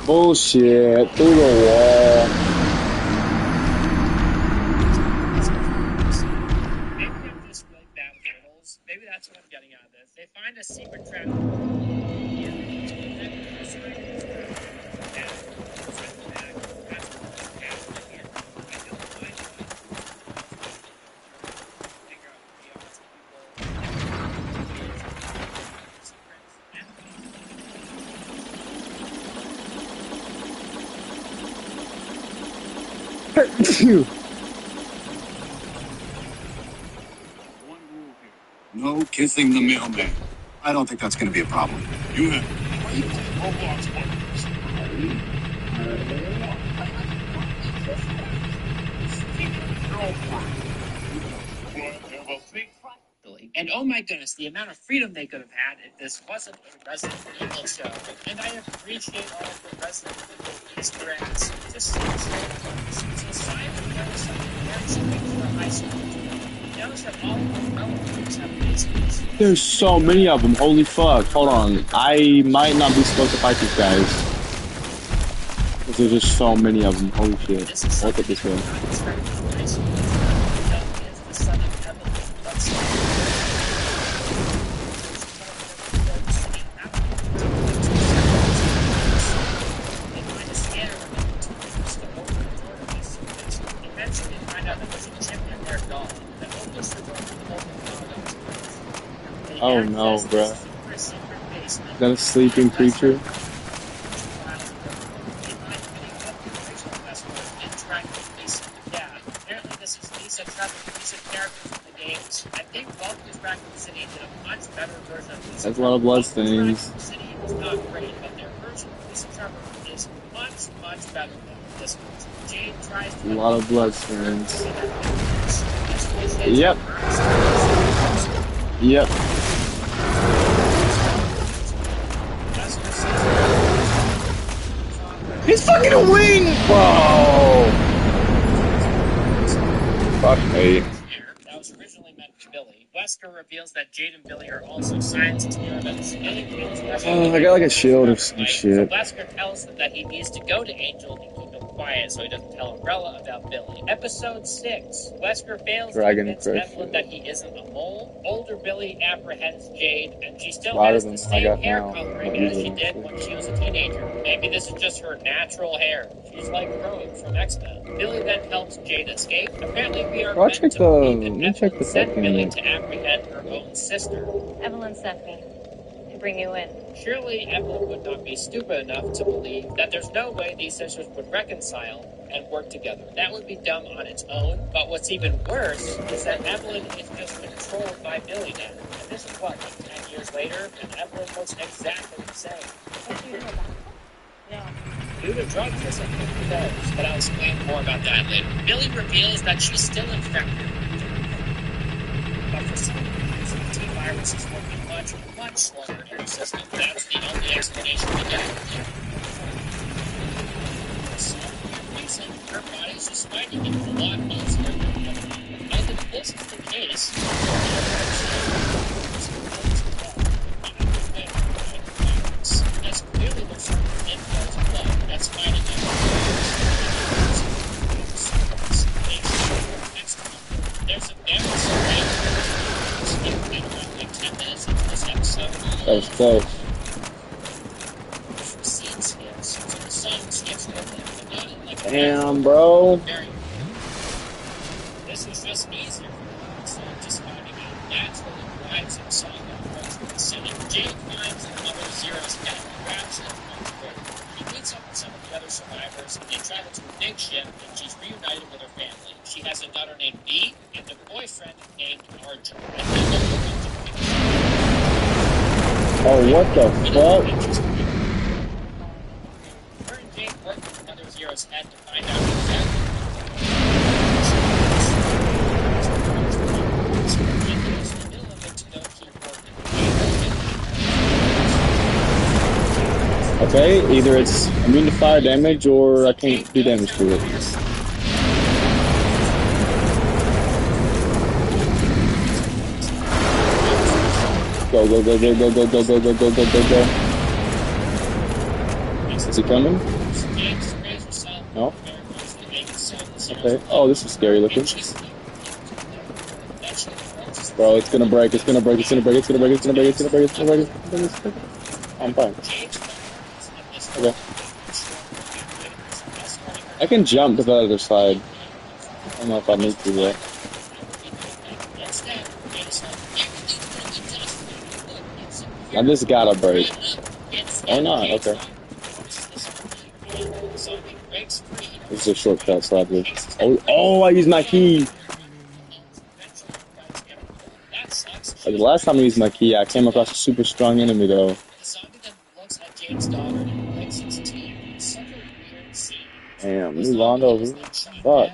Bullshit, through the wall. Maybe I'm just really bad with riddles. Maybe that's what I'm getting out of this. They find a secret trap. No kissing the mailman. I don't think that's going to be a problem. You have Roblox And oh my goodness, the amount of freedom they could have had if this wasn't a Resident Evil show. And I appreciate all of the Resident Evil Easter eggs. Just so so Simon knows something very strange for a high school. He knows that all of the relatives have basements. There's so many of them. Holy fuck. Hold on. I might not be supposed to fight these guys. Because there's just so many of them. Holy shit. Look at this one. Oh no, bruh. Is that a sleeping creature? Yeah, apparently this is Lisa Trevor, Lisa character from the games. I think Welcome to Raccoon City did a much better version of Lisa. That's a lot of blood stains. Raccoon City was not great, but their version of Lisa Trevor is much better than this one. Jade tries to... A lot of blood stains. Yep. Yep. He's fucking a wing! Whoa! Fuck me. That was originally meant for Billy. Wesker reveals that Jade and Billy are also science experiments. I got like a shield or some shit. So Wesker tells them that he needs to go to Angel and keep him quiet so he doesn't tell Umbrella about Billy. Episode 6. Wesker fails to convince Evelyn that he isn't a mole. Older Billy apprehends Jade, and she still has the same hair coloring as she did when she was a teenager. Maybe this is just her natural hair. She's like Rogue from X-Men. Billy then helps Jade escape. Apparently we are meant to believe that Evelyn sent Billy to apprehend her own sister. Evelyn sent me to bring you in. Surely Evelyn would not be stupid enough to believe that there's no way these sisters would reconcile and work together. That would be dumb on its own, but what's even worse is that Evelyn is just controlled by Billy now. And this is what, like 10 years later, and Evelyn looks exactly the same. What do you know about it? No. Due to drugs or something, who knows? But I'll explain more about that later. Billy reveals that she's still infected. But for some reason, the T-virus is working much slower in her system. That's the only explanation we get. For some reason, her body's just fighting it a lot easier than the other. And if this is the case, that's clearly the sort of influence of blood that's fighting it. There's a very like 10 minutes into this episode. That was close. Scene skips, so the song skips with it, but not in like Damn, bro. This is just easier for the song just finding out naturally glides in song approach to the city. Jade finds another Zero's head and grabs it from the boat. He meets up with some of the other survivors, and they travel to a big ship, and she's reunited with her family. She has a daughter named Bee and a boyfriend named Archer. Oh, what the fuck? Her and Jade work with another Zero's head to find out exactly Okay, either it's immune to fire damage or I can't do damage to it. Go, go, go, go, go, go, go, go, go, go, go, go, go. Is he coming? No? Okay. Oh, this is scary looking. Bro, it's gonna break, it's gonna break, it's gonna break, it's gonna break, it's gonna break, it's gonna break, it's gonna break, it's gonna break, it's gonna break. I'm fine. Okay. I can jump to the other side. I don't know if I need to though. Now this gotta break. Or not, okay. This is a shortcut, sadly. Oh, I used my key! Like the last time I used my key, I came across a super strong enemy though. Damn, new Londo. Fuck.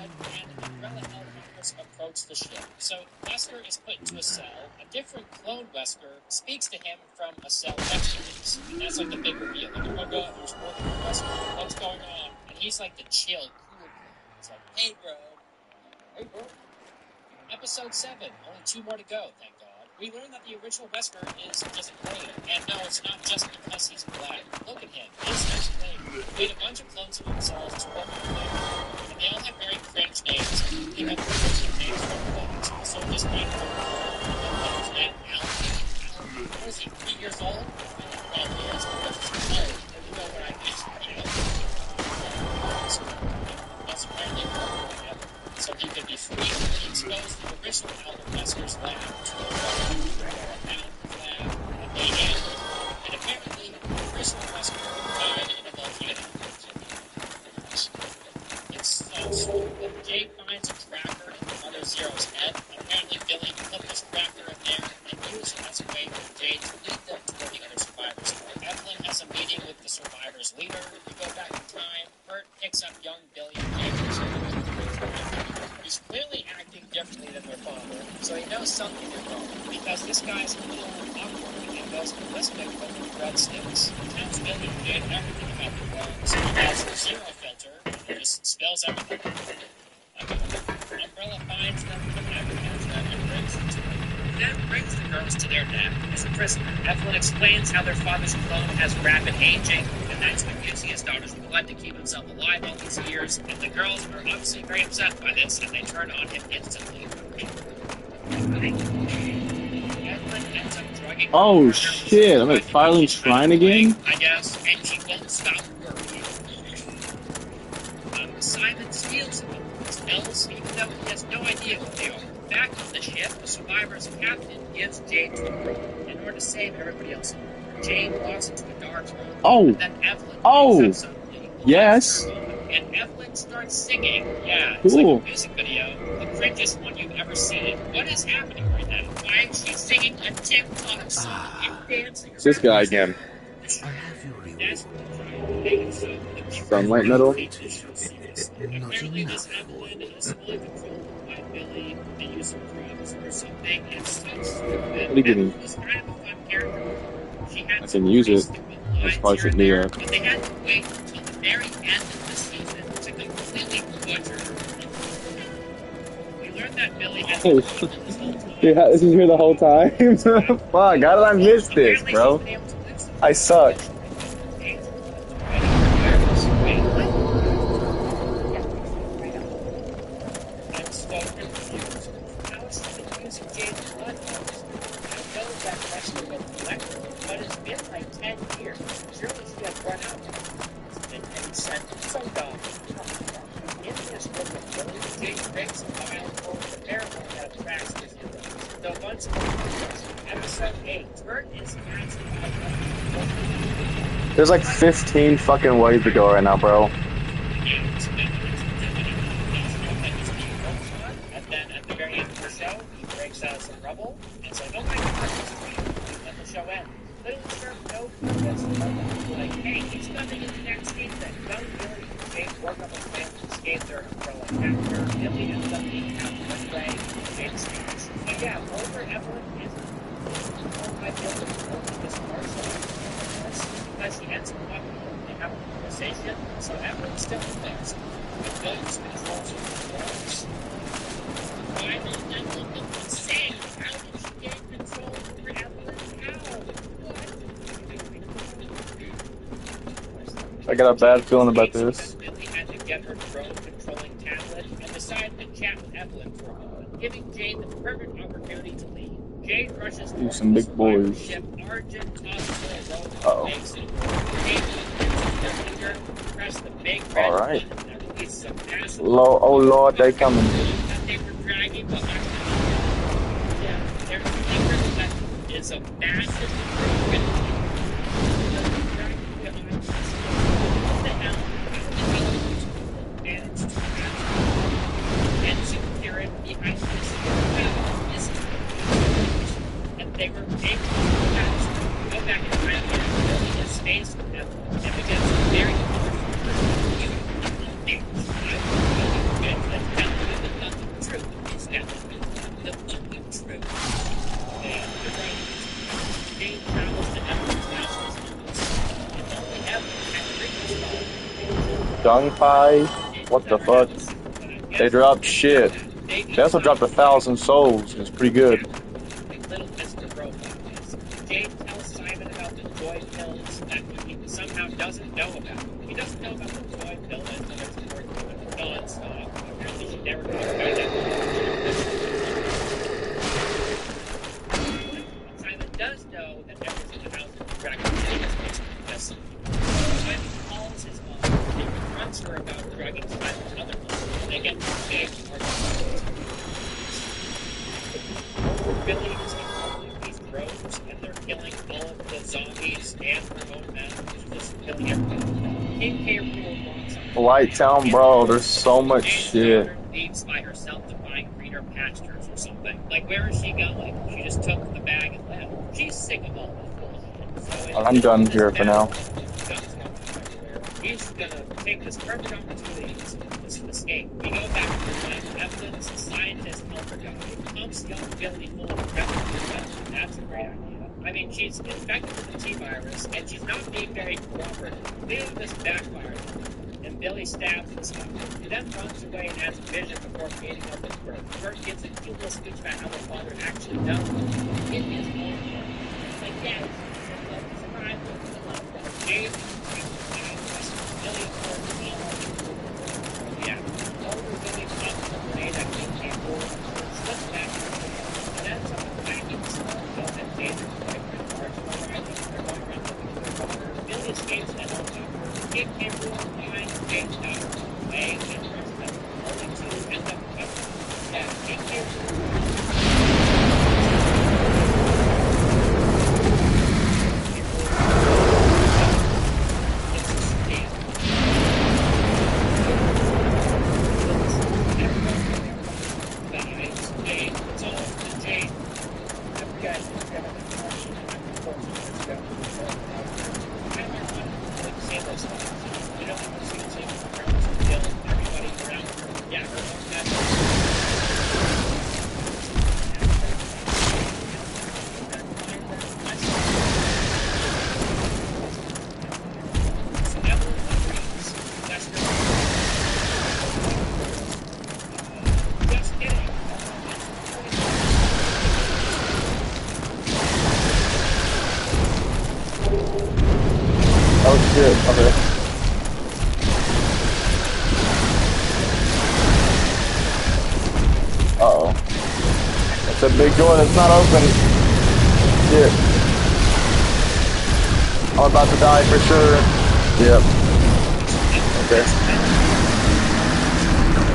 survivors approach the ship. So Wesker is put into a cell. A different clone Wesker speaks to him from a cell next to his. And that's like the big reveal. Like, oh my god, there's more than one Wesker. What's going on? And he's like the chill, cool clone. It's like, hey bro. Hey bro. Episode 7. Only 2 more to go, thank God. We learn that the original Wesker is just a clone. And no, it's not just because he's black. Look at him. He's just a clone. He made a bunch of clones of themselves to work with him. And they all have very cringe names. They have cringe names for clones. So just like what is he, 3 years old? Probably is, because he's a clone. And you know what I mean? You know? That's apparently whatever. So he could be frequently exposed to the original Albert Wesker's lab to a lab, and they handled it. And apparently, the original Wesker died in a volcano. It's so stupid. Jay finds a tracker in Mother Zero's head. Apparently, Billy put this tracker in there and used it as a way for Jay to lead them toward the other survivors. Evelyn has a meeting with the survivors' leader. You go back in time. Bert picks up young Billy and Jay. He's clearly acting differently than their father, so he knows something is wrong, because this guy's a little awkward and goes ballistic when the bread sticks. He tells Billy did everything about the clones. He has a zero filter, and just spills everything. Umbrella finds them, apprehends them, and brings them to him. That brings the girls to their death as a prisoner. Evelyn explains how their father's clone has rapid aging, and that's been using his daughter's blood to keep himself alive all these years, and the girls are obviously very upset by this, and they turn on him instantly. Evelyn ends up drugging Oh shit, I'm at Firelink Shrine again? I guess, and she won't stop working. Simon steals them, spells, even though he has no idea what they are. Back on the ship, the survivor's captain gives Jade to a rope in order to save everybody else. Jade walks into the dark room, and then Evelyn yes. And Evelyn starts singing. Yeah, it's like a music video, the cringiest one you've ever seen. What is happening right now? Why is she singing a TikTok song and dancing? It's this guy again. Sunlight metal. Apparently this Evelyn is fully controlled by Billy, the use of drugs or something. It's so stupid. What are you giving? It's kind of a fun character. She had I can use it. That's partially there. but they had to wait until the very end of the season to completely butcher her. We learned that Billy has been this whole time. Yeah, this is here the whole time. Fuck, how did I miss this, bro? I suck. There's like 15 fucking ways to go right now, bro. And then at the very end of the show, he breaks out some rubble, and it's like, oh my god, let the show end. Little Sir no purpose. Like, hey, he's nothing in the next season. Don't worry. Jade work up a plan to escape their umbrella capture. Billy ends up being out one way, Jade escapes. But yeah, over Evelyn is owned by Billy over this parcel. Because he ends up walking home, they have a conversation, so Evelyn's still in there. But Billy's controls of the worlds. Why did Evelyn look insane? How did she gain control over Evelyn? How? I got a bad feeling about this. Billy had to get her drone controlling tablet and decided to chat with Evelyn for a moment, giving Jade the perfect opportunity to leave. Jade rushes Do some big boys. ship. Argent tosses her a rope and Uh-oh. makes it. Jade uses their finger, press the big red Alright. button that releases a massive Oh lord, they coming. that they were dragging behind them. Yeah, their finger that is a massive improvement. Dragging behind us. What the hell? How did these manage to and secure it behind this and they were able to go back and try to get Billy in space with them, and against a very true. It's Dung Pie? What the fuck? They dropped shit. They also dropped 1,000 souls. It's pretty good. Little Mr. Robot is. Jade tells Simon about the joy pills that he somehow doesn't know about. He doesn't know about the joy pill that it's working with the non-stop. Apparently she never talked about that. Simon does know that everyone's in the house of the dragon. Yes. Simon calls his mom and confronts her about drugging Simon's other mom. They get big Billy is controlling these drones, and they're killing all of the zombies and her own men. It's just killing everything. King K. Rool walks on Light Town, bro. There's so much shit. leaves by herself to find greener pastures or something. Like, where is she going? She just took the bag and left. She's sick of all this bullshit. So I'm done here for now. He's gonna take this perfect opportunity to escape. We go back to the time. Evelyn's scientist helper guy pumps young Billy full of replica. That's a great idea. I mean, she's infected with the T-virus, and she's not being very cooperative. Clearly this backfires, and Billy stabs himself. He then runs away and has a vision before meeting up with Bert. Bert gives a cute little speech about how the father actually does in his own work. It's like, yeah, it's survival. James Billy yeah. Older Billy pops the grenade that King came forward, slips back, and then some vacuum stuff and David's boyfriend starts arriving. They're going around looking for their daughter. Billy escapes and helicopter. King came forward behind James Tower. Way and runs them. Only two end up covered. Yeah, King came Oh shit, okay. Uh-oh. It's a big door that's not open. Shit. I'm about to die for sure. Yep. Okay.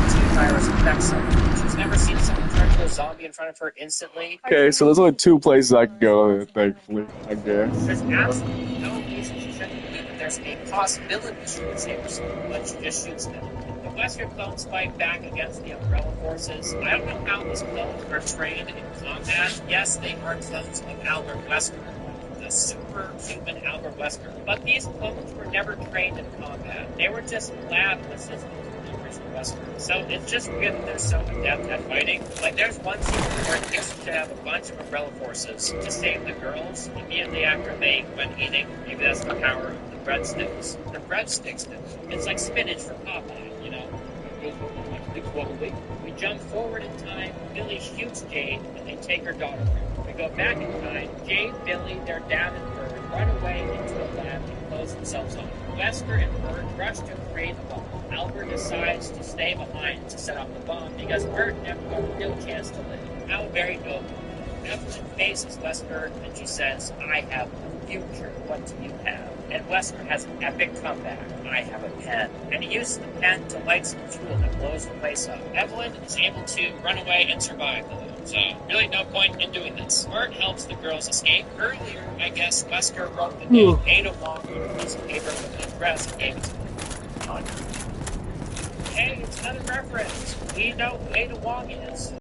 T-virus infects her. She's never seen someone turn to a zombie in front of her instantly. Okay, so there's only two places I can go, thankfully, I guess. There's absolutely no reason she shouldn't believe that there's a possibility she can save herself, but she just shoots them. The Wesker clones fight back against the Umbrella forces. I don't know how these clones were trained in combat. Yes, they are clones of Albert Wesker, the superhuman Albert Wesker. But these clones were never trained in combat. They were just lab assistants of the original Wesker. So it's just weird that they're so adept at fighting. Like, there's one scene where Dixon should have a bunch of Umbrella forces to save the girls immediately after they went eating. Maybe that's the power of the breadsticks. The breadsticks, it's like spinach for Popeye, you know? We jump forward in time, Billy shoots Jade, and they take her daughter from her. We go back in time, Jade, Billy, their dad, and Bird run away into a lab and close themselves off. Wesker and Bird rush to create a bomb. Albert decides to stay behind to set off the bomb because Bird never got a real chance to live. How very noble. Evelyn faces Wesker and she says, I have a future, what do you have? And Wesker has an epic comeback. I have a pen. And he uses the pen to light some fuel that blows the place up. Evelyn is able to run away and survive, though. So, really no point in doing this. Bert helps the girls escape. Earlier, I guess, Wesker wrote the name Ada Wong on a piece of paper with an address and gave it to them. Hey, it's another reference. We know who Ada Wong is.